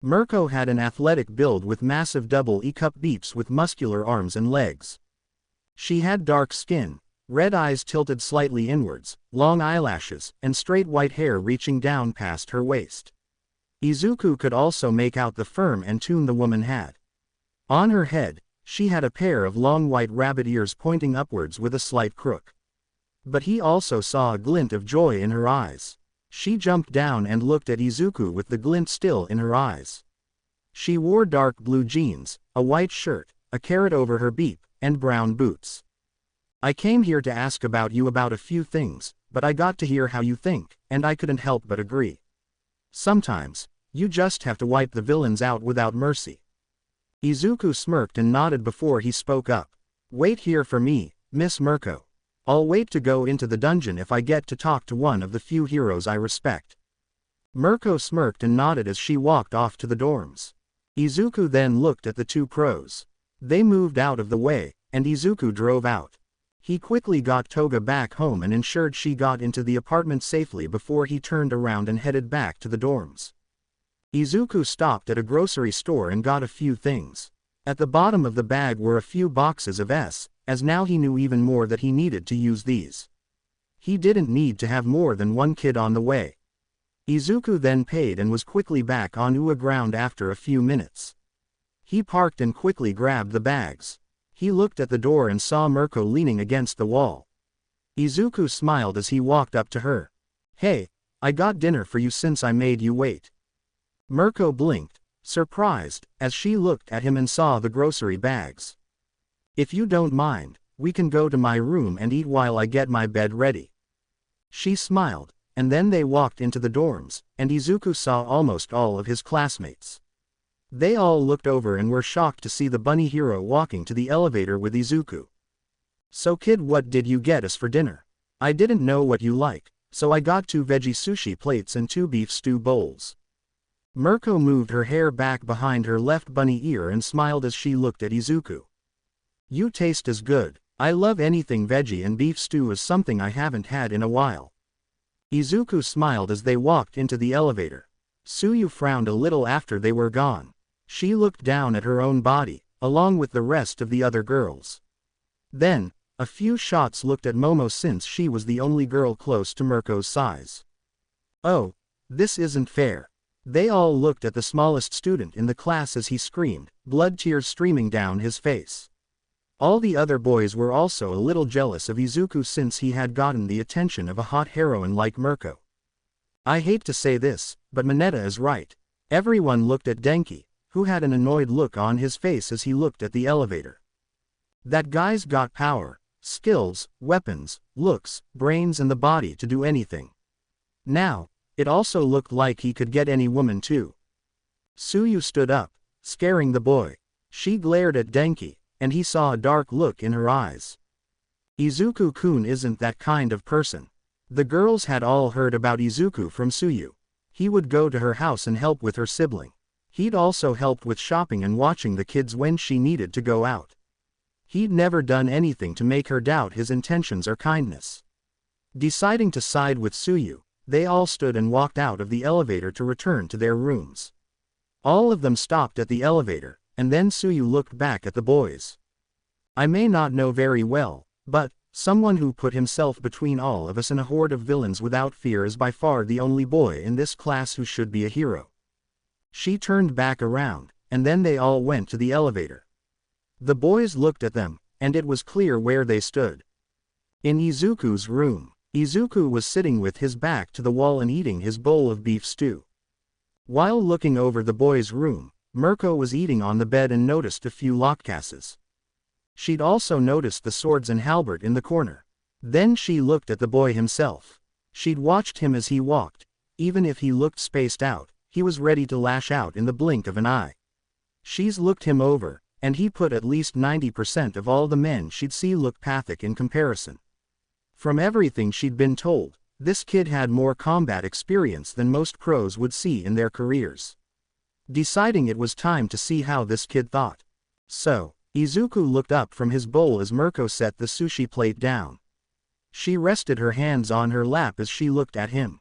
Mirko had an athletic build with massive double E-cup beeps with muscular arms and legs. She had dark skin, red eyes tilted slightly inwards, long eyelashes, and straight white hair reaching down past her waist. Izuku could also make out the firm and tune the woman had. On her head, she had a pair of long white rabbit ears pointing upwards with a slight crook. But he also saw a glint of joy in her eyes. She jumped down and looked at Izuku with the glint still in her eyes. She wore dark blue jeans, a white shirt, a carrot over her beep, and brown boots. I came here to ask about you about a few things, but I got to hear how you think, and I couldn't help but agree. Sometimes, you just have to wipe the villains out without mercy. Izuku smirked and nodded before he spoke up. Wait here for me, Miss Mirko. I'll wait to go into the dungeon if I get to talk to one of the few heroes I respect. Mirko smirked and nodded as she walked off to the dorms. Izuku then looked at the 2 pros. They moved out of the way, and Izuku drove out. He quickly got Toga back home and ensured she got into the apartment safely before he turned around and headed back to the dorms. Izuku stopped at a grocery store and got a few things. At the bottom of the bag were a few boxes of S, as now he knew even more that he needed to use these. He didn't need to have more than 1 kid on the way. Izuku then paid and was quickly back on Ua ground after a few minutes. He parked and quickly grabbed the bags. He looked at the door and saw Mirko leaning against the wall. Izuku smiled as he walked up to her. Hey, I got dinner for you since I made you wait. Mirko blinked, surprised, as she looked at him and saw the grocery bags. If you don't mind, we can go to my room and eat while I get my bed ready. She smiled, and then they walked into the dorms, and Izuku saw almost all of his classmates. They all looked over and were shocked to see the bunny hero walking to the elevator with Izuku. So kid, what did you get us for dinner? I didn't know what you like, so I got 2 veggie sushi plates and 2 beef stew bowls. Mirko moved her hair back behind her left bunny ear and smiled as she looked at Izuku. You taste as good. I love anything veggie, and beef stew is something I haven't had in a while. Izuku smiled as they walked into the elevator. Suyu frowned a little after they were gone. She looked down at her own body, along with the rest of the other girls. Then, a few shots looked at Momo since she was the only girl close to Mirko's size. Oh, this isn't fair. They all looked at the smallest student in the class as he screamed, blood tears streaming down his face. All the other boys were also a little jealous of Izuku since he had gotten the attention of a hot heroine like Mirko. I hate to say this, but Mineta is right. Everyone looked at Denki, who had an annoyed look on his face as he looked at the elevator. That guy's got power, skills, weapons, looks, brains and the body to do anything. Now, it also looked like he could get any woman too. Suyu stood up, scaring the boy. She glared at Denki, and he saw a dark look in her eyes. Izuku-kun isn't that kind of person. The girls had all heard about Izuku from Suyu. He would go to her house and help with her sibling. He'd also helped with shopping and watching the kids when she needed to go out. He'd never done anything to make her doubt his intentions or kindness. Deciding to side with Suyu, they all stood and walked out of the elevator to return to their rooms. All of them stopped at the elevator, and then Suyu looked back at the boys. I may not know very well, but someone who put himself between all of us and a horde of villains without fear is by far the only boy in this class who should be a hero. She turned back around, and then they all went to the elevator. The boys looked at them, and it was clear where they stood. In Izuku's room, Izuku was sitting with his back to the wall and eating his bowl of beef stew. While looking over the boy's room, Mirko was eating on the bed and noticed a few lockcases. She'd also noticed the swords and halberd in the corner. Then she looked at the boy himself. She'd watched him as he walked. Even if he looked spaced out, he was ready to lash out in the blink of an eye. She's looked him over, and he put at least 90% of all the men she'd see look pathetic in comparison. From everything she'd been told, this kid had more combat experience than most pros would see in their careers. Deciding it was time to see how this kid thought. So, Izuku looked up from his bowl as Mirko set the sushi plate down. She rested her hands on her lap as she looked at him.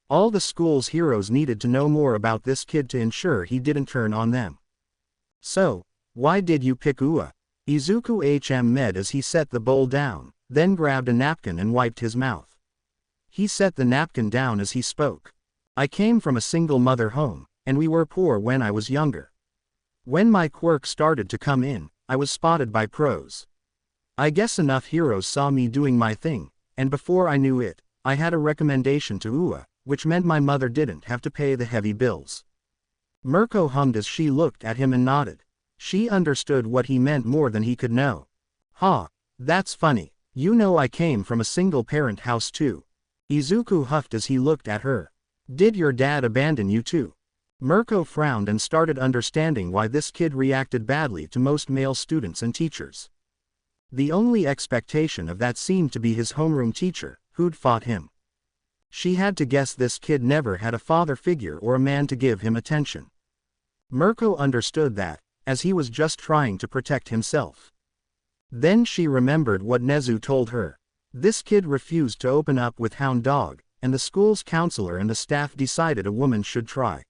All the school's heroes needed to know more about this kid to ensure he didn't turn on them. So, why did you pick Ua? Izuku med as he set the bowl down, then grabbed a napkin and wiped his mouth. He set the napkin down as he spoke. I came from a single mother home, and we were poor when I was younger. When my quirk started to come in, I was spotted by pros. I guess enough heroes saw me doing my thing, and before I knew it, I had a recommendation to Ua, which meant my mother didn't have to pay the heavy bills. Mirko hummed as she looked at him and nodded. She understood what he meant more than he could know. Ha, that's funny. You know I came from a single-parent house too. Izuku huffed as he looked at her. Did your dad abandon you too? Mirko frowned and started understanding why this kid reacted badly to most male students and teachers. The only expectation of that seemed to be his homeroom teacher, who'd fought him. She had to guess this kid never had a father figure or a man to give him attention. Mirko understood that, as he was just trying to protect himself. Then she remembered what Nezu told her. This kid refused to open up with Hound Dog, and the school's counselor and the staff decided a woman should try.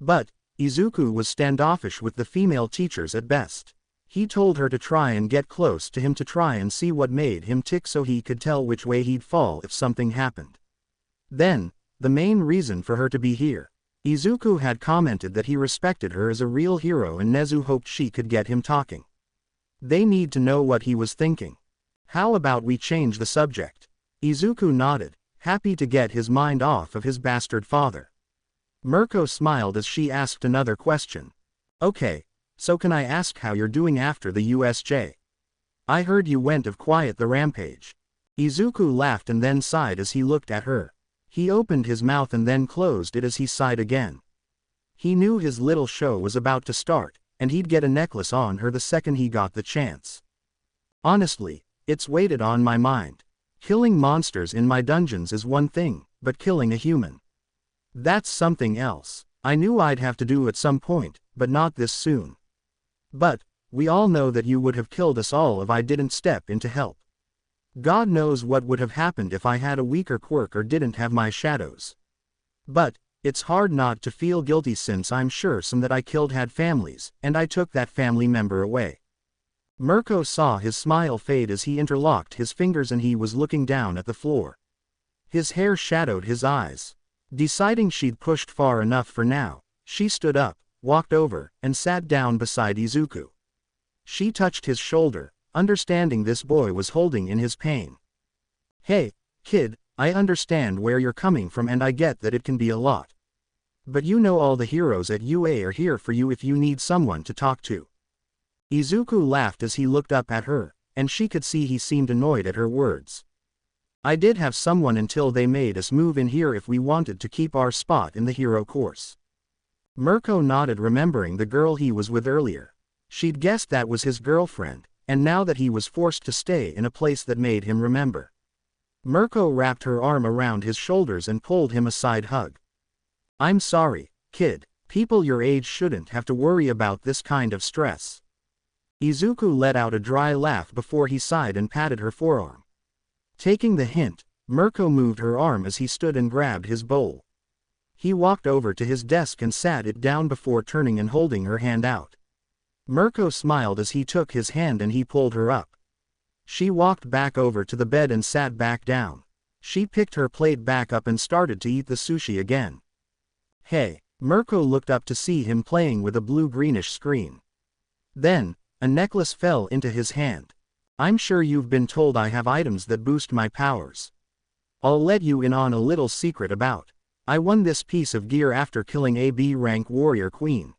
But, Izuku was standoffish with the female teachers at best. He told her to try and get close to him to try and see what made him tick so he could tell which way he'd fall if something happened. Then, the main reason for her to be here. Izuku had commented that he respected her as a real hero and Nezu hoped she could get him talking. They need to know what he was thinking. How about we change the subject? Izuku nodded, happy to get his mind off of his bastard father. Mirko smiled as she asked another question. Okay, so can I ask how you're doing after the USJ? I heard you went of Quiet the Rampage. Izuku laughed and then sighed as he looked at her. He opened his mouth and then closed it as he sighed again. He knew his little show was about to start, and he'd get a necklace on her the second he got the chance. Honestly, it's weighted on my mind. Killing monsters in my dungeons is one thing, but killing a human. That's something else. I knew I'd have to do at some point, but not this soon. But, we all know that you would have killed us all if I didn't step in to help. God knows what would have happened if I had a weaker quirk or didn't have my shadows. But, it's hard not to feel guilty since I'm sure some that I killed had families, and I took that family member away. Mirko saw his smile fade as he interlocked his fingers and he was looking down at the floor. His hair shadowed his eyes. Deciding she'd pushed far enough for now, she stood up, walked over, and sat down beside Izuku. She touched his shoulder, understanding this boy was holding in his pain. Hey, kid, I understand where you're coming from and I get that it can be a lot. But you know all the heroes at UA are here for you if you need someone to talk to. Izuku laughed as he looked up at her, and she could see he seemed annoyed at her words. I did have someone until they made us move in here if we wanted to keep our spot in the hero course. Mirko nodded, remembering the girl he was with earlier. She'd guessed that was his girlfriend, and now that he was forced to stay in a place that made him remember. Mirko wrapped her arm around his shoulders and pulled him a side hug. I'm sorry, kid. People your age shouldn't have to worry about this kind of stress. Izuku let out a dry laugh before he sighed and patted her forearm. Taking the hint, Mirko moved her arm as he stood and grabbed his bowl. He walked over to his desk and sat it down before turning and holding her hand out. Mirko smiled as he took his hand and he pulled her up. She walked back over to the bed and sat back down. She picked her plate back up and started to eat the sushi again. Hey, Mirko looked up to see him playing with a blue-greenish screen. Then, a necklace fell into his hand. I'm sure you've been told I have items that boost my powers. I'll let you in on a little secret about I won this piece of gear after killing a B-rank warrior queen.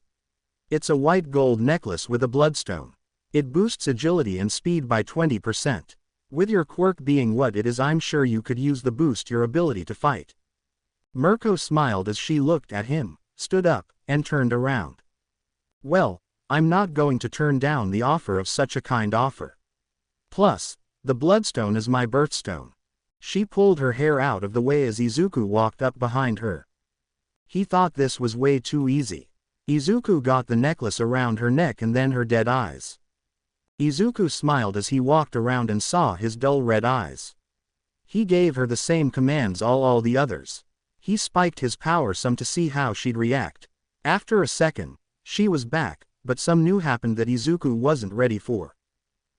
It's a white gold necklace with a bloodstone. It boosts agility and speed by 20%. With your quirk being what it is, I'm sure you could use the boost your ability to fight. Mirko smiled as she looked at him, stood up, and turned around. Well, I'm not going to turn down the offer of such a kind offer. Plus, the bloodstone is my birthstone. She pulled her hair out of the way as Izuku walked up behind her. He thought this was way too easy. Izuku got the necklace around her neck and then her dead eyes. Izuku smiled as he walked around and saw his dull red eyes. He gave her the same commands all the others. He spiked his power some to see how she'd react. After a second, she was back, but some new happened that Izuku wasn't ready for.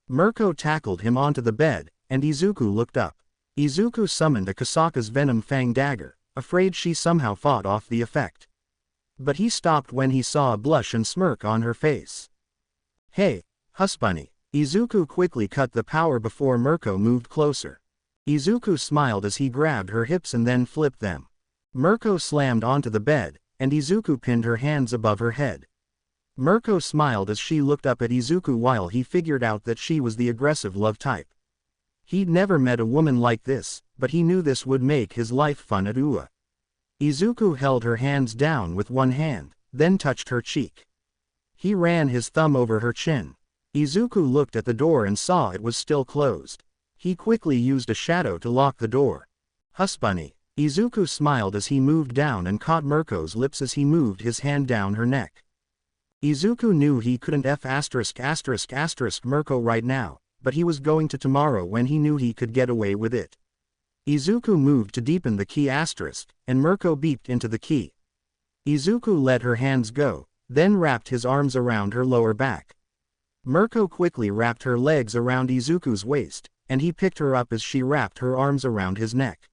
Mirko tackled him onto the bed, and Izuku looked up. Izuku summoned a Kasaka's Venom Fang dagger, afraid she somehow fought off the effect. But he stopped when he saw a blush and smirk on her face. Hey, Husbunny. Izuku quickly cut the power before Mirko moved closer. Izuku smiled as he grabbed her hips and then flipped them. Mirko slammed onto the bed, and Izuku pinned her hands above her head. Mirko smiled as she looked up at Izuku while he figured out that she was the aggressive love type. He'd never met a woman like this, but he knew this would make his life fun at UA. Izuku held her hands down with one hand, then touched her cheek. He ran his thumb over her chin. Izuku looked at the door and saw it was still closed. He quickly used a shadow to lock the door. Husbunny. Izuku smiled as he moved down and caught Mirko's lips as he moved his hand down her neck. Izuku knew he couldn't Mirko right now, but he was going to tomorrow when he knew he could get away with it. Izuku moved to deepen the key and Mirko beeped into the key. Izuku let her hands go, then wrapped his arms around her lower back. Mirko quickly wrapped her legs around Izuku's waist, and he picked her up as she wrapped her arms around his neck.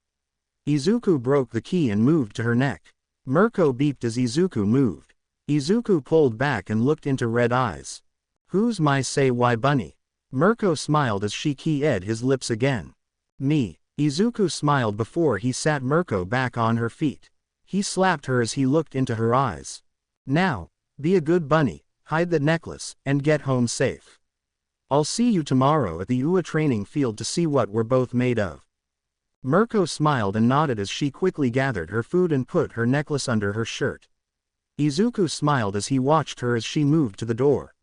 Izuku broke the key and moved to her neck. Mirko beeped as Izuku moved. Izuku pulled back and looked into red eyes. Who's my say why bunny? Mirko smiled as she keyed his lips again. Me. Izuku smiled before he sat Mirko back on her feet. He slapped her as he looked into her eyes. Now, be a good bunny, hide the necklace, and get home safe. I'll see you tomorrow at the UA training field to see what we're both made of. Mirko smiled and nodded as she quickly gathered her food and put her necklace under her shirt. Izuku smiled as he watched her as she moved to the door.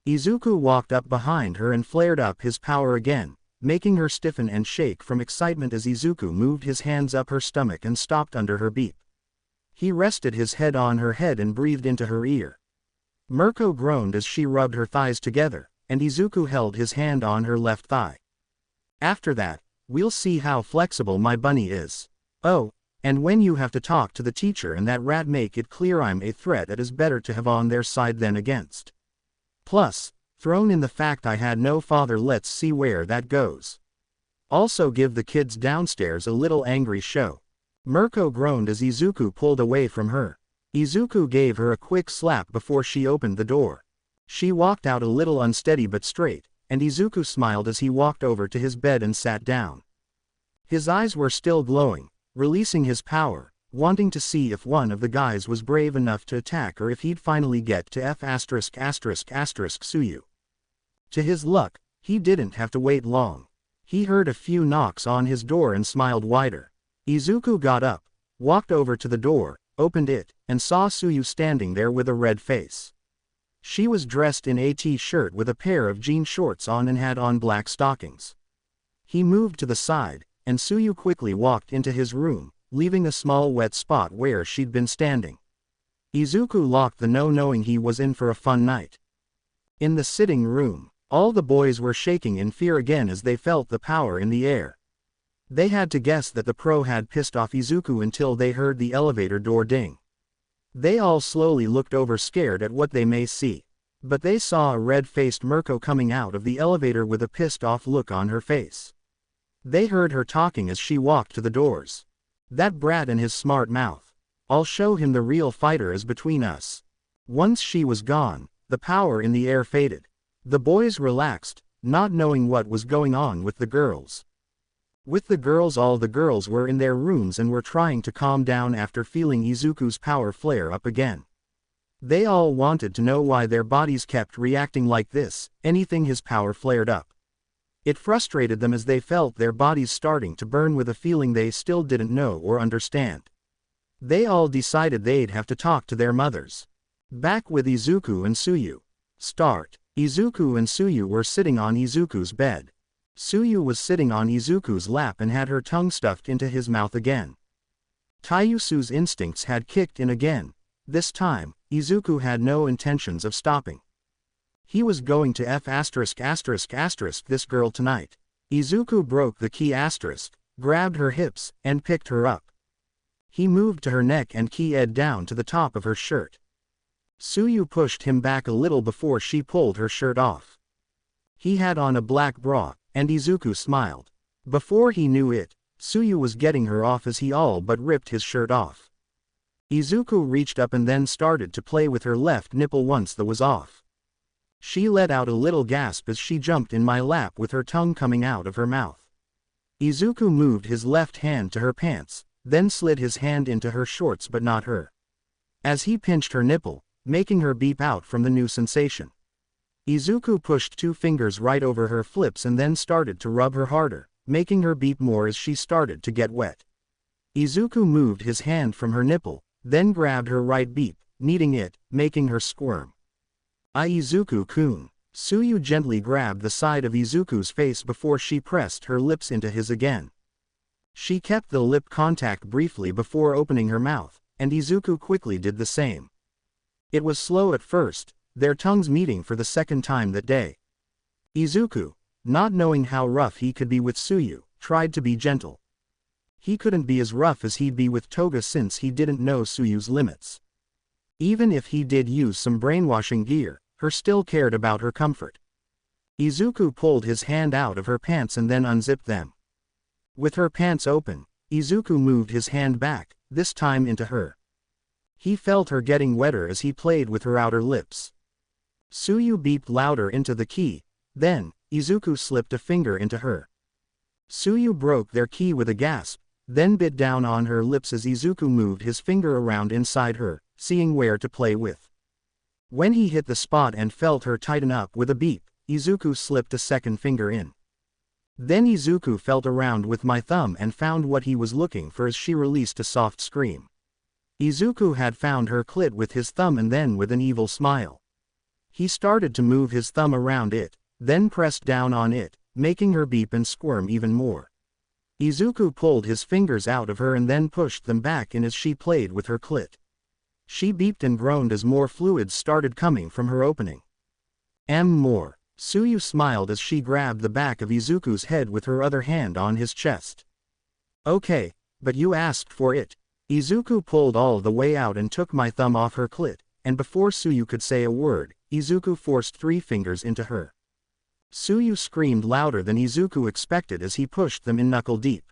Izuku walked up behind her and flared up his power again, making her stiffen and shake from excitement as Izuku moved his hands up her stomach and stopped under her beep. He rested his head on her head and breathed into her ear. Mirko groaned as she rubbed her thighs together, and Izuku held his hand on her left thigh. After that, we'll see how flexible my bunny is. Oh, and when you have to talk to the teacher and that rat, make it clear I'm a threat that is better to have on their side than against. Plus, thrown in the fact I had no father, let's see where that goes. Also give the kids downstairs a little angry show. Mirko groaned as Izuku pulled away from her. Izuku gave her a quick slap before she opened the door. She walked out a little unsteady but straight, and Izuku smiled as he walked over to his bed and sat down. His eyes were still glowing, releasing his power, wanting to see if one of the guys was brave enough to attack or if he'd finally get to Suyu. To his luck, he didn't have to wait long. He heard a few knocks on his door and smiled wider. Izuku got up, walked over to the door, opened it, and saw Suyu standing there with a red face. She was dressed in a t-shirt with a pair of jean shorts on and had on black stockings. He moved to the side, and Suyu quickly walked into his room, leaving a small wet spot where she'd been standing. Izuku locked the door knowing he was in for a fun night. In the sitting room, all the boys were shaking in fear again as they felt the power in the air. They had to guess that the pro had pissed off Izuku until they heard the elevator door ding. They all slowly looked over scared at what they may see. But they saw a red-faced Mirko coming out of the elevator with a pissed-off look on her face. They heard her talking as she walked to the doors. That brat and his smart mouth. I'll show him the real fighter is between us. Once she was gone, the power in the air faded. The boys relaxed, not knowing what was going on with the girls. With the girls, all the girls were in their rooms and were trying to calm down after feeling Izuku's power flare up again. They all wanted to know why their bodies kept reacting like this, anything his power flared up. It frustrated them as they felt their bodies starting to burn with a feeling they still didn't know or understand. They all decided they'd have to talk to their mothers. Back with Izuku and Tsuyu. Start. Izuku and Tsuyu were sitting on Izuku's bed. Tsuyu was sitting on Izuku's lap and had her tongue stuffed into his mouth again. Taiyusu's instincts had kicked in again. This time, Izuku had no intentions of stopping. He was going to this girl tonight. Izuku broke the key asterisk, grabbed her hips, and picked her up. He moved to her neck and keyed down to the top of her shirt. Tsuyu pushed him back a little before she pulled her shirt off. He had on a black bra, and Izuku smiled. Before he knew it, Tsuyu was getting her off as he all but ripped his shirt off. Izuku reached up and then started to play with her left nipple once that was off. She let out a little gasp as she jumped in my lap with her tongue coming out of her mouth. Izuku moved his left hand to her pants, then slid his hand into her shorts but not her. As he pinched her nipple, making her beep out from the new sensation. Izuku pushed 2 fingers right over her flips and then started to rub her harder, making her beep more as she started to get wet. Izuku moved his hand from her nipple, then grabbed her right beep, kneading it, making her squirm. Izuku-kun. Tsuyu gently grabbed the side of Izuku's face before she pressed her lips into his again. She kept the lip contact briefly before opening her mouth, and Izuku quickly did the same. It was slow at first, their tongues meeting for the second time that day. Izuku, not knowing how rough he could be with Tsuyu, tried to be gentle. He couldn't be as rough as he'd be with Toga since he didn't know Tsuyu's limits. Even if he did use some brainwashing gear, her still cared about her comfort. Izuku pulled his hand out of her pants and then unzipped them. With her pants open, Izuku moved his hand back, this time into her. He felt her getting wetter as he played with her outer lips. Tsuyu beeped louder into the key, then, Izuku slipped a finger into her. Tsuyu broke their key with a gasp, then bit down on her lips as Izuku moved his finger around inside her, seeing where to play with. When he hit the spot and felt her tighten up with a beep, Izuku slipped a second finger in. Then Izuku felt around with my thumb and found what he was looking for as she released a soft scream. Izuku had found her clit with his thumb and then with an evil smile. He started to move his thumb around it, then pressed down on it, making her beep and squirm even more. Izuku pulled his fingers out of her and then pushed them back in as she played with her clit. She beeped and groaned as more fluids started coming from her opening. More. Tsuyu smiled as she grabbed the back of Izuku's head with her other hand on his chest. Okay, but you asked for it. Izuku pulled all the way out and took my thumb off her clit, and before Tsuyu could say a word, Izuku forced 3 fingers into her. Tsuyu screamed louder than Izuku expected as he pushed them in knuckle deep.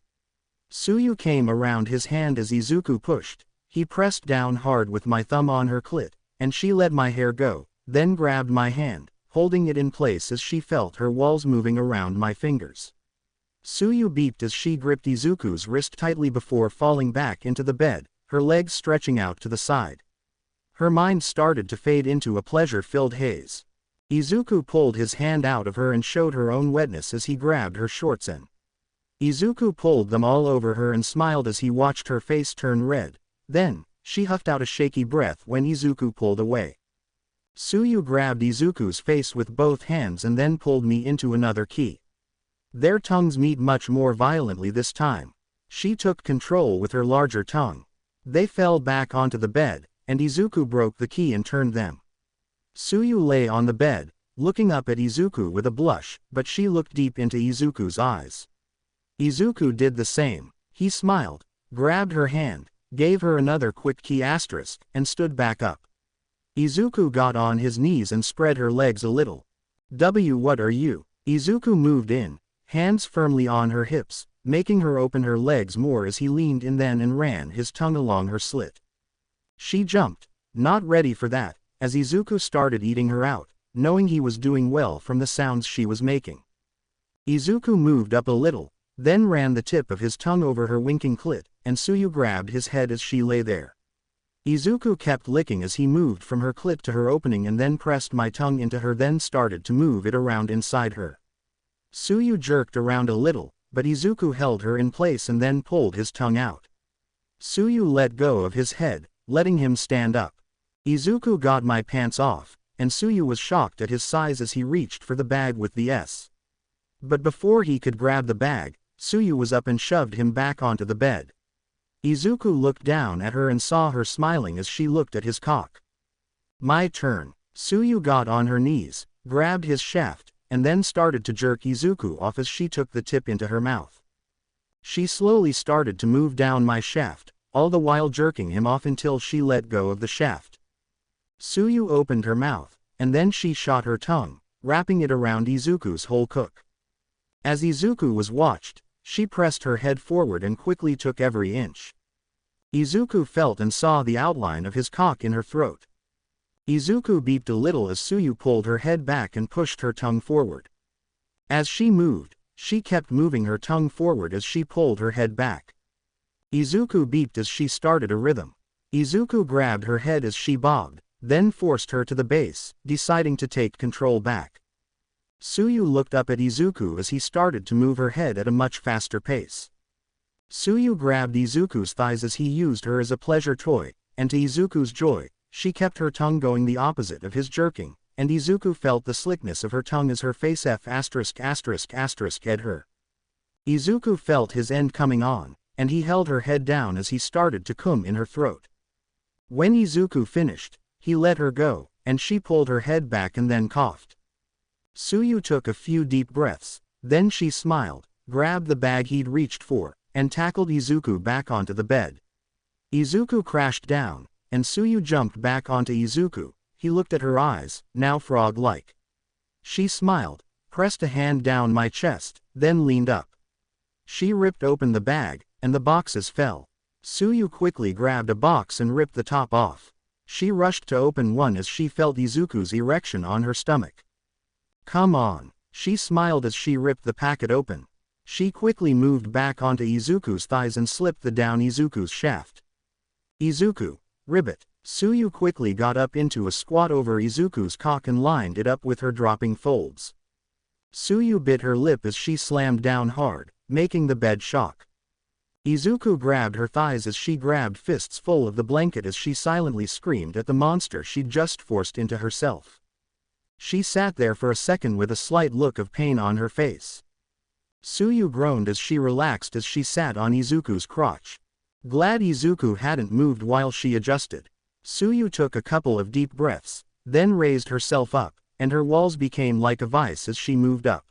Tsuyu came around his hand as Izuku pushed. He pressed down hard with my thumb on her clit, and she let my hair go, then grabbed my hand, holding it in place as she felt her walls moving around my fingers. Tsuyu beeped as she gripped Izuku's wrist tightly before falling back into the bed, her legs stretching out to the side. Her mind started to fade into a pleasure-filled haze. Izuku pulled his hand out of her and showed her own wetness as he grabbed her shorts in. Izuku pulled them all over her and smiled as he watched her face turn red. Then, she huffed out a shaky breath when Izuku pulled away. Tsuyu grabbed Izuku's face with both hands and then pulled me into another key. Their tongues meet much more violently this time. She took control with her larger tongue. They fell back onto the bed, and Izuku broke the key and turned them. Tsuyu lay on the bed, looking up at Izuku with a blush, but she looked deep into Izuku's eyes. Izuku did the same. He smiled, grabbed her hand, gave her another quick key asterisk, and stood back up. Izuku got on his knees and spread her legs a little. What are you? Izuku moved in, hands firmly on her hips, making her open her legs more as he leaned in then and ran his tongue along her slit. She jumped, not ready for that, as Izuku started eating her out, knowing he was doing well from the sounds she was making. Izuku moved up a little, then ran the tip of his tongue over her winking clit, and Suyu grabbed his head as she lay there. Izuku kept licking as he moved from her clit to her opening and then pressed my tongue into her, then started to move it around inside her. Suyu jerked around a little, but Izuku held her in place and then pulled his tongue out. Suyu let go of his head, letting him stand up. Izuku got my pants off, and Suyu was shocked at his size as he reached for the bag with the S. But before he could grab the bag, Suyu was up and shoved him back onto the bed. Izuku looked down at her and saw her smiling as she looked at his cock. My turn. Suyu got on her knees, grabbed his shaft, and then started to jerk Izuku off as she took the tip into her mouth. She slowly started to move down my shaft, all the while jerking him off until she let go of the shaft. Suyu opened her mouth, and then she shot her tongue, wrapping it around Izuku's whole cock. As Izuku was watched, she pressed her head forward and quickly took every inch. Izuku felt and saw the outline of his cock in her throat. Izuku beeped a little as Suyu pulled her head back and pushed her tongue forward. As she moved, she kept moving her tongue forward as she pulled her head back. Izuku beeped as she started a rhythm. Izuku grabbed her head as she bobbed, then forced her to the base, deciding to take control back. Suyu looked up at Izuku as he started to move her head at a much faster pace. Suyu grabbed Izuku's thighs as he used her as a pleasure toy, and to Izuku's joy, she kept her tongue going the opposite of his jerking, and Izuku felt the slickness of her tongue as her face hit her. Izuku felt his end coming on, and he held her head down as he started to come in her throat. When Izuku finished, he let her go, and she pulled her head back and then coughed. Suyu took a few deep breaths, then she smiled, grabbed the bag he'd reached for, and tackled Izuku back onto the bed. Izuku crashed down, and Suyu jumped back onto Izuku. He looked at her eyes, now frog-like. She smiled, pressed a hand down my chest, then leaned up. She ripped open the bag, and the boxes fell. Suyu quickly grabbed a box and ripped the top off. She rushed to open one as she felt Izuku's erection on her stomach. "Come on," she smiled as she ripped the packet open. She quickly moved back onto Izuku's thighs and slipped down Izuku's shaft. "Izuku, ribbit." Suyu quickly got up into a squat over Izuku's cock and lined it up with her dropping folds. Suyu bit her lip as she slammed down hard, making the bed shock. Izuku grabbed her thighs as she grabbed fists full of the blanket as she silently screamed at the monster she'd just forced into herself. She sat there for a second with a slight look of pain on her face. Suyu groaned as she relaxed as she sat on Izuku's crotch. Glad Izuku hadn't moved while she adjusted. Suyu took a couple of deep breaths, then raised herself up, and her walls became like a vice as she moved up.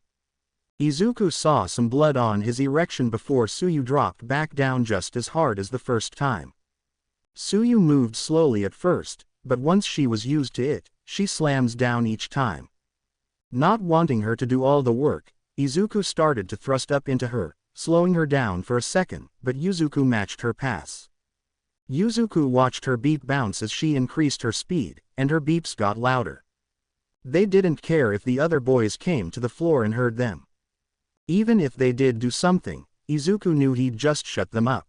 Izuku saw some blood on his erection before Suyu dropped back down just as hard as the first time. Suyu moved slowly at first, but once she was used to it, she slams down each time. Not wanting her to do all the work, Izuku started to thrust up into her, slowing her down for a second, but Izuku matched her pass. Izuku watched her beat bounce as she increased her speed, and her beeps got louder. They didn't care if the other boys came to the floor and heard them. Even if they did do something, Izuku knew he'd just shut them up.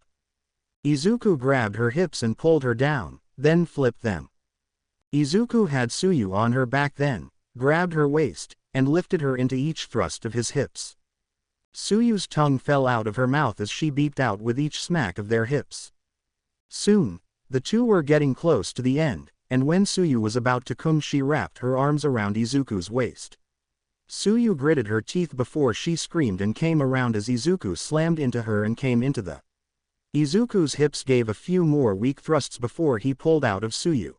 Izuku grabbed her hips and pulled her down, then flipped them. Izuku had Suyu on her back then, grabbed her waist, and lifted her into each thrust of his hips. Suyu's tongue fell out of her mouth as she beeped out with each smack of their hips. Soon, the two were getting close to the end, and when Suyu was about to come she wrapped her arms around Izuku's waist. Suyu gritted her teeth before she screamed and came around as Izuku slammed into her and came into the. Izuku's hips gave a few more weak thrusts before he pulled out of Suyu.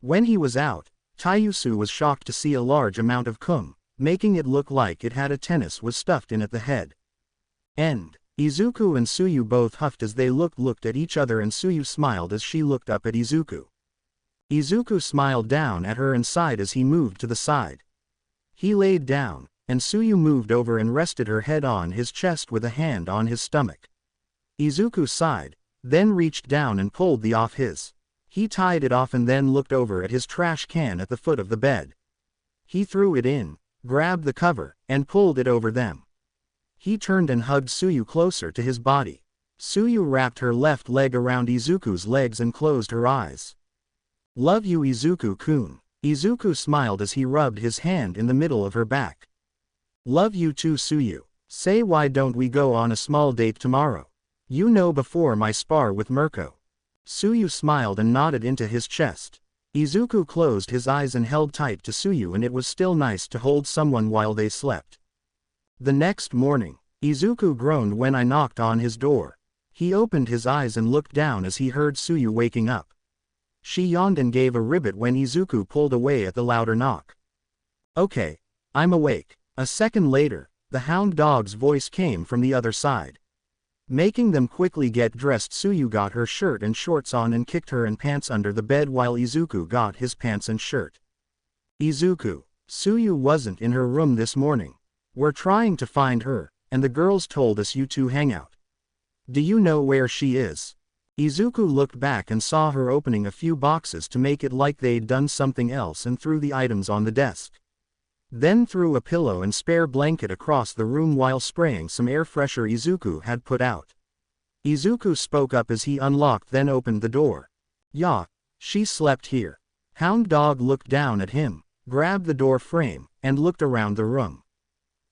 When he was out, Taiyusu was shocked to see a large amount of cum, making it look like it had a tennis was stuffed in at the head. End. Izuku and Suyu both huffed as they looked at each other, and Suyu smiled as she looked up at Izuku. Izuku smiled down at her and sighed as he moved to the side. He laid down, and Suyu moved over and rested her head on his chest with a hand on his stomach. Izuku sighed, then reached down and pulled the off his. He tied it off and then looked over at his trash can at the foot of the bed. He threw it in, grabbed the cover, and pulled it over them. He turned and hugged Suyu closer to his body. Suyu wrapped her left leg around Izuku's legs and closed her eyes. "Love you, Izuku-kun." Izuku smiled as he rubbed his hand in the middle of her back. "Love you too, Suyu. Say, why don't we go on a small date tomorrow? You know, before my spar with Mirko." Suyu smiled and nodded into his chest. Izuku closed his eyes and held tight to Suyu, and it was still nice to hold someone while they slept. The next morning, Izuku groaned when I knocked on his door. He opened his eyes and looked down as he heard Suyu waking up. She yawned and gave a ribbit when Izuku pulled away at the louder knock. "Okay, I'm awake." A second later, the hound dog's voice came from the other side. Making them quickly get dressed, Suyu got her shirt and shorts on and kicked her and pants under the bed while Izuku got his pants and shirt. "Izuku, Suyu wasn't in her room this morning. We're trying to find her, and the girls told us you two hang out. Do you know where she is?" Izuku looked back and saw her opening a few boxes to make it like they'd done something else and threw the items on the desk. Then threw a pillow and spare blanket across the room while spraying some air freshener Izuku had put out. Izuku spoke up as he unlocked then opened the door. "Yeah, she slept here." Hound dog looked down at him, grabbed the door frame, and looked around the room.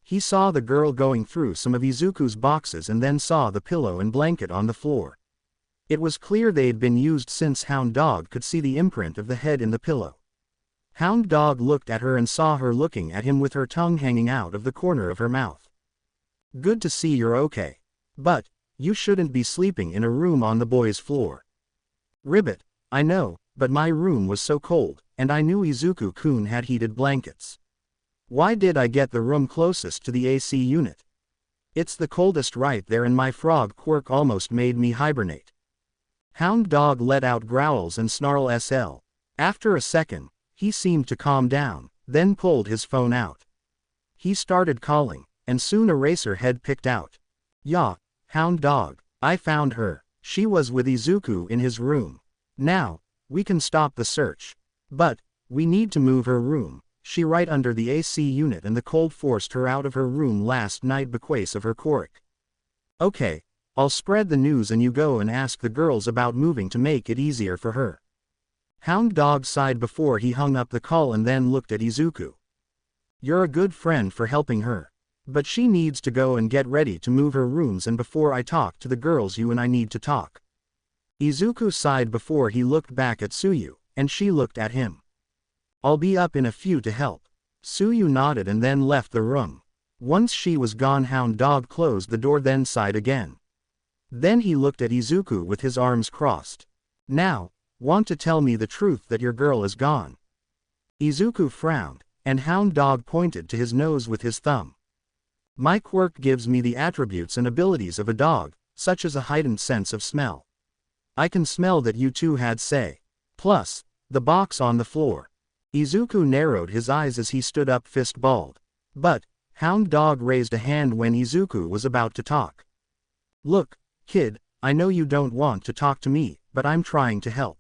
He saw the girl going through some of Izuku's boxes and then saw the pillow and blanket on the floor. It was clear they'd been used since Hound Dog could see the imprint of the head in the pillow. Hound Dog looked at her and saw her looking at him with her tongue hanging out of the corner of her mouth. "Good to see you're okay. But, you shouldn't be sleeping in a room on the boys' floor." "Ribbit, I know, but my room was so cold, and I knew Izuku-kun had heated blankets. Why did I get the room closest to the AC unit? It's the coldest right there and my frog quirk almost made me hibernate." Hound Dog let out growls and snarl. After a second, he seemed to calm down, then pulled his phone out. He started calling, and soon a racer head picked out. "Yeah, Hound Dog, I found her. She was with Izuku in his room. Now, we can stop the search. But, we need to move her room. She right under the AC unit and the cold forced her out of her room last night because of her quirk." "Okay, I'll spread the news and you go and ask the girls about moving to make it easier for her." Hound Dog sighed before he hung up the call and then looked at Izuku. "You're a good friend for helping her. But she needs to go and get ready to move her rooms, and before I talk to the girls you and I need to talk." Izuku sighed before he looked back at Suyu, and she looked at him. "I'll be up in a few to help." Suyu nodded and then left the room. Once she was gone, Hound Dog closed the door then sighed again. Then he looked at Izuku with his arms crossed. "Now, want to tell me the truth that your girl is gone?" Izuku frowned, and Hound Dog pointed to his nose with his thumb. "My quirk gives me the attributes and abilities of a dog, such as a heightened sense of smell. I can smell that you two had say. Plus, the box on the floor." Izuku narrowed his eyes as he stood up fist balled. But, Hound Dog raised a hand when Izuku was about to talk. "Look, kid, I know you don't want to talk to me, but I'm trying to help.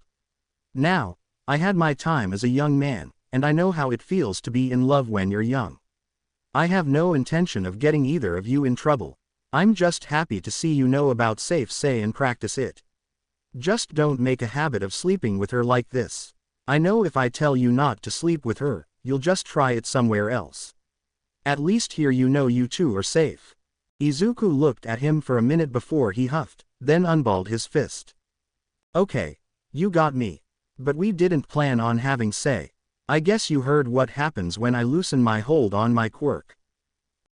Now, I had my time as a young man, and I know how it feels to be in love when you're young. I have no intention of getting either of you in trouble. I'm just happy to see you know about safe say and practice it. Just don't make a habit of sleeping with her like this. I know if I tell you not to sleep with her, you'll just try it somewhere else. At least here you know you two are safe." Izuku looked at him for a minute before he huffed, then unballed his fist. "Okay, you got me. But we didn't plan on having say. I guess you heard what happens when I loosen my hold on my quirk."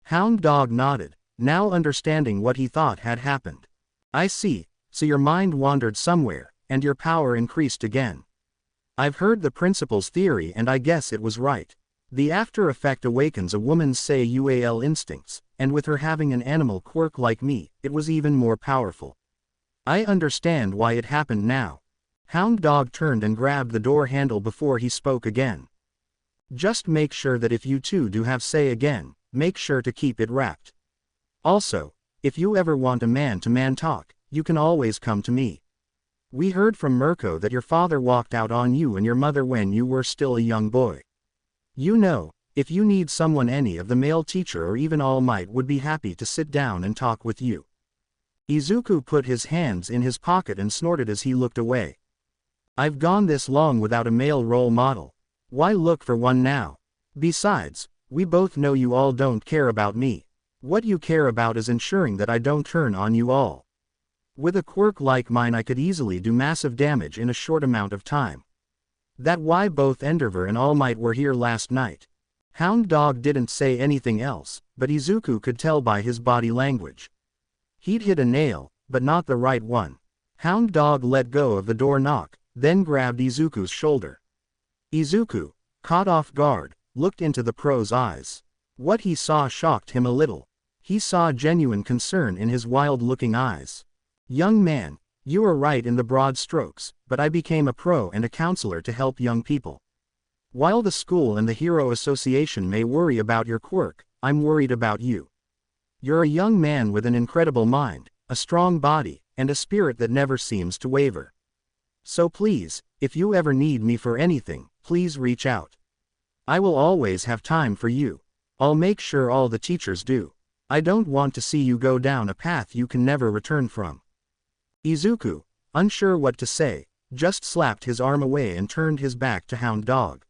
Hound Dog nodded, now understanding what he thought had happened. "I see, so your mind wandered somewhere, and your power increased again. I've heard the principal's theory and I guess it was right. The after effect awakens a woman's say-ual instincts, and with her having an animal quirk like me, it was even more powerful. I understand why it happened now." Hound Dog turned and grabbed the door handle before he spoke again. "Just make sure that if you two do have say again, make sure to keep it wrapped. Also, if you ever want a man-to-man talk, you can always come to me. We heard from Mirko that your father walked out on you and your mother when you were still a young boy. You know, If you need someone, any of the male teacher or even All Might would be happy to sit down and talk with you. Izuku put his hands in his pocket and snorted as he looked away. I've gone this long without a male role model. Why look for one now? Besides, we both know you all don't care about me. What you care about is ensuring that I don't turn on you all. With a quirk like mine I could easily do massive damage in a short amount of time. That's why both Endeavor and All Might were here last night. Hound Dog didn't say anything else, but Izuku could tell by his body language. He'd hit a nail, but not the right one. Hound Dog let go of the door knock, then grabbed Izuku's shoulder. Izuku, caught off guard, looked into the pro's eyes. What he saw shocked him a little. He saw genuine concern in his wild-looking eyes. Young man, you are right in the broad strokes, but I became a pro and a counselor to help young people. While the school and the Hero Association may worry about your quirk, I'm worried about you. You're a young man with an incredible mind, a strong body, and a spirit that never seems to waver. So please, if you ever need me for anything, please reach out. I will always have time for you. I'll make sure all the teachers do. I don't want to see you go down a path you can never return from. Izuku, unsure what to say, just slapped his arm away and turned his back to Hound Dog.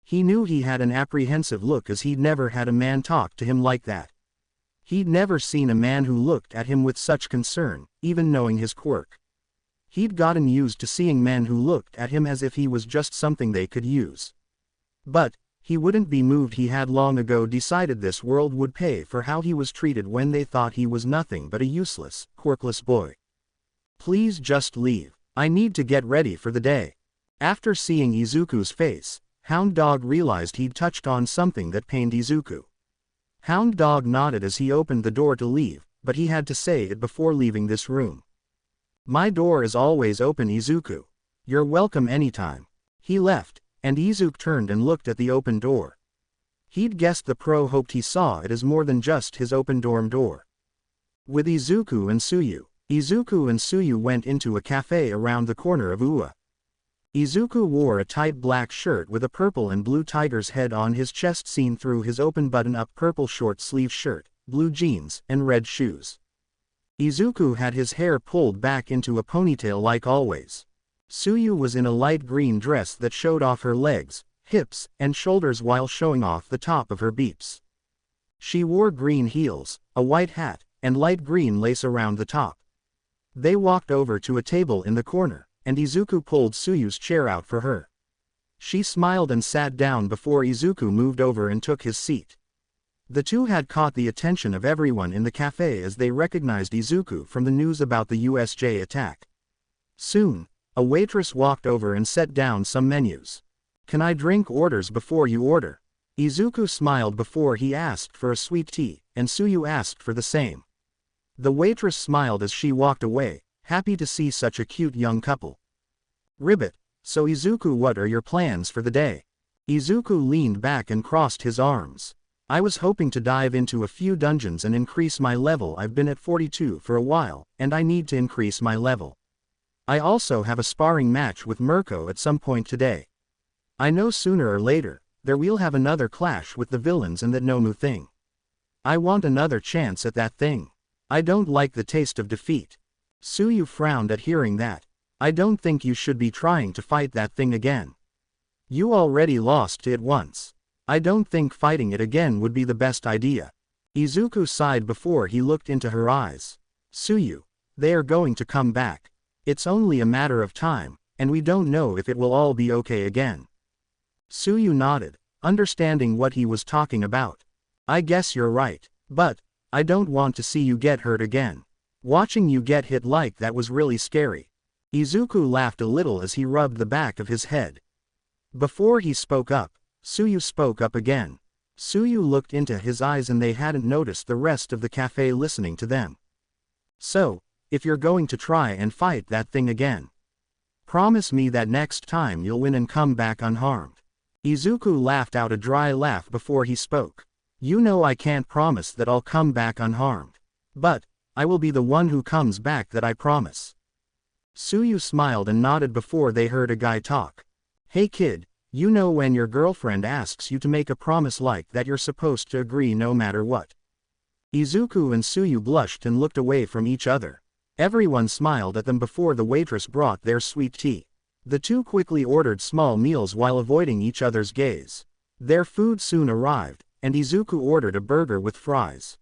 He knew he had an apprehensive look as he'd never had a man talk to him like that. He'd never seen a man who looked at him with such concern, even knowing his quirk. He'd gotten used to seeing men who looked at him as if he was just something they could use. But, he wouldn't be moved. He had long ago decided this world would pay for how he was treated when they thought he was nothing but a useless, quirkless boy. Please just leave. I need to get ready for the day. After seeing Izuku's face, Hound Dog realized he'd touched on something that pained Izuku. Hound Dog nodded as he opened the door to leave, but he had to say it before leaving this room. My door is always open, Izuku. You're welcome anytime. He left, and Izuku turned and looked at the open door. He'd guessed the pro hoped he saw it as more than just his open dorm door. With Izuku and Suyu went into a cafe around the corner of Ua. Izuku wore a tight black shirt with a purple and blue tiger's head on his chest seen through his open button-up purple short-sleeve shirt, blue jeans, and red shoes. Izuku had his hair pulled back into a ponytail like always. Suyu was in a light green dress that showed off her legs, hips, and shoulders while showing off the top of her beeps. She wore green heels, a white hat, and light green lace around the top. They walked over to a table in the corner, and Izuku pulled Suyu's chair out for her. She smiled and sat down before Izuku moved over and took his seat. The two had caught the attention of everyone in the cafe as they recognized Izuku from the news about the USJ attack. Soon, a waitress walked over and set down some menus. Can I drink orders before you order? Izuku smiled before he asked for a sweet tea, and Suyu asked for the same. The waitress smiled as she walked away, happy to see such a cute young couple. Ribbit, so Izuku, what are your plans for the day? Izuku leaned back and crossed his arms. I was hoping to dive into a few dungeons and increase my level. I've been at 42 for a while, and I need to increase my level. I also have a sparring match with Mirko at some point today. I know sooner or later, there we'll have another clash with the villains and that Nomu thing. I want another chance at that thing. I don't like the taste of defeat. Suyu frowned at hearing that. I don't think you should be trying to fight that thing again. You already lost to it once. I don't think fighting it again would be the best idea. Izuku sighed before he looked into her eyes. Suyu, they are going to come back. It's only a matter of time, and we don't know if it will all be okay again. Suyu nodded, understanding what he was talking about. I guess you're right, but I don't want to see you get hurt again. Watching you get hit like that was really scary. Izuku laughed a little as he rubbed the back of his head. Before he spoke up, Suyu spoke up again. Suyu looked into his eyes and they hadn't noticed the rest of the cafe listening to them. So, if you're going to try and fight that thing again, promise me that next time you'll win and come back unharmed. Izuku laughed out a dry laugh before he spoke. You know I can't promise that I'll come back unharmed. But, I will be the one who comes back, that I promise. Suyu smiled and nodded before they heard a guy talk. Hey kid, You know when your girlfriend asks you to make a promise like that you're supposed to agree no matter what. Izuku and Tsuyu blushed and looked away from each other. Everyone smiled at them before the waitress brought their sweet tea. The two quickly ordered small meals while avoiding each other's gaze. Their food soon arrived, and Izuku ordered a burger with fries.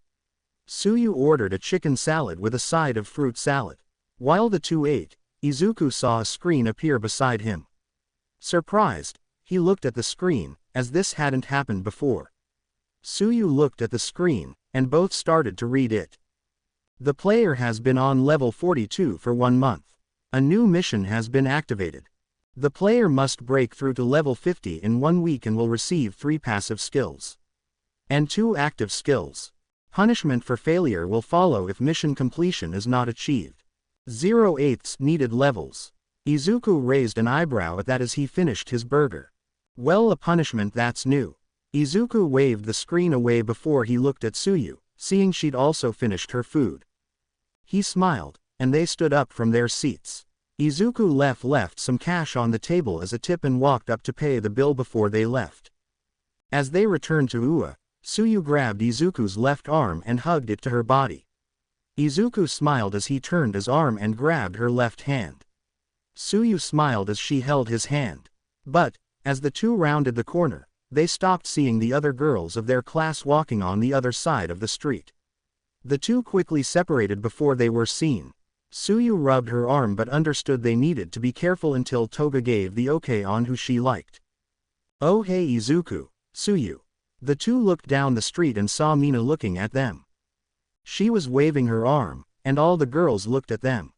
Tsuyu ordered a chicken salad with a side of fruit salad. While the two ate, Izuku saw a screen appear beside him. Surprised, he looked at the screen, as this hadn't happened before. Tsuyu looked at the screen, and both started to read it. The player has been on level 42 for 1 month. A new mission has been activated. The player must break through to level 50 in 1 week and will receive 3 passive skills and 2 active skills. Punishment for failure will follow if mission completion is not achieved. 0/8 needed levels. Izuku raised an eyebrow at that as he finished his burger. Well, a punishment that's new. Izuku waved the screen away before he looked at Tsuyu, seeing she'd also finished her food. He smiled, and they stood up from their seats. Izuku left some cash on the table as a tip and walked up to pay the bill before they left. As they returned to Ua, Tsuyu grabbed Izuku's left arm and hugged it to her body. Izuku smiled as he turned his arm and grabbed her left hand. Tsuyu smiled as she held his hand. But, as the two rounded the corner, they stopped seeing the other girls of their class walking on the other side of the street. The two quickly separated before they were seen. Tsuyu rubbed her arm but understood they needed to be careful until Toga gave the okay on who she liked. Oh hey Izuku, Tsuyu. The two looked down the street and saw Mina looking at them. She was waving her arm, and all the girls looked at them.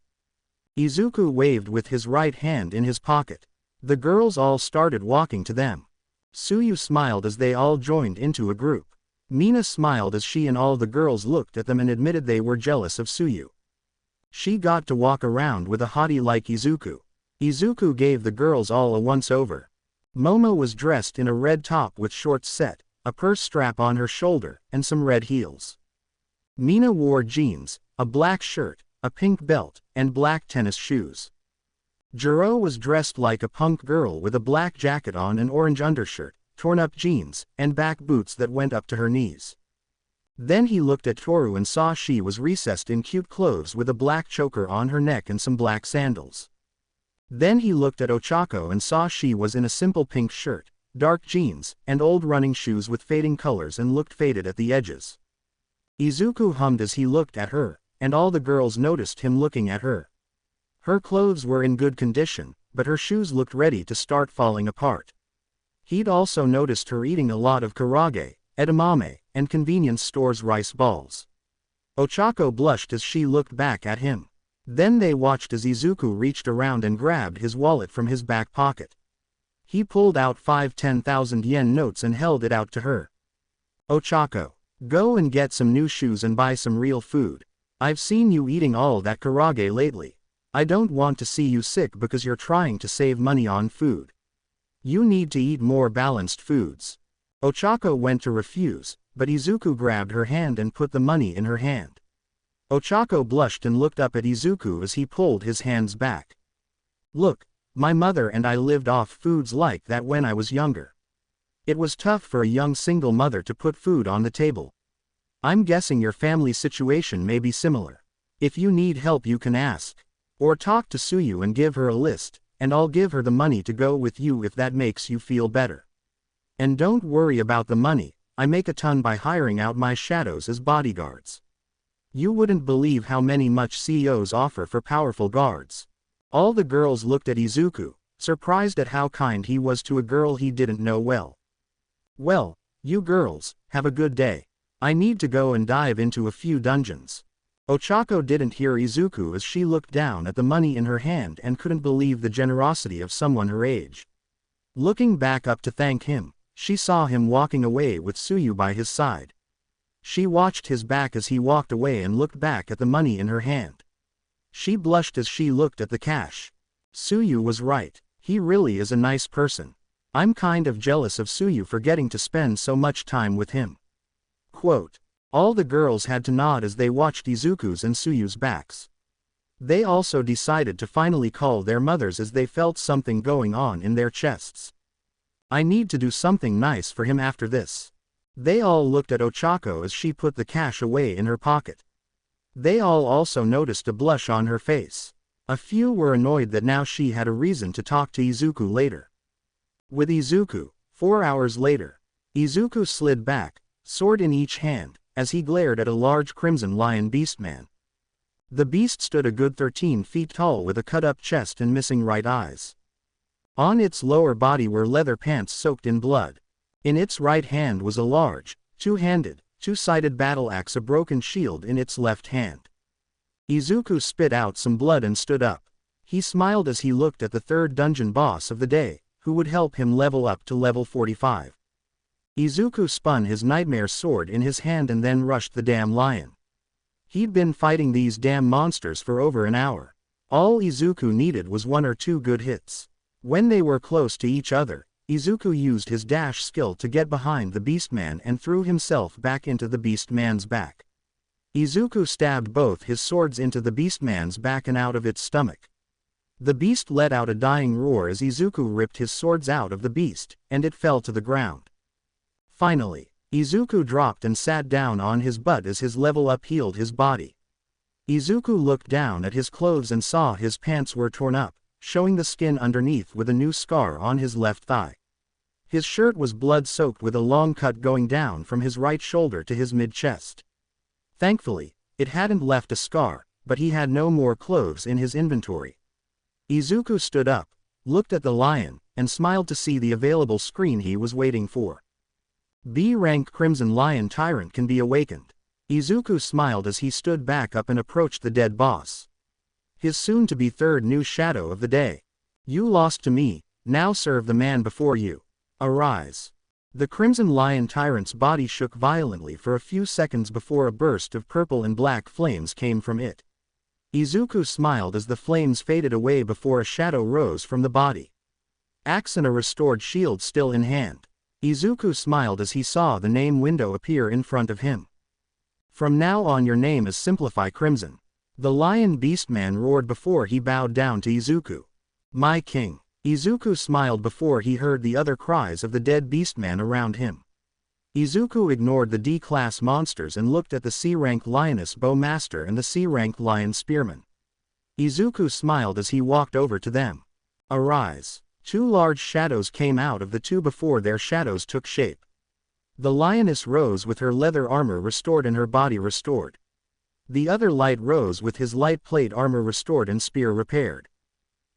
Izuku waved with his right hand in his pocket. The girls all started walking to them. Tsuyu smiled as they all joined into a group. Mina smiled as she and all the girls looked at them and admitted they were jealous of Tsuyu. She got to walk around with a hottie like Izuku. Izuku gave the girls all a once-over. Momo was dressed in a red top with shorts set, a purse strap on her shoulder, and some red heels. Mina wore jeans, a black shirt, a pink belt, and black tennis shoes. Jiro was dressed like a punk girl with a black jacket on, an orange undershirt, torn-up jeans, and back boots that went up to her knees. Then he looked at Toru and saw she was recessed in cute clothes with a black choker on her neck and some black sandals. Then he looked at Ochako and saw she was in a simple pink shirt, dark jeans, and old running shoes with fading colors and looked faded at the edges. Izuku hummed as he looked at her, and all the girls noticed him looking at her. Her clothes were in good condition, but her shoes looked ready to start falling apart. He'd also noticed her eating a lot of karage, edamame, and convenience store's rice balls. Ochako blushed as she looked back at him. Then they watched as Izuku reached around and grabbed his wallet from his back pocket. He pulled out 5 10,000 yen notes and held it out to her. Ochako, go and get some new shoes and buy some real food. I've seen you eating all that karage lately. I don't want to see you sick because you're trying to save money on food. You need to eat more balanced foods. Ochako went to refuse, but Izuku grabbed her hand and put the money in her hand. Ochako blushed and looked up at Izuku as he pulled his hands back. Look, my mother and I lived off foods like that when I was younger. It was tough for a young single mother to put food on the table. I'm guessing your family situation may be similar. If you need help you can ask. Or talk to Tsuyu and give her a list, and I'll give her the money to go with you if that makes you feel better. And don't worry about the money, I make a ton by hiring out my shadows as bodyguards. You wouldn't believe how much CEOs offer for powerful guards. All the girls looked at Izuku, surprised at how kind he was to a girl he didn't know well. Well, you girls, have a good day. I need to go and dive into a few dungeons. Ochako didn't hear Izuku as she looked down at the money in her hand and couldn't believe the generosity of someone her age. Looking back up to thank him, she saw him walking away with Tsuyu by his side. She watched his back as he walked away and looked back at the money in her hand. She blushed as she looked at the cash. Tsuyu was right, he really is a nice person. I'm kind of jealous of Tsuyu for getting to spend so much time with him. Quote. All the girls had to nod as they watched Izuku's and Tsuyu's backs. They also decided to finally call their mothers as they felt something going on in their chests. I need to do something nice for him after this. They all looked at Ochako as she put the cash away in her pocket. They all also noticed a blush on her face. A few were annoyed that now she had a reason to talk to Izuku later. With Izuku, 4 hours later, Izuku slid back, sword in each hand, as he glared at a large crimson lion beastman. The beast stood a good 13 feet tall with a cut-up chest and missing right eyes. On its lower body were leather pants soaked in blood. In its right hand was a large, two-handed, two-sided battle axe, a broken shield in its left hand. Izuku spit out some blood and stood up. He smiled as he looked at the third dungeon boss of the day, who would help him level up to level 45. Izuku spun his nightmare sword in his hand and then rushed the damn lion. He'd been fighting these damn monsters for over an hour. All Izuku needed was 1 or 2 good hits. When they were close to each other, Izuku used his dash skill to get behind the beastman and threw himself back into the beastman's back. Izuku stabbed both his swords into the beastman's back and out of its stomach. The beast let out a dying roar as Izuku ripped his swords out of the beast, and it fell to the ground. Finally, Izuku dropped and sat down on his butt as his level up healed his body. Izuku looked down at his clothes and saw his pants were torn up, showing the skin underneath with a new scar on his left thigh. His shirt was blood-soaked with a long cut going down from his right shoulder to his mid-chest. Thankfully, it hadn't left a scar, but he had no more clothes in his inventory. Izuku stood up, looked at the lion, and smiled to see the available screen he was waiting for. B-rank Crimson Lion Tyrant can be awakened. Izuku smiled as he stood back up and approached the dead boss. His soon-to-be third new shadow of the day. You lost to me, now serve the man before you. Arise. The Crimson Lion Tyrant's body shook violently for a few seconds before a burst of purple and black flames came from it. Izuku smiled as the flames faded away before a shadow rose from the body. Axe and a restored shield still in hand. Izuku smiled as he saw the name window appear in front of him. From now on your name is Simplify Crimson. The lion beastman roared before he bowed down to Izuku. My king. Izuku smiled before he heard the other cries of the dead beastman around him. Izuku ignored the D-class monsters and looked at the C-rank lioness bowmaster and the C-rank lion spearman. Izuku smiled as he walked over to them. Arise. 2 large shadows came out of the 2 before their shadows took shape. The lioness rose with her leather armor restored and her body restored. The other light rose with his light plate armor restored and spear repaired.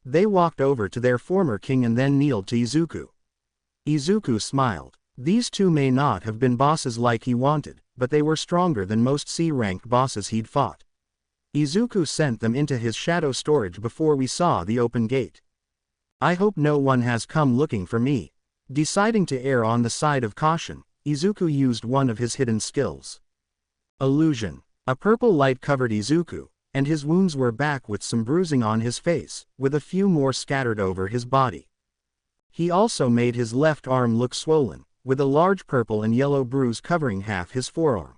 They walked over to their former king and then kneeled to Izuku. Izuku smiled. These 2 may not have been bosses like he wanted, but they were stronger than most C-rank bosses he'd fought. Izuku sent them into his shadow storage before we saw the open gate. I hope no one has come looking for me. Deciding to err on the side of caution, Izuku used one of his hidden skills. Illusion. A purple light covered Izuku, and his wounds were back with some bruising on his face, with a few more scattered over his body. He also made his left arm look swollen, with a large purple and yellow bruise covering half his forearm.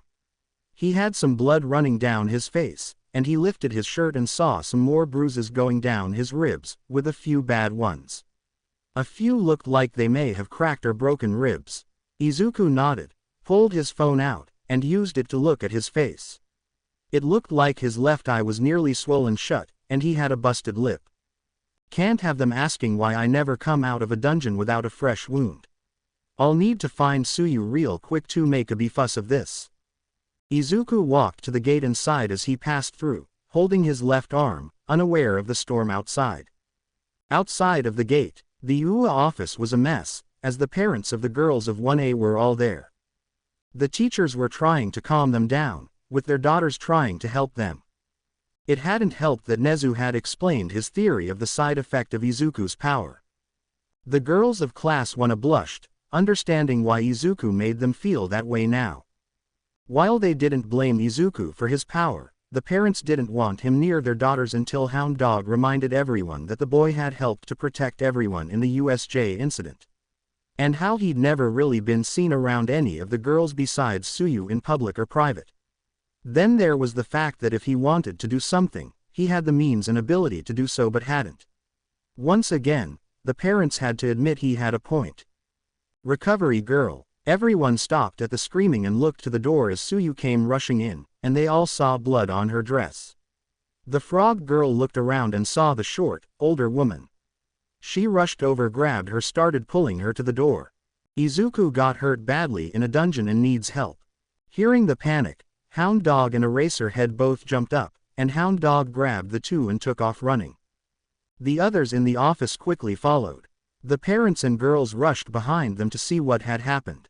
He had some blood running down his face, and he lifted his shirt and saw some more bruises going down his ribs, with a few bad ones. A few looked like they may have cracked or broken ribs. Izuku nodded, pulled his phone out, and used it to look at his face. It looked like his left eye was nearly swollen shut, and he had a busted lip. Can't have them asking why I never come out of a dungeon without a fresh wound. I'll need to find Suyu real quick to make a big fuss of this. Izuku walked to the gate inside as he passed through, holding his left arm, unaware of the storm outside. Outside of the gate, the UA office was a mess, as the parents of the girls of 1A were all there. The teachers were trying to calm them down, with their daughters trying to help them. It hadn't helped that Nezu had explained his theory of the side effect of Izuku's power. The girls of Class 1A blushed, understanding why Izuku made them feel that way now. While they didn't blame Izuku for his power, the parents didn't want him near their daughters until Hound Dog reminded everyone that the boy had helped to protect everyone in the USJ incident. And how he'd never really been seen around any of the girls besides Suyu in public or private. Then there was the fact that if he wanted to do something, he had the means and ability to do so but hadn't. Once again, the parents had to admit he had a point. Recovery girl. Everyone stopped at the screaming and looked to the door as Suyu came rushing in, and they all saw blood on her dress. The frog girl looked around and saw the short, older woman. She rushed over, grabbed her, started pulling her to the door. Izuku got hurt badly in a dungeon and needs help. Hearing the panic, Hound Dog and Eraserhead both jumped up, and Hound Dog grabbed the two and took off running. The others in the office quickly followed. The parents and girls rushed behind them to see what had happened.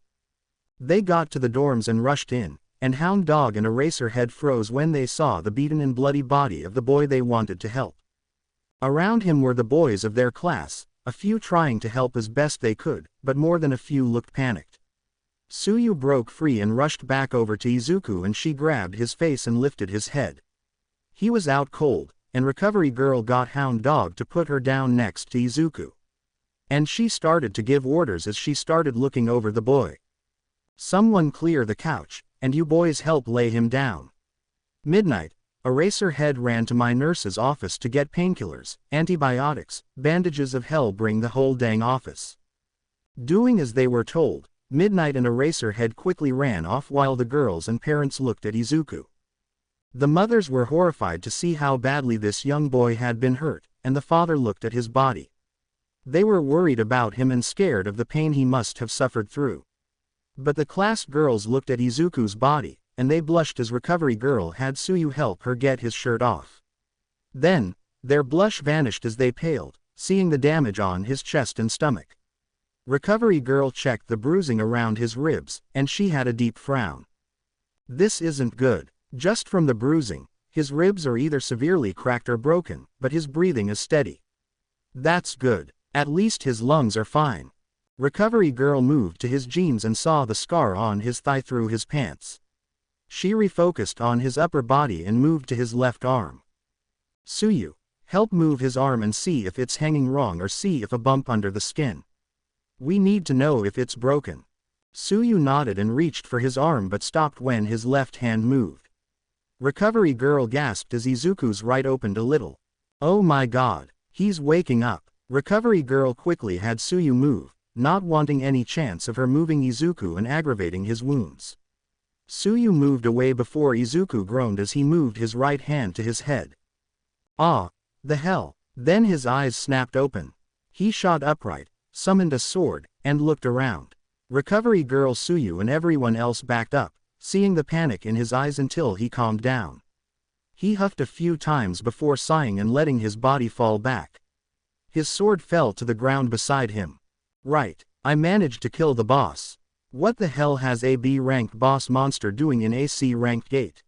They got to the dorms and rushed in, and Hound Dog and Eraserhead froze when they saw the beaten and bloody body of the boy they wanted to help. Around him were the boys of their class, a few trying to help as best they could, but more than a few looked panicked. Suyu broke free and rushed back over to Izuku, and she grabbed his face and lifted his head. He was out cold, and Recovery Girl got Hound Dog to put her down next to Izuku. And she started to give orders as she started looking over the boy. "Someone clear the couch, and you boys help lay him down." Midnight, Eraserhead ran to my nurse's office to get painkillers, antibiotics, bandages of hell, bring the whole dang office. Doing as they were told, Midnight and Eraserhead quickly ran off while the girls and parents looked at Izuku. The mothers were horrified to see how badly this young boy had been hurt, and the father looked at his body. They were worried about him and scared of the pain he must have suffered through. But the class girls looked at Izuku's body, and they blushed as Recovery Girl had Suyu help her get his shirt off. Then, their blush vanished as they paled, seeing the damage on his chest and stomach. Recovery Girl checked the bruising around his ribs, and she had a deep frown. This isn't good. Just from the bruising, his ribs are either severely cracked or broken, but his breathing is steady. That's good. At least his lungs are fine. Recovery Girl moved to his jeans and saw the scar on his thigh through his pants. She refocused on his upper body and moved to his left arm. "Suyu, help move his arm and see if it's hanging wrong or see if a bump under the skin. We need to know if it's broken." Suyu nodded and reached for his arm but stopped when his left hand moved. Recovery Girl gasped as Izuku's right opened a little. "Oh my god, he's waking up." Recovery Girl quickly had Suyu move, not wanting any chance of her moving Izuku and aggravating his wounds. Suyu moved away before Izuku groaned as he moved his right hand to his head. "Ah, the hell." Then his eyes snapped open. He shot upright, summoned a sword, and looked around. Recovery Girl, Suyu and everyone else backed up, seeing the panic in his eyes until he calmed down. He huffed a few times before sighing and letting his body fall back. His sword fell to the ground beside him. "Right, I managed to kill the boss. What the hell has a B-ranked boss monster doing in a C-ranked gate?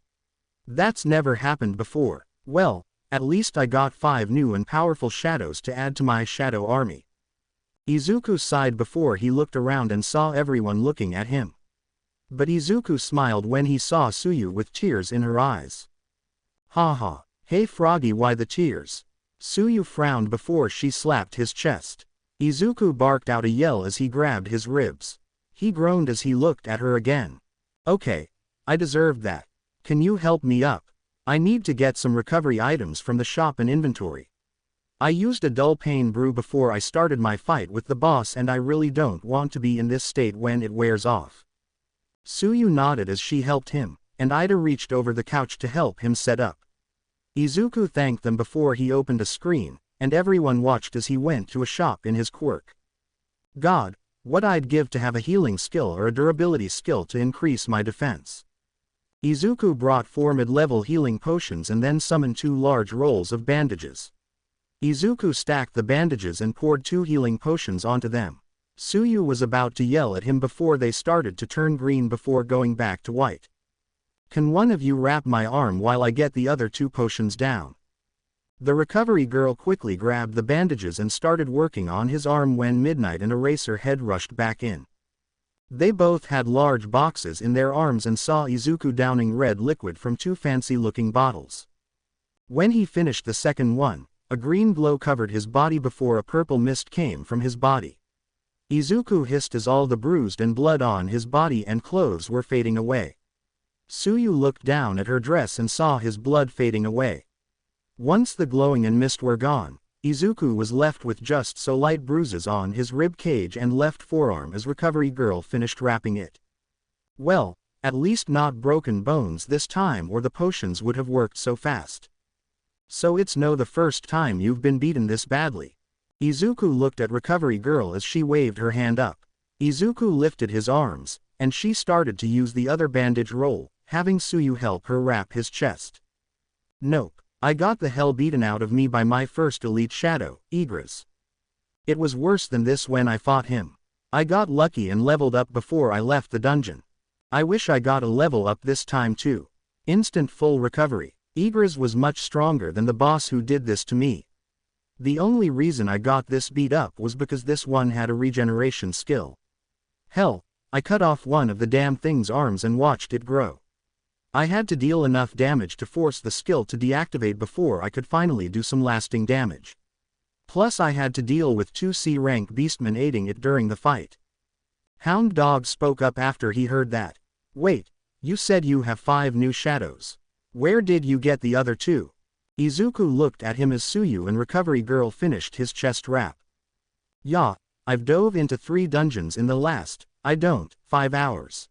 That's never happened before. Well, at least I got 5 new and powerful shadows to add to my shadow army." Izuku sighed before he looked around and saw everyone looking at him. But Izuku smiled when he saw Suyu with tears in her eyes. "Ha ha, hey Froggy, why the tears?" Suyu frowned before she slapped his chest. Izuku barked out a yell as he grabbed his ribs. He groaned as he looked at her again. "Okay, I deserved that. Can you help me up? I need to get some recovery items from the shop and inventory. I used a dull pain brew before I started my fight with the boss and I really don't want to be in this state when it wears off." Suyu nodded as she helped him, and Ida reached over the couch to help him set up. Izuku thanked them before he opened a screen, and everyone watched as he went to a shop in his quirk. "God, what I'd give to have a healing skill or a durability skill to increase my defense." Izuku brought 4 mid-level healing potions and then summoned 2 large rolls of bandages. Izuku stacked the bandages and poured 2 healing potions onto them. Suyu was about to yell at him before they started to turn green before going back to white. "Can one of you wrap my arm while I get the other 2 potions down?" The Recovery Girl quickly grabbed the bandages and started working on his arm when Midnight and Eraserhead rushed back in. They both had large boxes in their arms and saw Izuku downing red liquid from 2 fancy-looking bottles. When he finished the second one, a green glow covered his body before a purple mist came from his body. Izuku hissed as all the bruised and blood on his body and clothes were fading away. Suyu looked down at her dress and saw his blood fading away. Once the glowing and mist were gone, Izuku was left with just so light bruises on his rib cage and left forearm as Recovery Girl finished wrapping it. Well, at least not broken bones this time, or the potions would have worked so fast. So it's no the first time you've been beaten this badly. Izuku looked at Recovery Girl as she waved her hand up. Izuku lifted his arms, and she started to use the other bandage roll, having Tsuyu help her wrap his chest. Nope. I got the hell beaten out of me by my first elite shadow, Igris. It was worse than this when I fought him. I got lucky and leveled up before I left the dungeon. I wish I got a level up this time too. Instant full recovery. Igris was much stronger than the boss who did this to me. The only reason I got this beat up was because this one had a regeneration skill. Hell, I cut off one of the damn thing's arms and watched it grow. I had to deal enough damage to force the skill to deactivate before I could finally do some lasting damage. Plus I had to deal with 2 C-rank beastmen aiding it during the fight. Hound Dog spoke up after he heard that. Wait, you said you have 5 new shadows. Where did you get the other 2? Izuku looked at him as Tsuyu and Recovery Girl finished his chest wrap. Yeah, I've dove into 3 dungeons in the last, 5 hours.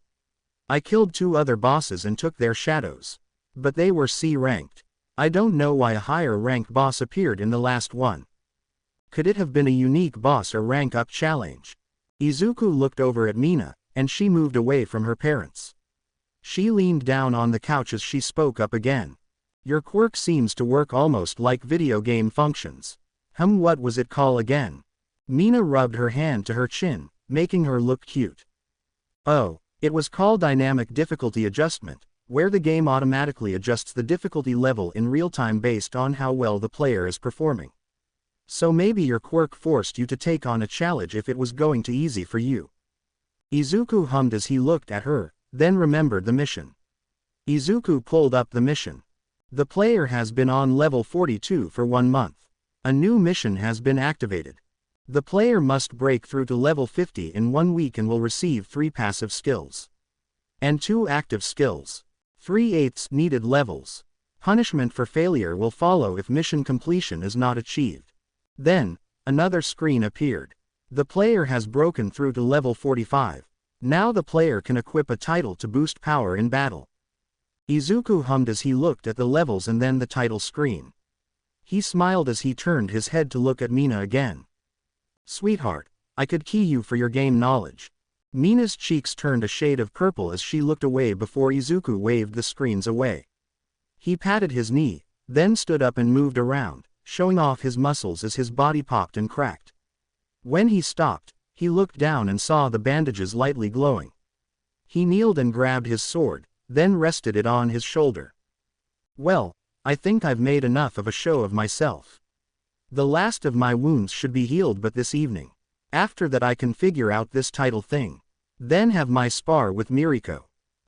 I killed 2 other bosses and took their shadows. But they were C-ranked. I don't know why a higher rank boss appeared in the last one. Could it have been a unique boss or rank up challenge? Izuku looked over at Mina, and she moved away from her parents. She leaned down on the couch as she spoke up again. Your quirk seems to work almost like video game functions. What was it called again? Mina rubbed her hand to her chin, making her look cute. Oh. It was called Dynamic Difficulty Adjustment, where the game automatically adjusts the difficulty level in real time based on how well the player is performing. So maybe your quirk forced you to take on a challenge if it was going too easy for you. Izuku hummed as he looked at her, then remembered the mission. Izuku pulled up the mission. The player has been on level 42 for 1 month. A new mission has been activated. The player must break through to level 50 in 1 week and will receive 3 passive skills. And 2 active skills. 3/8 needed levels. Punishment for failure will follow if mission completion is not achieved. Then, another screen appeared. The player has broken through to level 45. Now the player can equip a title to boost power in battle. Izuku hummed as he looked at the levels and then the title screen. He smiled as he turned his head to look at Mina again. Sweetheart, I could key you for your game knowledge. Mina's cheeks turned a shade of purple as she looked away before Izuku waved the screens away. He patted his knee, then stood up and moved around, showing off his muscles as his body popped and cracked. When he stopped, he looked down and saw the bandages lightly glowing. He kneeled and grabbed his sword, then rested it on his shoulder. Well, I think I've made enough of a show of myself. The last of my wounds should be healed but this evening. After that I can figure out this title thing. Then have my spar with Miriko.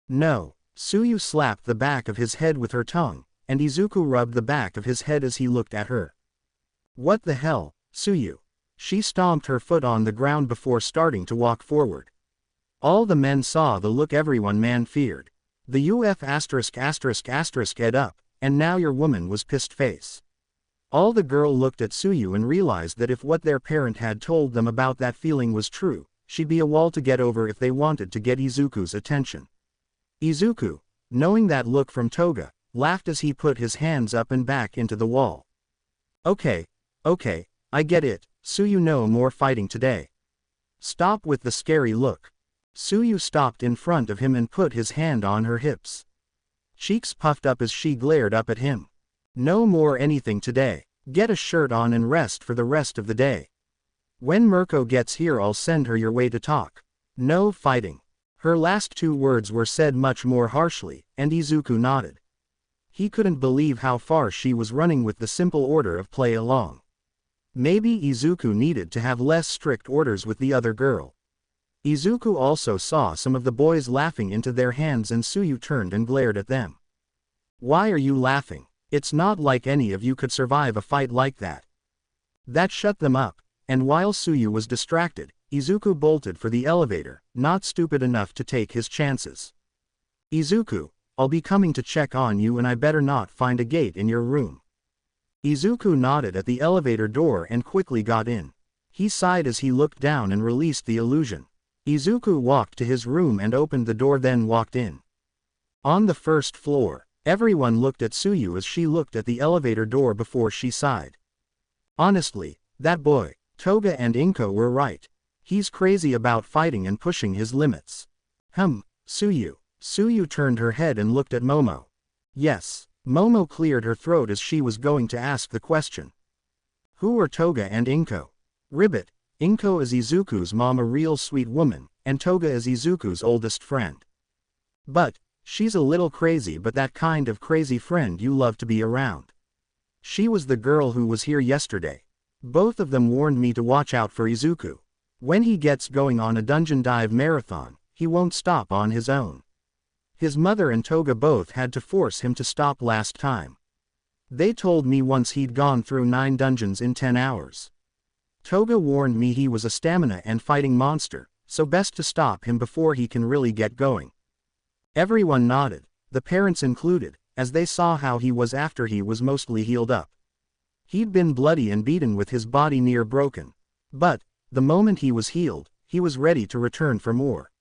No. Tsuyu slapped the back of his head with her tongue, and Izuku rubbed the back of his head as he looked at her. What the hell, Tsuyu? She stomped her foot on the ground before starting to walk forward. All the men saw the look everyone man feared. The UF **** head up, and now your woman was pissed face. All the girl looked at Tsuyu and realized that if what their parent had told them about that feeling was true, she'd be a wall to get over if they wanted to get Izuku's attention. Izuku, knowing that look from Toga, laughed as he put his hands up and back into the wall. Okay, I get it, Tsuyu, no more fighting today. Stop with the scary look. Tsuyu stopped in front of him and put his hand on her hips. Cheeks puffed up as she glared up at him. No more anything today. Get a shirt on and rest for the rest of the day. When Mirko gets here I'll send her your way to talk. No fighting. Her last 2 words were said much more harshly, and Izuku nodded. He couldn't believe how far she was running with the simple order of play along. Maybe Izuku needed to have less strict orders with the other girl. Izuku also saw some of the boys laughing into their hands and Tsuyu turned and glared at them. Why are you laughing? It's not like any of you could survive a fight like that. That shut them up, and while Tsuyu was distracted, Izuku bolted for the elevator, not stupid enough to take his chances. Izuku, I'll be coming to check on you and I better not find a gate in your room. Izuku nodded at the elevator door and quickly got in. He sighed as he looked down and released the illusion. Izuku walked to his room and opened the door, then walked in. On the first floor, everyone looked at Tsuyu as she looked at the elevator door before she sighed. Honestly, that boy, Toga and Inko were right. He's crazy about fighting and pushing his limits. Tsuyu. Tsuyu turned her head and looked at Momo. Yes. Momo cleared her throat as she was going to ask the question. Who are Toga and Inko? Ribbit. Inko is Izuku's mom, a real sweet woman, and Toga is Izuku's oldest friend. But, she's a little crazy, but that kind of crazy friend you love to be around. She was the girl who was here yesterday. Both of them warned me to watch out for Izuku. When he gets going on a dungeon dive marathon, he won't stop on his own. His mother and Toga both had to force him to stop last time. They told me once he'd gone through 9 dungeons in 10 hours. Toga warned me he was a stamina and fighting monster, so best to stop him before he can really get going. Everyone nodded, the parents included, as they saw how he was after he was mostly healed up. He'd been bloody and beaten with his body near broken. But, the moment he was healed, he was ready to return for more.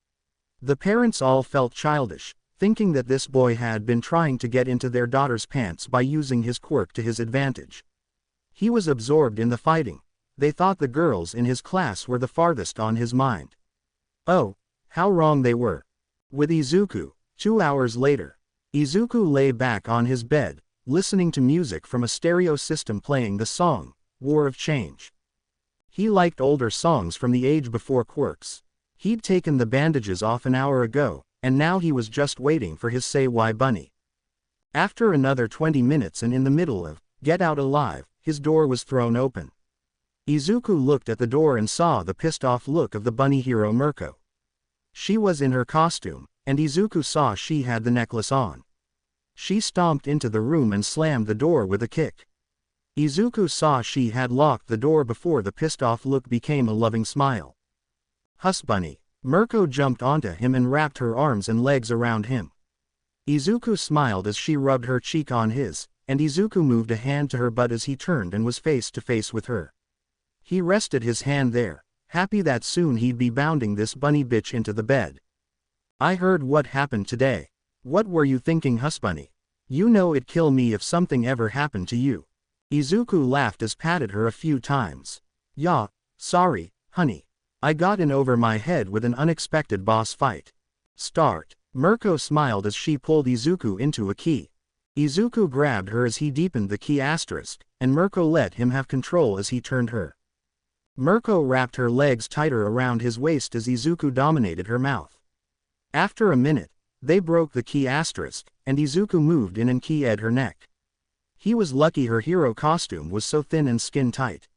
The parents all felt childish, thinking that this boy had been trying to get into their daughter's pants by using his quirk to his advantage. He was absorbed in the fighting. They thought the girls in his class were the farthest on his mind. Oh, how wrong they were. With Izuku, 2 hours later, Izuku lay back on his bed, listening to music from a stereo system playing the song, War of Change. He liked older songs from the age before quirks. He'd taken the bandages off an hour ago, and now he was just waiting for his Say Why Bunny. After another 20 minutes and in the middle of Get Out Alive, his door was thrown open. Izuku looked at the door and saw the pissed-off look of the bunny hero Mirko. She was in her costume, and Izuku saw she had the necklace on. She stomped into the room and slammed the door with a kick. Izuku saw she had locked the door before the pissed-off look became a loving smile. Huss bunny. Mirko jumped onto him and wrapped her arms and legs around him. Izuku smiled as she rubbed her cheek on his, and Izuku moved a hand to her butt as he turned and was face to face with her. He rested his hand there, happy that soon he'd be bounding this bunny bitch into the bed. I heard what happened today. What were you thinking, Huss bunny? You know it'd kill me if something ever happened to you. Izuku laughed as patted her a few times. Yeah, sorry, honey. I got in over my head with an unexpected boss fight. Start. Mirko smiled as she pulled Izuku into a key. Izuku grabbed her as he deepened the key asterisk, and Mirko let him have control as he turned her. Mirko wrapped her legs tighter around his waist as Izuku dominated her mouth. After a minute, they broke the key asterisk, and Izuku moved in and keyed her neck. He was lucky her hero costume was so thin and skin tight.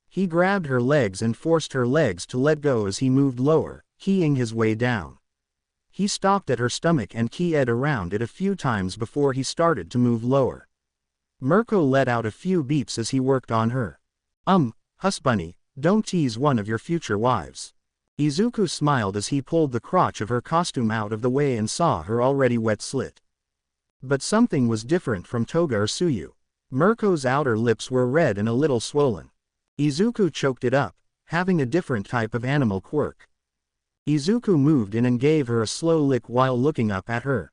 He grabbed her legs and forced her legs to let go as he moved lower, keying his way down. He stopped at her stomach and keyed around it a few times before he started to move lower. Mirko let out a few beeps as he worked on her. Huss bunny, don't tease one of your future wives. Izuku smiled as he pulled the crotch of her costume out of the way and saw her already wet slit. But something was different from Toga or Tsuyu. Mirko's outer lips were red and a little swollen. Izuku choked it up, having a different type of animal quirk. Izuku moved in and gave her a slow lick while looking up at her.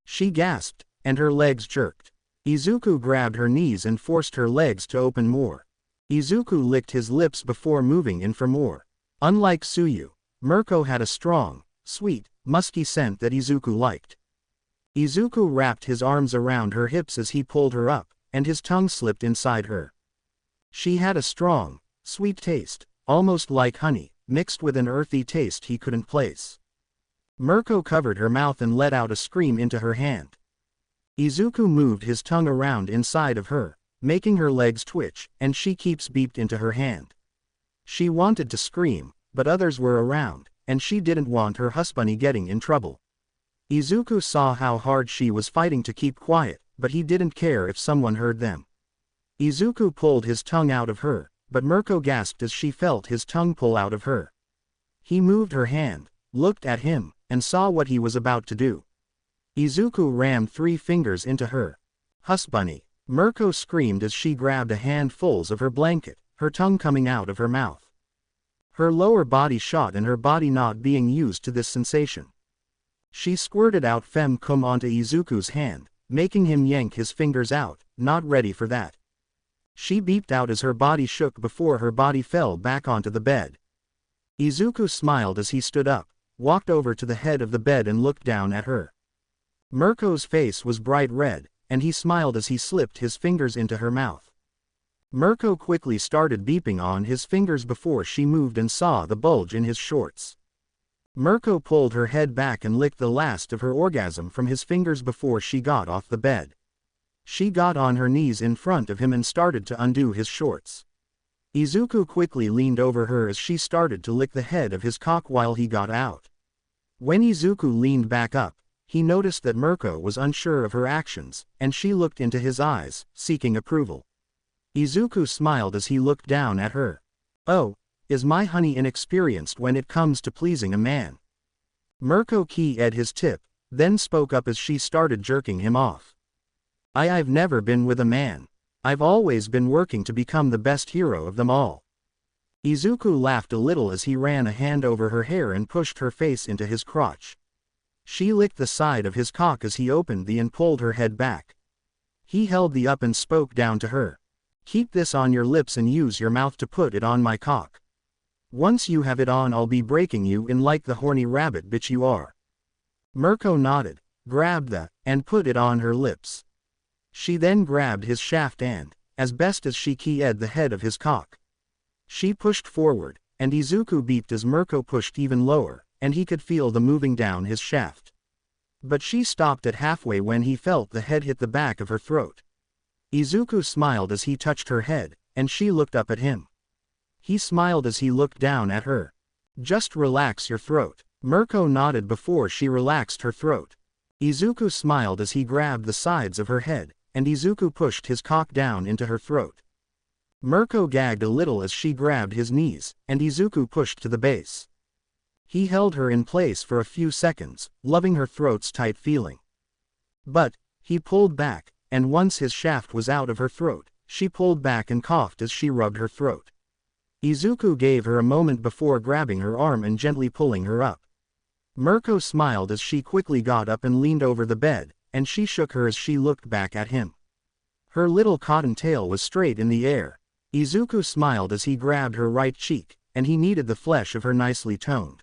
She gasped, and her legs jerked. Izuku grabbed her knees and forced her legs to open more. Izuku licked his lips before moving in for more. Unlike Tsuyu, Mirko had a strong, sweet, musky scent that Izuku liked. Izuku wrapped his arms around her hips as he pulled her up, and his tongue slipped inside her. She had a strong, sweet taste, almost like honey, mixed with an earthy taste he couldn't place. Mirko covered her mouth and let out a scream into her hand. Izuku moved his tongue around inside of her, making her legs twitch, and she keeps beeped into her hand. She wanted to scream, but others were around, and she didn't want her husband getting in trouble. Izuku saw how hard she was fighting to keep quiet, but he didn't care if someone heard them. Izuku pulled his tongue out of her, but Mirko gasped as she felt his tongue pull out of her. He moved her hand, looked at him, and saw what he was about to do. Izuku rammed 3 fingers into her. Huss bunny. Mirko screamed as she grabbed a handfuls of her blanket, her tongue coming out of her mouth. Her lower body shot and her body not being used to this sensation. She squirted out fem cum onto Izuku's hand, making him yank his fingers out, not ready for that. She beeped out as her body shook before her body fell back onto the bed. Izuku smiled as he stood up, walked over to the head of the bed and looked down at her. Mirko's face was bright red, and he smiled as he slipped his fingers into her mouth. Mirko quickly started beeping on his fingers before she moved and saw the bulge in his shorts. Mirko pulled her head back and licked the last of her orgasm from his fingers before she got off the bed. She got on her knees in front of him and started to undo his shorts. Izuku quickly leaned over her as she started to lick the head of his cock while he got out. When Izuku leaned back up, he noticed that Mirko was unsure of her actions, and she looked into his eyes, seeking approval. Izuku smiled as he looked down at her. "Oh, is my honey inexperienced when it comes to pleasing a man?" Mirko keyed his tip, then spoke up as she started jerking him off. I've never been with a man. I've always been working to become the best hero of them all." Izuku laughed a little as he ran a hand over her hair and pushed her face into his crotch. She licked the side of his cock as he opened the and pulled her head back. He held the up and spoke down to her. "Keep this on your lips and use your mouth to put it on my cock. Once you have it on, I'll be breaking you in like the horny rabbit bitch you are." Mirko nodded, grabbed the, and put it on her lips. She then grabbed his shaft and, as best as she keyed the head of his cock. She pushed forward, and Izuku beeped as Mirko pushed even lower, and he could feel the moving down his shaft. But she stopped at halfway when he felt the head hit the back of her throat. Izuku smiled as he touched her head, and she looked up at him. He smiled as he looked down at her. "Just relax your throat." Mirko nodded before she relaxed her throat. Izuku smiled as he grabbed the sides of her head, and Izuku pushed his cock down into her throat. Mirko gagged a little as she grabbed his knees, and Izuku pushed to the base. He held her in place for a few seconds, loving her throat's tight feeling. But, he pulled back, and once his shaft was out of her throat, she pulled back and coughed as she rubbed her throat. Izuku gave her a moment before grabbing her arm and gently pulling her up. Mirko smiled as she quickly got up and leaned over the bed, and she shook her as she looked back at him. Her little cotton tail was straight in the air. Izuku smiled as he grabbed her right cheek, and he kneaded the flesh of her nicely toned.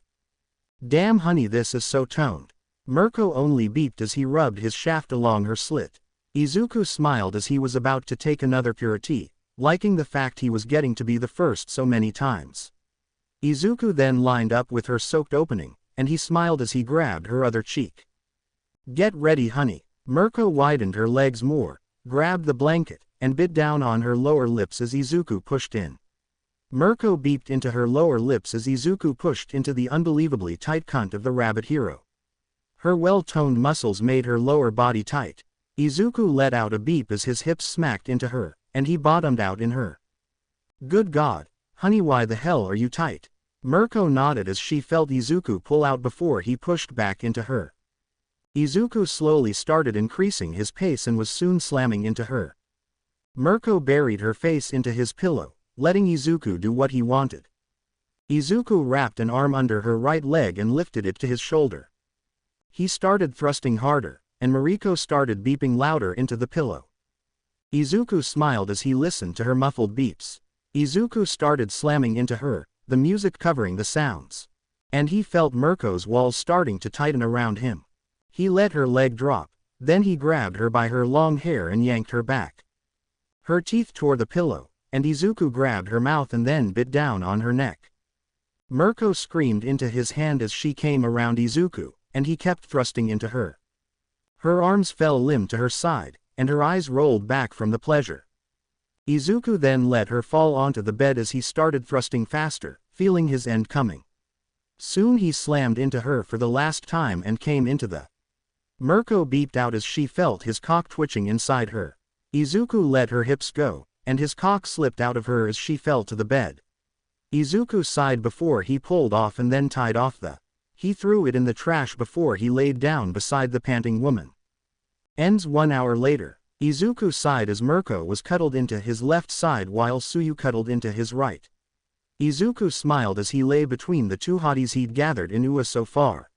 "Damn honey, this is so toned." Mirko only beeped as he rubbed his shaft along her slit. Izuku smiled as he was about to take another purity, liking the fact he was getting to be the first so many times. Izuku then lined up with her soaked opening, and he smiled as he grabbed her other cheek. "Get ready honey." Mirko widened her legs more, grabbed the blanket, and bit down on her lower lips as Izuku pushed in. Mirko beeped into her lower lips as Izuku pushed into the unbelievably tight cunt of the rabbit hero. Her well-toned muscles made her lower body tight. Izuku let out a beep as his hips smacked into her, and he bottomed out in her. "Good God, honey, why the hell are you tight?" Mirko nodded as she felt Izuku pull out before he pushed back into her. Izuku slowly started increasing his pace and was soon slamming into her. Mirko buried her face into his pillow, letting Izuku do what he wanted. Izuku wrapped an arm under her right leg and lifted it to his shoulder. He started thrusting harder, and Mariko started beeping louder into the pillow. Izuku smiled as he listened to her muffled beeps. Izuku started slamming into her, the music covering the sounds. And he felt Mirko's walls starting to tighten around him. He let her leg drop, then he grabbed her by her long hair and yanked her back. Her teeth tore the pillow, and Izuku grabbed her mouth and then bit down on her neck. Mirko screamed into his hand as she came around Izuku, and he kept thrusting into her. Her arms fell limp to her side, and her eyes rolled back from the pleasure. Izuku then let her fall onto the bed as he started thrusting faster, feeling his end coming. Soon he slammed into her for the last time and came into the. Mirko beeped out as she felt his cock twitching inside her. Izuku let her hips go, and his cock slipped out of her as she fell to the bed. Izuku sighed before he pulled off and then tied off the. He threw it in the trash before he laid down beside the panting woman. Ends 1 hour later. Izuku sighed as Mirko was cuddled into his left side while Suyu cuddled into his right. Izuku smiled as he lay between the two hotties he'd gathered in Ua so far.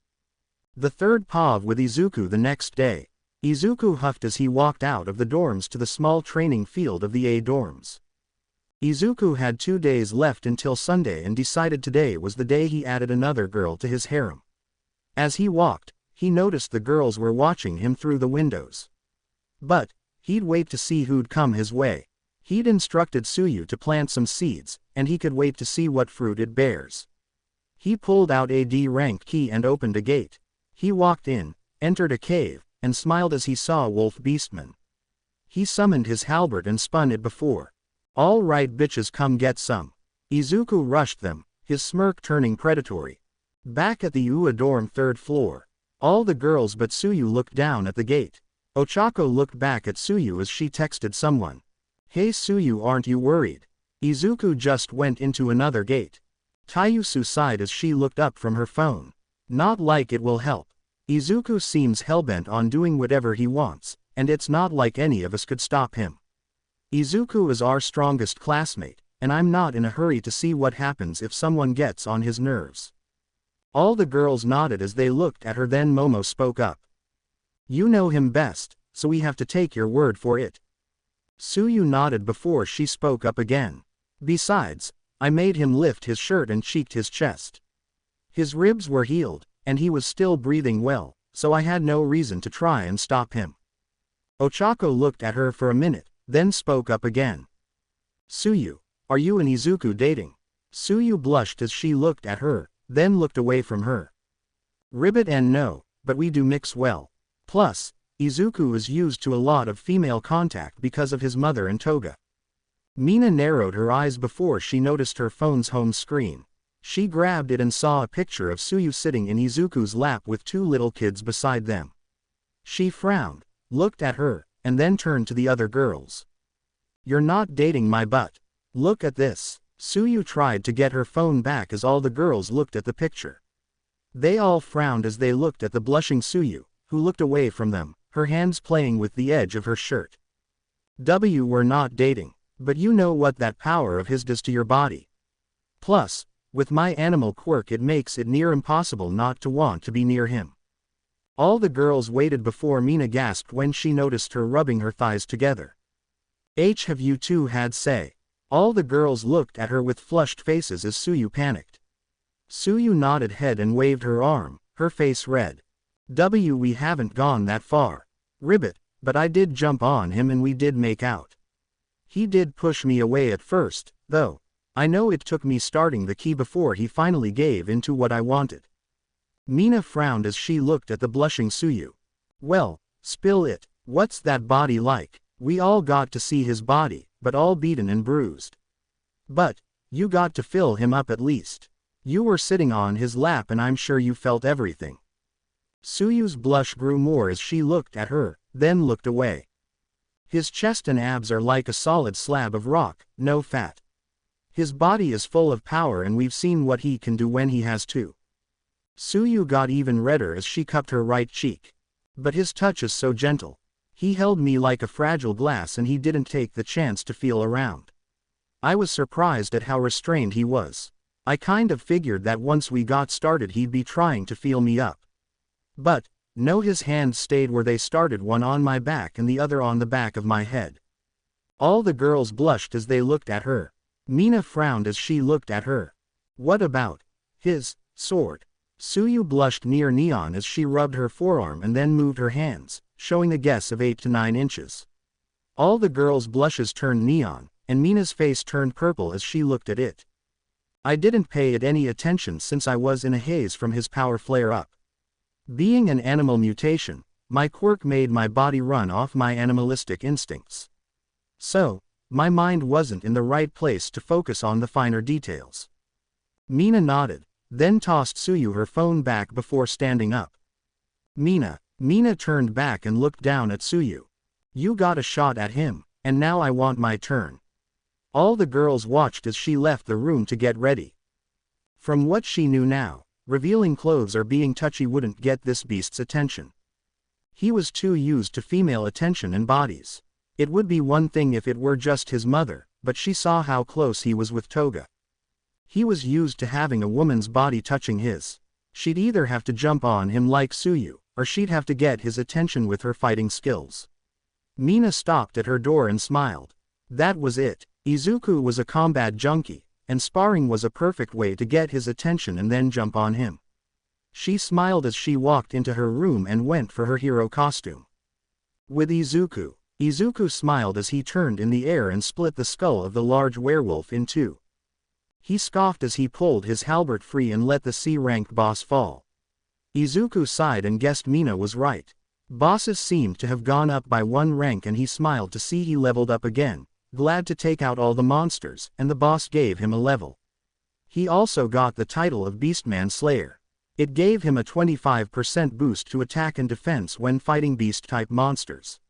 The third POV with Izuku the next day. Izuku huffed as he walked out of the dorms to the small training field of the A dorms. Izuku had 2 days left until Sunday and decided today was the day he added another girl to his harem. As he walked, he noticed the girls were watching him through the windows. But he'd wait to see who'd come his way. He'd instructed Suyu to plant some seeds, and he could wait to see what fruit it bears. He pulled out a D-rank key and opened a gate. He walked in, entered a cave, and smiled as he saw Wolf Beastman. He summoned his halberd and spun it before. "All right bitches, come get some." Izuku rushed them, his smirk turning predatory. Back at the Ua dorm 3rd floor. All the girls but Suyu looked down at the gate. Ochako looked back at Suyu as she texted someone. "Hey Suyu, aren't you worried? Izuku just went into another gate." Tayusu sighed as she looked up from her phone. "Not like it will help. Izuku seems hellbent on doing whatever he wants, and it's not like any of us could stop him. Izuku is our strongest classmate, and I'm not in a hurry to see what happens if someone gets on his nerves." All the girls nodded as they looked at her. Then Momo spoke up. "You know him best, so we have to take your word for it." Suyu nodded before she spoke up again. "Besides, I made him lift his shirt and cheeked his chest. His ribs were healed, and he was still breathing well, so I had no reason to try and stop him." Ochako looked at her for a minute, then spoke up again. "Suyu, are you and Izuku dating?" Suyu blushed as she looked at her, then looked away from her. "Ribbit and no, but we do mix well. Plus, Izuku is used to a lot of female contact because of his mother and Toga." Mina narrowed her eyes before she noticed her phone's home screen. She grabbed it and saw a picture of Suyu sitting in Izuku's lap with 2 little kids beside them. She frowned, looked at her, and then turned to the other girls. "You're not dating my butt. Look at this." Suyu tried to get her phone back as all the girls looked at the picture. They all frowned as they looked at the blushing Suyu, who looked away from them, her hands playing with the edge of her shirt. "We're not dating, but you know what that power of his does to your body. Plus, with my animal quirk it makes it near impossible not to want to be near him." All the girls waited before Mina gasped when she noticed her rubbing her thighs together. Have you two had say?" All the girls looked at her with flushed faces as Suyu panicked. Suyu nodded head and waved her arm, her face red. We haven't gone that far. Ribbit, but I did jump on him and we did make out. He did push me away at first, though. I know it took me starting the key before he finally gave into what I wanted." Mina frowned as she looked at the blushing Suyu. "Well, spill it. What's that body like?" "We all got to see his body, but all beaten and bruised." "But you got to fill him up at least. You were sitting on his lap and I'm sure you felt everything." Suyu's blush grew more as she looked at her, then looked away. "His chest and abs are like a solid slab of rock, no fat. His body is full of power and we've seen what he can do when he has to." Suyu got even redder as she cupped her right cheek. "But his touch is so gentle. He held me like a fragile glass and he didn't take the chance to feel around. I was surprised at how restrained he was. I kind of figured that once we got started he'd be trying to feel me up. But, no, his hands stayed where they started, one on my back and the other on the back of my head." All the girls blushed as they looked at her. Mina frowned as she looked at her. "What about his sword?" Suyu blushed near neon as she rubbed her forearm and then moved her hands, showing a guess of 8 to 9 inches. All the girls' blushes turned neon, and Mina's face turned purple as she looked at it. "I didn't pay it any attention since I was in a haze from his power flare-up. Being an animal mutation, my quirk made my body run off my animalistic instincts. So, my mind wasn't in the right place to focus on the finer details." Mina nodded, then tossed Suyu her phone back before standing up. Mina turned back and looked down at Suyu. "You got a shot at him, and now I want my turn." All the girls watched as she left the room to get ready. From what she knew now, revealing clothes or being touchy wouldn't get this beast's attention. He was too used to female attention and bodies. It would be one thing if it were just his mother, but she saw how close he was with Toga. He was used to having a woman's body touching his. She'd either have to jump on him like Suyu, or she'd have to get his attention with her fighting skills. Mina stopped at her door and smiled. That was it. Izuku was a combat junkie, and sparring was a perfect way to get his attention and then jump on him. She smiled as she walked into her room and went for her hero costume. With Izuku, Izuku smiled as he turned in the air and split the skull of the large werewolf in two. He scoffed as he pulled his halberd free and let the C-ranked boss fall. Izuku sighed and guessed Mina was right. Bosses seemed to have gone up by one rank, and he smiled to see he leveled up again, glad to take out all the monsters, and the boss gave him a level. He also got the title of Beastman Slayer. It gave him a 25% boost to attack and defense when fighting beast-type monsters.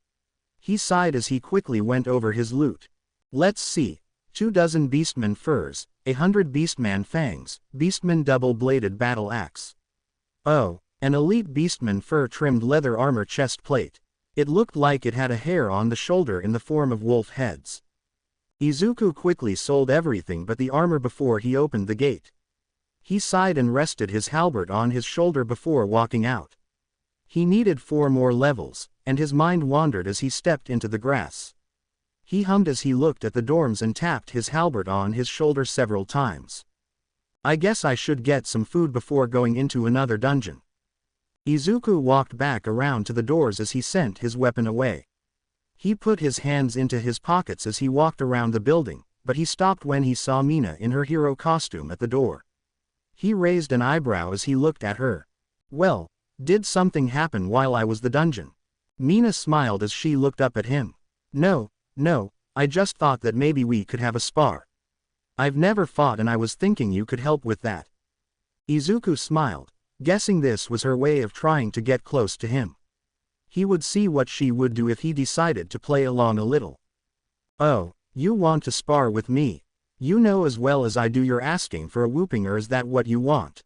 He sighed as he quickly went over his loot. Let's see. 24 Beastman furs, 100 Beastman fangs, Beastman double-bladed battle axe. Oh, an elite Beastman fur-trimmed leather armor chest plate. It looked like it had a hair on the shoulder in the form of wolf heads. Izuku quickly sold everything but the armor before he opened the gate. He sighed and rested his halberd on his shoulder before walking out. He needed 4 more levels, and his mind wandered as he stepped into the grass. He hummed as he looked at the dorms and tapped his halberd on his shoulder several times. I guess I should get some food before going into another dungeon. Izuku walked back around to the doors as he sent his weapon away. He put his hands into his pockets as he walked around the building, but he stopped when he saw Mina in her hero costume at the door. He raised an eyebrow as he looked at her. Well, did something happen while I was the dungeon? Mina smiled as she looked up at him. No, I just thought that maybe we could have a spar. I've never fought and I was thinking you could help with that. Izuku smiled, guessing this was her way of trying to get close to him. He would see what she would do if he decided to play along a little. Oh, you want to spar with me? You know as well as I do you're asking for a whooping, or is that what you want?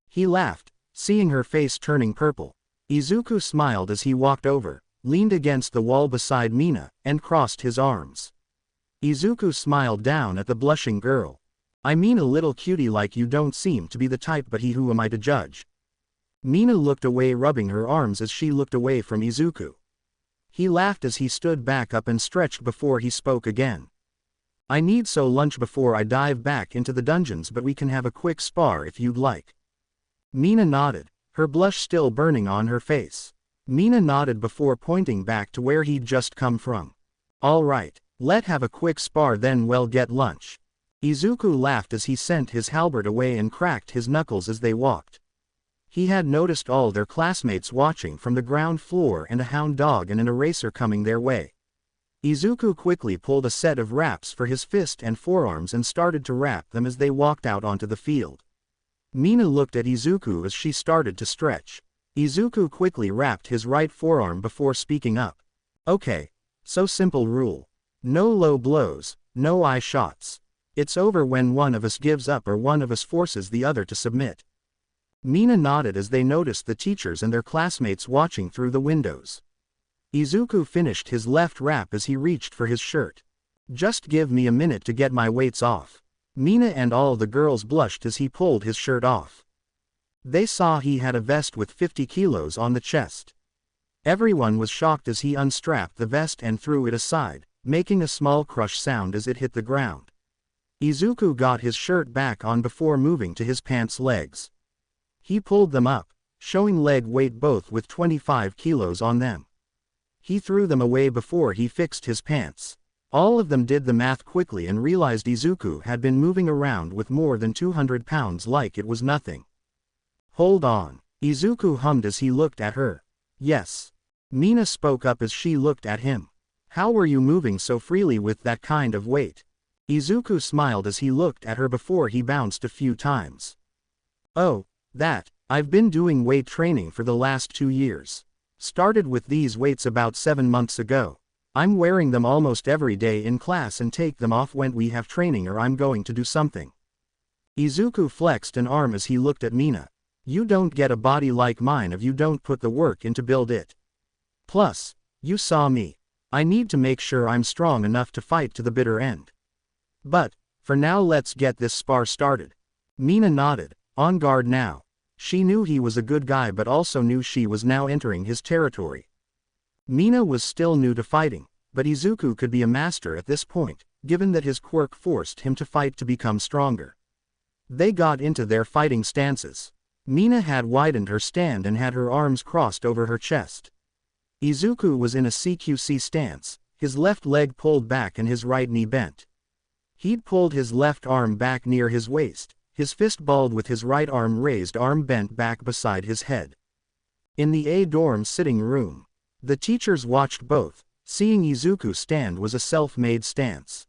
He laughed, seeing her face turning purple. Izuku smiled as he walked over, leaned against the wall beside Mina, and crossed his arms. Izuku smiled down at the blushing girl. I mean, a little cutie like you don't seem to be the type, but who am I to judge? Mina looked away, rubbing her arms as she looked away from Izuku. He laughed as he stood back up and stretched before he spoke again. I need so lunch before I dive back into the dungeons, but we can have a quick spar if you'd like. Mina nodded, her blush still burning on her face. Mina nodded before pointing back to where he'd just come from. All right, let's have a quick spar then we'll get lunch. Izuku laughed as he sent his halberd away and cracked his knuckles as they walked. He had noticed all their classmates watching from the ground floor and a hound dog and an eraser coming their way. Izuku quickly pulled a set of wraps for his fist and forearms and started to wrap them as they walked out onto the field. Mina looked at Izuku as she started to stretch. Izuku quickly wrapped his right forearm before speaking up. Okay, so simple rule. No low blows, no eye shots. It's over when one of us gives up or one of us forces the other to submit. Mina nodded as they noticed the teachers and their classmates watching through the windows. Izuku finished his left wrap as he reached for his shirt. Just give me a minute to get my weights off. Mina and all the girls blushed as he pulled his shirt off. They saw he had a vest with 50 kilos on the chest. Everyone was shocked as he unstrapped the vest and threw it aside, making a small crush sound as it hit the ground. Izuku got his shirt back on before moving to his pants legs. He pulled them up, showing leg weight both with 25 kilos on them. He threw them away before he fixed his pants. All of them did the math quickly and realized Izuku had been moving around with more than 200 pounds like it was nothing. Hold on, Izuku hummed as he looked at her. Yes. Mina spoke up as she looked at him. How were you moving so freely with that kind of weight? Izuku smiled as he looked at her before he bounced a few times. Oh, that, I've been doing weight training for the last 2 years. Started with these weights about 7 months ago. I'm wearing them almost every day in class and take them off when we have training or I'm going to do something. Izuku flexed an arm as he looked at Mina. You don't get a body like mine if you don't put the work in to build it. Plus, you saw me. I need to make sure I'm strong enough to fight to the bitter end. But, for now let's get this spar started. Mina nodded, on guard now. She knew he was a good guy but also knew she was now entering his territory. Mina was still new to fighting, but Izuku could be a master at this point, given that his quirk forced him to fight to become stronger. They got into their fighting stances. Mina had widened her stand and had her arms crossed over her chest. Izuku was in a CQC stance, his left leg pulled back and his right knee bent. He'd pulled his left arm back near his waist, his fist balled with his right arm raised, arm bent back beside his head. In the A dorm sitting room, the teachers watched both. Seeing Izuku stand was a self-made stance.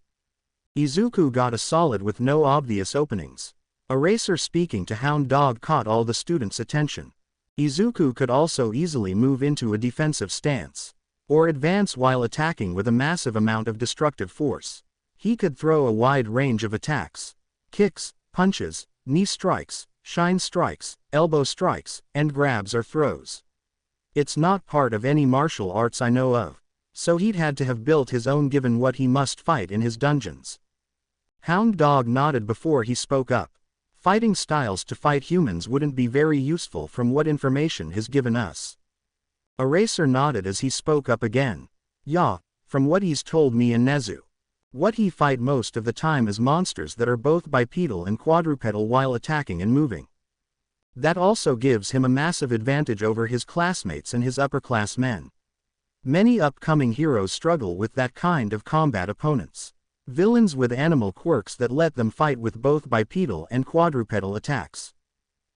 Izuku got a solid with no obvious openings. Eraser speaking to Hound Dog caught all the students' attention. Izuku could also easily move into a defensive stance, or advance while attacking with a massive amount of destructive force. He could throw a wide range of attacks: kicks, punches, knee strikes, shine strikes, elbow strikes, and grabs or throws. It's not part of any martial arts I know of, so he'd had to have built his own given what he must fight in his dungeons. Hound Dog nodded before he spoke up. Fighting styles to fight humans wouldn't be very useful from what information he's given us. Eraser nodded as he spoke up again. Yeah, from what he's told me and Nezu. What he fight most of the time is monsters that are both bipedal and quadrupedal while attacking and moving. That also gives him a massive advantage over his classmates and his upper-class men. Many upcoming heroes struggle with that kind of combat opponents. Villains with animal quirks that let them fight with both bipedal and quadrupedal attacks.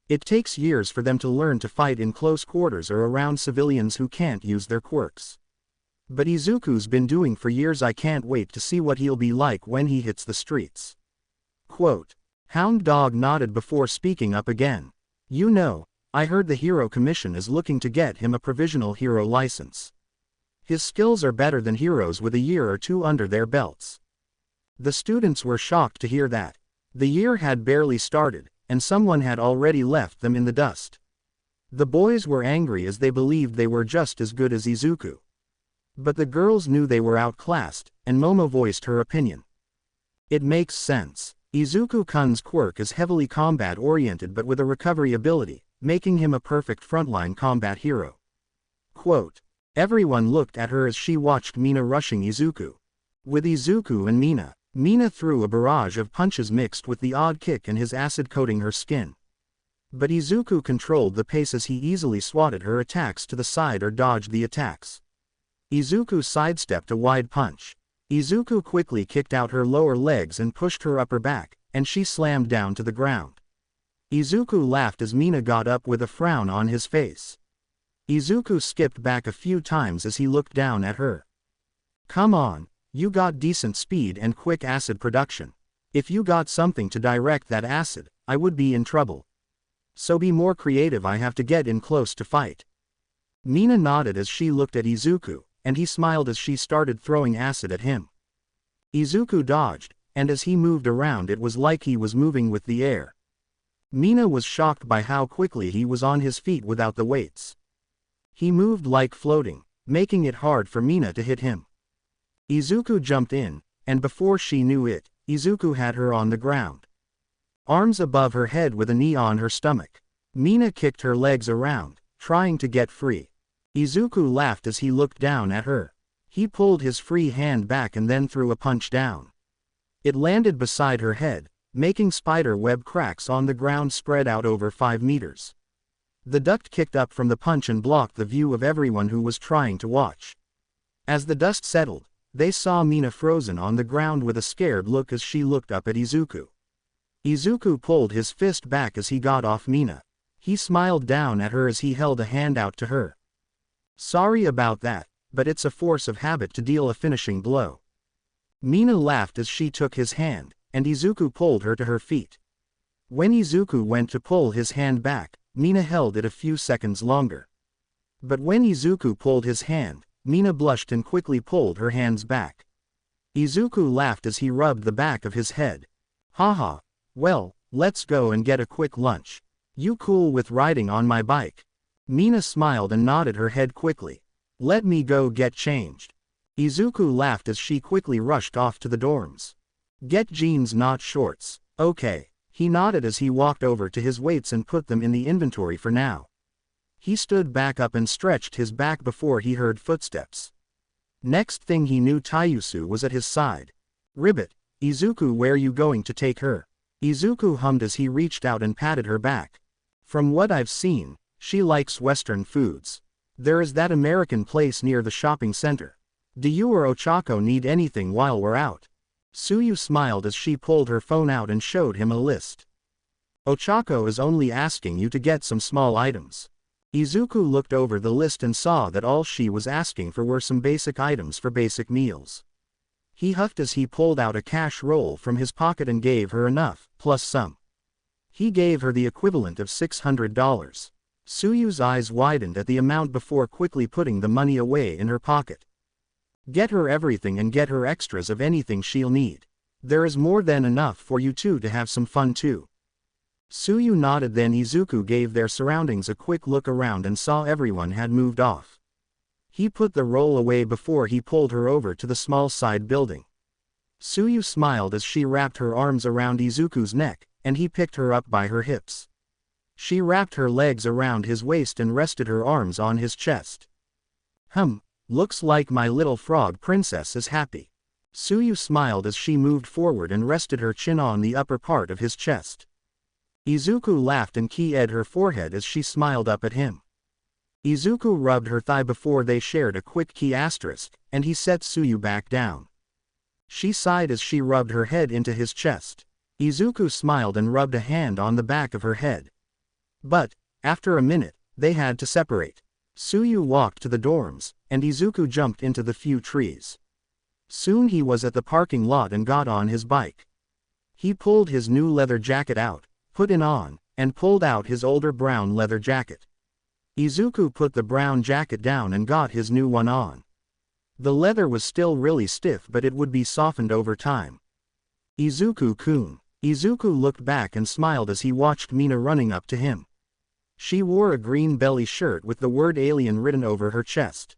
It takes years for them to learn to fight in close quarters or around civilians who can't use their quirks. But Izuku's been doing for years. I can't wait to see what he'll be like when he hits the streets. Quote. Hound Dog nodded before speaking up again. You know, I heard the Hero Commission is looking to get him a provisional hero license. His skills are better than heroes with a year or two under their belts. The students were shocked to hear that. The year had barely started, and someone had already left them in the dust. The boys were angry as they believed they were just as good as Izuku. But the girls knew they were outclassed, and Momo voiced her opinion. It makes sense. Izuku-kun's quirk is heavily combat-oriented but with a recovery ability, making him a perfect frontline combat hero. Quote. Everyone looked at her as she watched Mina rushing Izuku. With Izuku and Mina threw a barrage of punches mixed with the odd kick and his acid coating her skin. But Izuku controlled the pace as he easily swatted her attacks to the side or dodged the attacks. Izuku sidestepped a wide punch. Izuku quickly kicked out her lower legs and pushed her upper back, and she slammed down to the ground. Izuku laughed as Mina got up with a frown on his face. Izuku skipped back a few times as he looked down at her. Come on, you got decent speed and quick acid production. If you got something to direct that acid, I would be in trouble. So be more creative. I have to get in close to fight. Mina nodded as she looked at Izuku, and he smiled as she started throwing acid at him. Izuku dodged, and as he moved around it was like he was moving with the air. Mina was shocked by how quickly he was on his feet without the weights. He moved like floating, making it hard for Mina to hit him. Izuku jumped in, and before she knew it, Izuku had her on the ground. Arms above her head with a knee on her stomach. Mina kicked her legs around, trying to get free. Izuku laughed as he looked down at her. He pulled his free hand back and then threw a punch down. It landed beside her head, making spider web cracks on the ground spread out over 5 meters. The duct kicked up from the punch and blocked the view of everyone who was trying to watch. As the dust settled, they saw Mina frozen on the ground with a scared look as she looked up at Izuku. Izuku pulled his fist back as he got off Mina. He smiled down at her as he held a hand out to her. Sorry about that, but it's a force of habit to deal a finishing blow. Mina laughed as she took his hand, and Izuku pulled her to her feet. When Izuku went to pull his hand back, Mina held it a few seconds longer. But when Izuku pulled his hand, Mina blushed and quickly pulled her hands back. Izuku laughed as he rubbed the back of his head. Haha, well, let's go and get a quick lunch. You cool with riding on my bike? Mina smiled and nodded her head quickly. Let me go get changed. Izuku laughed as she quickly rushed off to the dorms. Get jeans, not shorts. Okay. He nodded as he walked over to his weights and put them in the inventory for now. He stood back up and stretched his back before he heard footsteps. Next thing he knew, Tayusu was at his side. Ribbit, Izuku, where you going to take her? Izuku hummed as he reached out and patted her back. From what I've seen, she likes Western foods. There is that American place near the shopping center. Do you or Ochako need anything while we're out? Suyu smiled as she pulled her phone out and showed him a list. Ochako is only asking you to get some small items. Izuku looked over the list and saw that all she was asking for were some basic items for basic meals. He huffed as he pulled out a cash roll from his pocket and gave her enough, plus some. He gave her the equivalent of $600. Suyu's eyes widened at the amount before quickly putting the money away in her pocket. Get her everything and get her extras of anything she'll need. There is more than enough for you two to have some fun too. Suyu nodded. Then Izuku gave their surroundings a quick look around and saw everyone had moved off. He put the roll away before he pulled her over to the small side building. Suyu smiled as she wrapped her arms around Izuku's neck, and he picked her up by her hips. She wrapped her legs around his waist and rested her arms on his chest. Looks like my little frog princess is happy. Suyu smiled as she moved forward and rested her chin on the upper part of his chest. Izuku laughed and kissed her forehead as she smiled up at him. Izuku rubbed her thigh before they shared a quick kiss, and he set Suyu back down. She sighed as she rubbed her head into his chest. Izuku smiled and rubbed a hand on the back of her head. But, after a minute, they had to separate. Suyu walked to the dorms, and Izuku jumped into the few trees. Soon he was at the parking lot and got on his bike. He pulled his new leather jacket out, put it on, and pulled out his older brown leather jacket. Izuku put the brown jacket down and got his new one on. The leather was still really stiff, but it would be softened over time. Izuku-kun. Izuku looked back and smiled as he watched Mina running up to him. She wore a green belly shirt with the word alien written over her chest.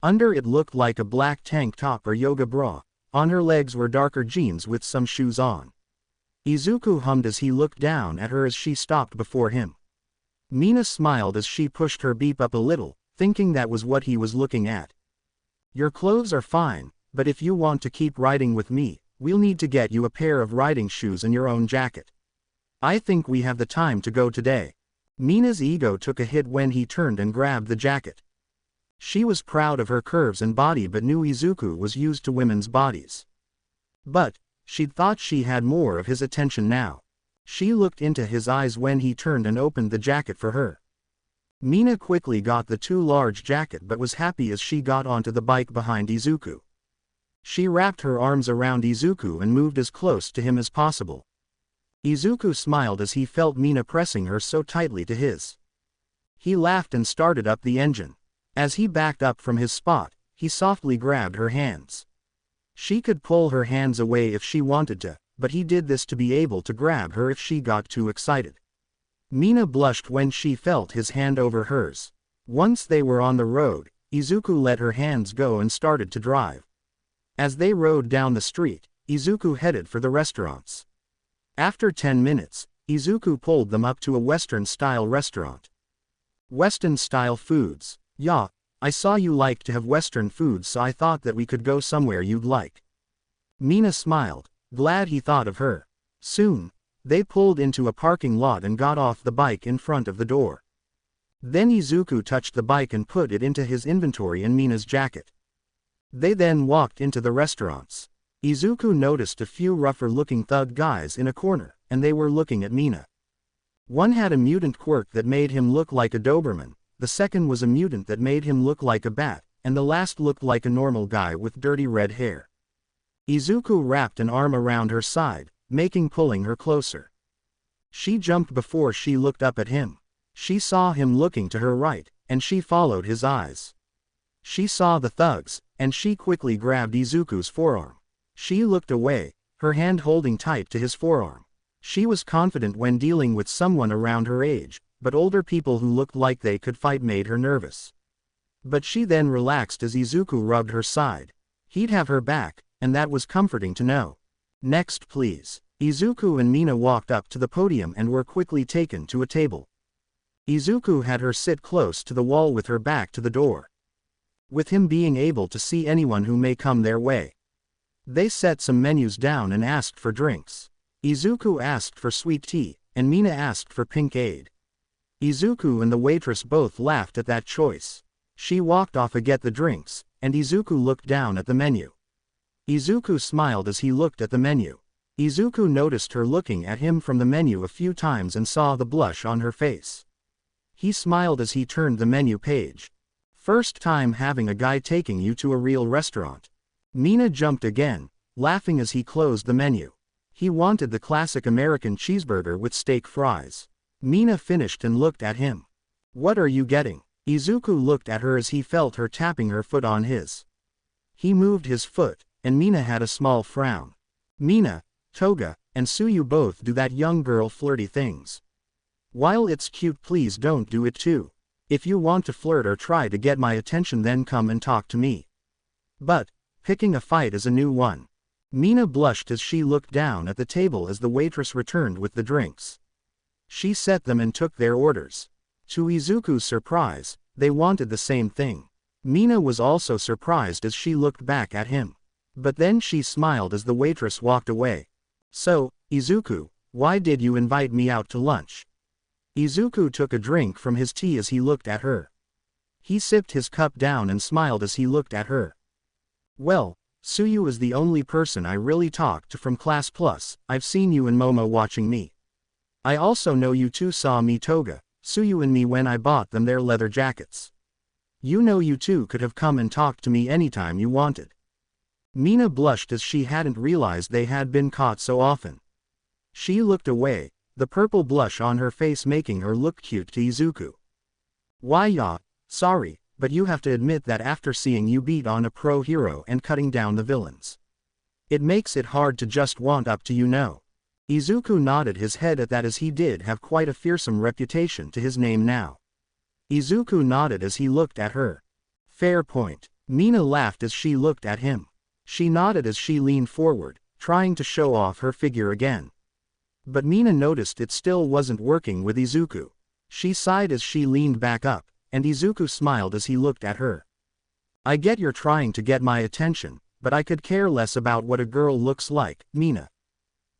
Under it looked like a black tank top or yoga bra. On her legs were darker jeans with some shoes on. Izuku hummed as he looked down at her as she stopped before him. Mina smiled as she pushed her beep up a little, thinking that was what he was looking at. Your clothes are fine, but if you want to keep riding with me, we'll need to get you a pair of riding shoes and your own jacket. I think we have the time to go today. Mina's ego took a hit when he turned and grabbed the jacket. She was proud of her curves and body but knew Izuku was used to women's bodies. But, she'd thought she had more of his attention now. She looked into his eyes when he turned and opened the jacket for her. Mina quickly got the too large jacket but was happy as she got onto the bike behind Izuku. She wrapped her arms around Izuku and moved as close to him as possible. Izuku smiled as he felt Mina pressing her so tightly to his. He laughed and started up the engine. As he backed up from his spot, he softly grabbed her hands. She could pull her hands away if she wanted to, but he did this to be able to grab her if she got too excited. Mina blushed when she felt his hand over hers. Once they were on the road, Izuku let her hands go and started to drive. As they rode down the street, Izuku headed for the restaurants. After 10 minutes, Izuku pulled them up to a Western-style restaurant. Western-style foods. Yeah, I saw you like to have Western foods, so I thought that we could go somewhere you'd like. Mina smiled, glad he thought of her. Soon, they pulled into a parking lot and got off the bike in front of the door. Then Izuku touched the bike and put it into his inventory in Mina's jacket. They then walked into the restaurants. Izuku noticed a few rougher-looking thug guys in a corner, and they were looking at Mina. One had a mutant quirk that made him look like a Doberman, the second was a mutant that made him look like a bat, and the last looked like a normal guy with dirty red hair. Izuku wrapped an arm around her side, making pulling her closer. She jumped before she looked up at him. She saw him looking to her right, and she followed his eyes. She saw the thugs, and she quickly grabbed Izuku's forearm. She looked away, her hand holding tight to his forearm. She was confident when dealing with someone around her age, but older people who looked like they could fight made her nervous. But she then relaxed as Izuku rubbed her side. He'd have her back, and that was comforting to know. Next please. Izuku and Mina walked up to the podium and were quickly taken to a table. Izuku had her sit close to the wall with her back to the door, with him being able to see anyone who may come their way. They set some menus down and asked for drinks. Izuku asked for sweet tea, and Mina asked for pink-ade. Izuku and the waitress both laughed at that choice. She walked off to get the drinks, and Izuku looked down at the menu. Izuku smiled as he looked at the menu. Izuku noticed her looking at him from the menu a few times and saw the blush on her face. He smiled as he turned the menu page. First time having a guy taking you to a real restaurant. Mina jumped again, laughing as he closed the menu. He wanted the classic American cheeseburger with steak fries. Mina finished and looked at him. What are you getting? Izuku looked at her as he felt her tapping her foot on his. He moved his foot, and Mina had a small frown. Mina, Toga, and Tsuyu both do that young girl flirty things. While it's cute, please don't do it too. If you want to flirt or try to get my attention, then come and talk to me. But picking a fight is a new one. Mina blushed as she looked down at the table as the waitress returned with the drinks. She set them and took their orders. To Izuku's surprise, they wanted the same thing. Mina was also surprised as she looked back at him. But then she smiled as the waitress walked away. So, Izuku, why did you invite me out to lunch? Izuku took a drink from his tea as he looked at her. He sipped his cup down and smiled as he looked at her. Well, Tsuyu is the only person I really talked to from Class Plus. I've seen you and Momo watching me. I also know you two saw me, Toga, Tsuyu and me, when I bought them their leather jackets. You know you two could have come and talked to me anytime you wanted. Mina blushed as she hadn't realized they had been caught so often. She looked away, the purple blush on her face making her look cute to Izuku. Why yeah, sorry, but you have to admit that after seeing you beat on a pro hero and cutting down the villains, it makes it hard to just want up to you know. Izuku nodded his head at that as he did have quite a fearsome reputation to his name now. Izuku nodded as he looked at her. Fair point. Mina laughed as she looked at him. She nodded as she leaned forward, trying to show off her figure again. But Mina noticed it still wasn't working with Izuku. She sighed as she leaned back up, and Izuku smiled as he looked at her. I get you're trying to get my attention, but I could care less about what a girl looks like, Mina.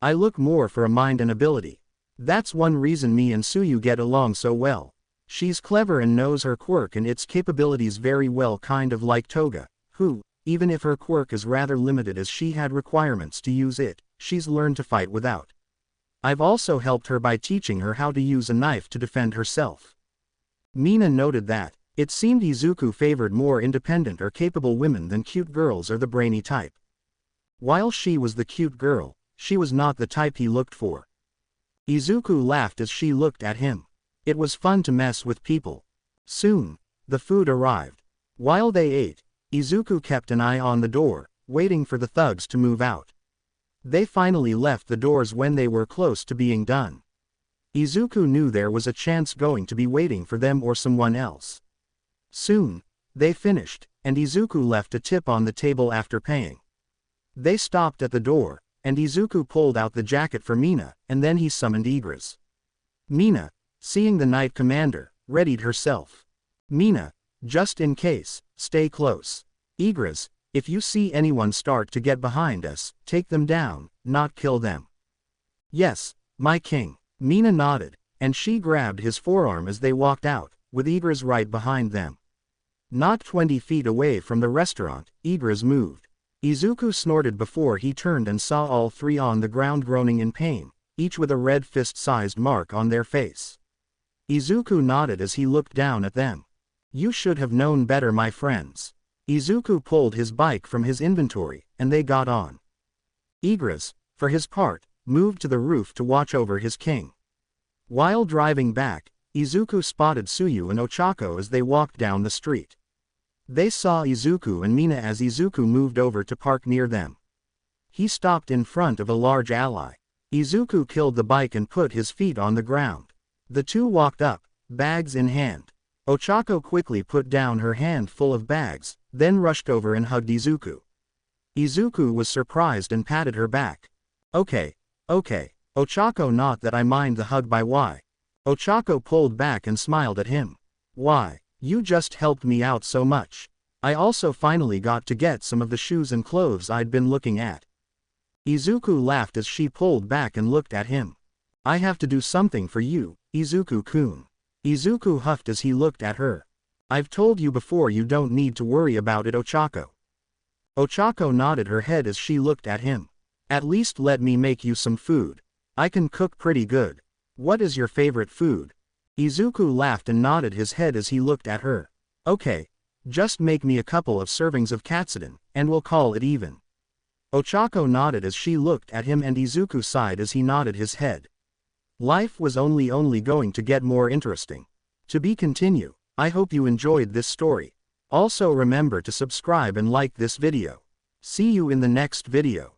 I look more for a mind and ability. That's one reason me and Tsuyu get along so well. She's clever and knows her quirk and its capabilities very well, kind of like Toga, who, even if her quirk is rather limited as she had requirements to use it, she's learned to fight without. I've also helped her by teaching her how to use a knife to defend herself. Mina noted that it seemed Izuku favored more independent or capable women than cute girls or the brainy type. While she was the cute girl, she was not the type he looked for. Izuku laughed as she looked at him. It was fun to mess with people. Soon, the food arrived. While they ate, Izuku kept an eye on the door, waiting for the thugs to move out. They finally left the doors when they were close to being done. Izuku knew there was a chance going to be waiting for them or someone else. Soon, they finished, and Izuku left a tip on the table after paying. They stopped at the door, and Izuku pulled out the jacket for Mina, and then he summoned Igris. Mina, seeing the Knight Commander, readied herself. Mina, just in case, stay close. Igris, if you see anyone start to get behind us, take them down, not kill them. Yes, my king. Mina nodded, and she grabbed his forearm as they walked out, with Igris right behind them. Not 20 feet away from the restaurant, Igris moved. Izuku snorted before he turned and saw all three on the ground groaning in pain, each with a red fist-sized mark on their face. Izuku nodded as he looked down at them. You should have known better, my friends. Izuku pulled his bike from his inventory, and they got on. Igris, for his part, moved to the roof to watch over his king. While driving back, Izuku spotted Tsuyu and Ochako as they walked down the street. They saw Izuku and Mina as Izuku moved over to park near them. He stopped in front of a large ally. Izuku killed the bike and put his feet on the ground. The two walked up, bags in hand. Ochako quickly put down her hand full of bags, then rushed over and hugged Izuku. Izuku was surprised and patted her back. Okay. Okay. Ochako, not that I mind the hug by why. Ochako pulled back and smiled at him. Why, you just helped me out so much. I also finally got to get some of the shoes and clothes I'd been looking at. Izuku laughed as she pulled back and looked at him. I have to do something for you, Izuku-kun. Izuku huffed as he looked at her. I've told you before, you don't need to worry about it, Ochako. Ochako nodded her head as she looked at him. At least let me make you some food. I can cook pretty good. What is your favorite food? Izuku laughed and nodded his head as he looked at her. Okay. Just make me a couple of servings of katsudon, and we'll call it even. Ochako nodded as she looked at him, and Izuku sighed as he nodded his head. Life was only going to get more interesting. To be continued. I hope you enjoyed this story. Also remember to subscribe and like this video. See you in the next video.